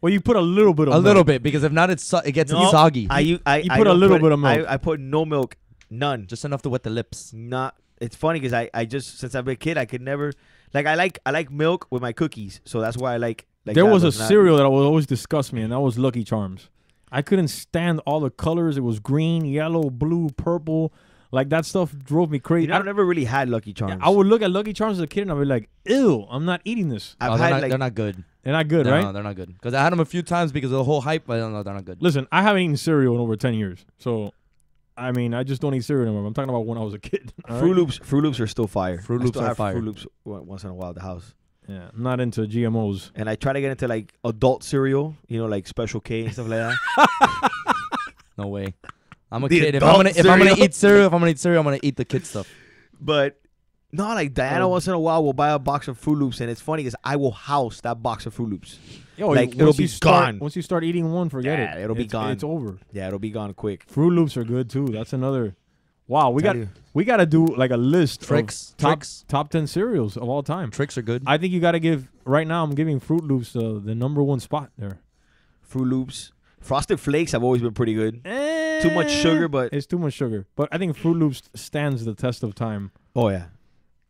Well, you put a little bit of milk. A little bit, because if not, it gets soggy. You put a little bit of milk. I put no milk, none, just enough to wet the lips. Not it's funny because I just since I've been a kid I could never like I like milk with my cookies, so that's why I like. There was a cereal that would always disgust me, and that was Lucky Charms. I couldn't stand all the colors. It was green, yellow, blue, purple. Like, that stuff drove me crazy. I never really had Lucky Charms. I would look at Lucky Charms as a kid, and I'd be like, ew, I'm not eating this. They're not good. They're not good, no, right? No, they're not good. Because I had them a few times because of the whole hype, but no, they're not good. Listen, I haven't eaten cereal in over 10 years. So, I mean, I just don't eat cereal anymore. I'm talking about when I was a kid. Fruit Loops are still fire. Fruit Loops are fire. Fruit Loops once in a while at the house. Yeah, I'm not into GMOs. And I try to get into, like, adult cereal, like Special K and stuff like that. No way. I'm a kid. If I'm gonna eat cereal, I'm gonna eat the kid stuff. But no, like Diana once in a while will buy a box of Fruit Loops, and it's funny because I will house that box of Fruit Loops. Yo, like it'll be gone once you start eating one. Forget it. It'll be gone. It's over. Yeah, it'll be gone quick. Fruit Loops are good too. That's another. Wow, we got to do like a list of top 10 cereals of all time. Tricks are good. I think you got to give right now. I'm giving Fruit Loops the number one spot there. Fruit Loops, Frosted Flakes have always been pretty good. Too much sugar, but it's too much sugar. But I think Fruit Loops stands the test of time. Oh yeah,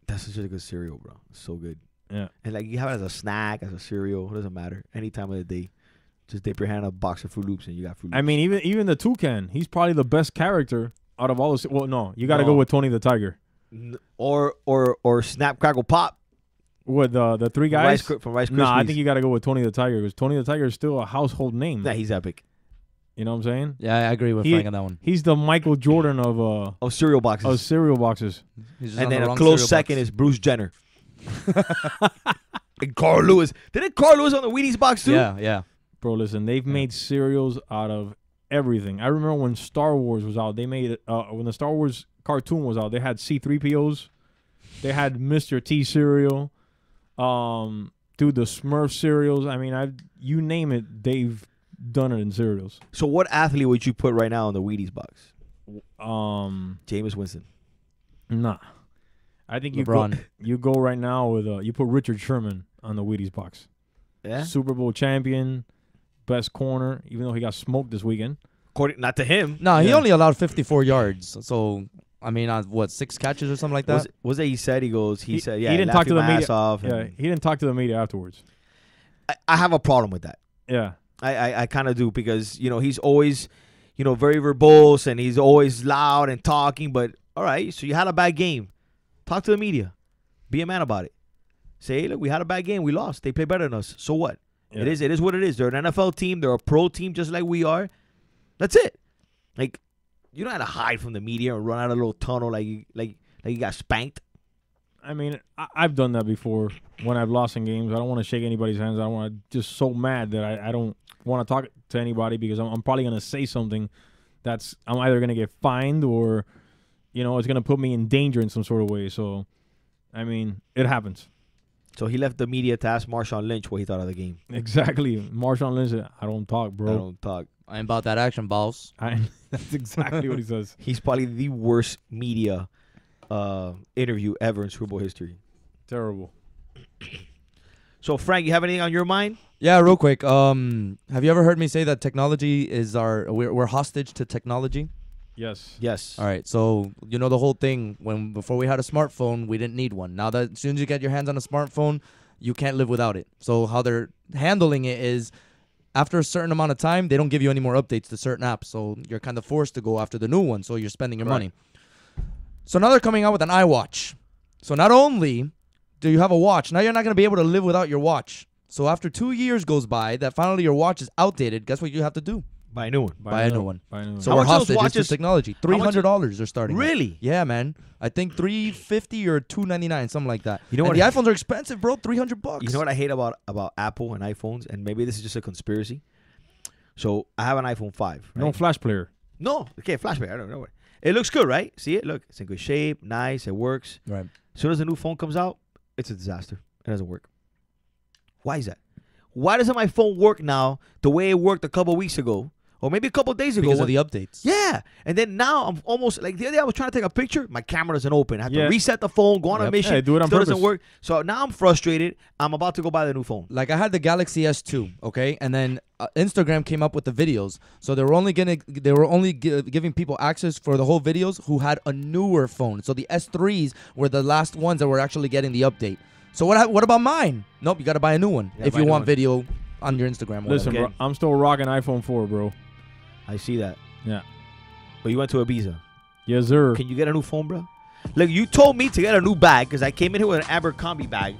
that's such a good cereal, bro. It's so good. Yeah, and like you have it as a snack, as a cereal. It doesn't matter. Any time of the day, just dip your hand in a box of Fruit Loops and you got Fruit Loops. I mean, even the toucan, he's probably the best character out of all those. Well, no, you got to go with Tony the Tiger, or Snap Crackle Pop. With the three guys from Rice Krispies. No, I think you got to go with Tony the Tiger because Tony the Tiger is still a household name. Yeah, he's epic. You know what I'm saying? Yeah, I agree with Frank on that one. He's the Michael Jordan of cereal boxes. Of cereal boxes. And then a close second is Bruce Jenner. And Carl Lewis. Didn't Carl Lewis on the Wheaties box too? Yeah. Bro, listen, they've made cereals out of everything. I remember when Star Wars was out, they made it when the Star Wars cartoon was out, they had C-3POs. They had Mr. T cereal. Dude, the Smurf cereals. I mean, you name it, they've done it in cereals. So what athlete would you put right now in the Wheaties box? Jameis Winston. Nah. I think LeBron. you go right now with you put Richard Sherman on the Wheaties box. Yeah. Super Bowl champion, best corner, even though he got smoked this weekend. According, not to him. No, he only allowed 54 yards. So I mean, 6 catches or something like that? Was that he said? He said, yeah, he didn't talk to the media. Off yeah, he didn't talk to the media afterwards. I have a problem with that. Yeah. I kind of do because, he's always, very verbose and he's always loud and talking. But, all right, so you had a bad game. Talk to the media. Be a man about it. Say, hey, look, we had a bad game. We lost. They play better than us. So what? Yeah. It is what it is. They're an NFL team. They're a pro team just like we are. That's it. Like, you don't have to hide from the media and run out of a little tunnel like you got spanked. I mean, I've done that before when I've lost in games. I don't want to shake anybody's hands. I don't want to just so mad that I don't want to talk to anybody because I'm probably going to say something that's I'm either going to get fined or, it's going to put me in danger in some sort of way. So, I mean, it happens. So he left the media to ask Marshawn Lynch what he thought of the game. Exactly. Marshawn Lynch said, I don't talk, bro. I don't talk. I ain't about that action, boss. That's exactly what he says. He's probably the worst media interview ever in Super Bowl history. Terrible. So, Frank, you have anything on your mind? Yeah, real quick. Have you ever heard me say that technology is we're hostage to technology? Yes. All right. So, the whole thing before we had a smartphone, we didn't need one. Now that as soon as you get your hands on a smartphone, you can't live without it. So how they're handling it is after a certain amount of time, they don't give you any more updates to certain apps. So you're kind of forced to go after the new one. So you're spending your money. So now they're coming out with an iWatch. So not only do you have a watch, now you're not going to be able to live without your watch. So after 2 years goes by, that finally your watch is outdated, guess what you have to do? Buy a new one. Buy a new one. So how we're much are those hostages to watches? technology. $300 they're starting. Really? At. Yeah, man. I think $350 or $299, something like that. You know and what? the iPhones are expensive, bro. $300. You know what I hate about Apple and iPhones, and maybe this is just a conspiracy. So I have an iPhone 5. Right? No flash player. No, okay, flash player. I don't know. It looks good, right? See it? Look, it's in good shape, nice, it works. Right. As soon as the new phone comes out, it's a disaster. It doesn't work. Why is that? Why doesn't my phone work now the way it worked a couple weeks ago or maybe a couple days ago. Because of the updates. Yeah. And then now I'm almost like the other day I was trying to take a picture. My camera doesn't open. I have Yeah. to reset the phone, go on a Yep. mission. Yeah, do it on Still doesn't purpose. work. So now I'm frustrated. I'm about to go buy the new phone. Like I had the Galaxy S2, okay, and then Instagram came up with the videos, so they were only giving people access for the whole videos who had a newer phone. So the S3s were the last ones that were actually getting the update. So what about mine? Nope, you gotta buy a new one if you want video on your Instagram. Or Listen, whatever. bro, I'm still rocking iPhone 4, bro. I see that. Yeah. But you went to Ibiza. Yes, sir. Can you get a new phone, bro? Look, you told me to get a new bag because I came in here with an Abercrombie bag,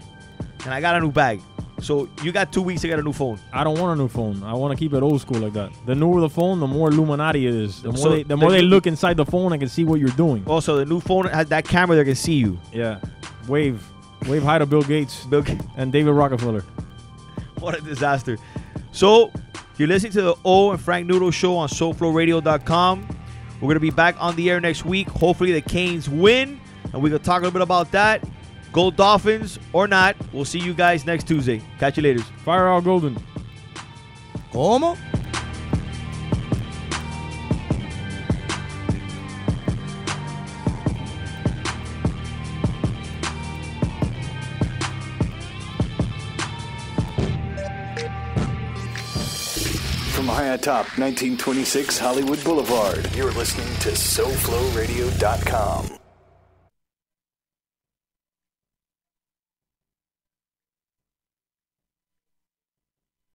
and I got a new bag. So you got 2 weeks to get a new phone. I don't want a new phone. I want to keep it old school like that. The newer the phone, the more Illuminati it is. The more, So the more they look inside the phone, I can see what you're doing. Also, the new phone has that camera that can see you. Yeah. Wave hi to Bill Gates and David Rockefeller. What a disaster. So, you're listening to the O and Frank Noodles show on SoulFlowRadio.com. We're going to be back on the air next week. Hopefully the Canes win, and we can talk a little bit about that. Go Dolphins or not. We'll see you guys next Tuesday. Catch you later. Fire out Golden. ¿Cómo? From high atop 1926 Hollywood Boulevard, you're listening to SoFlowRadio.com.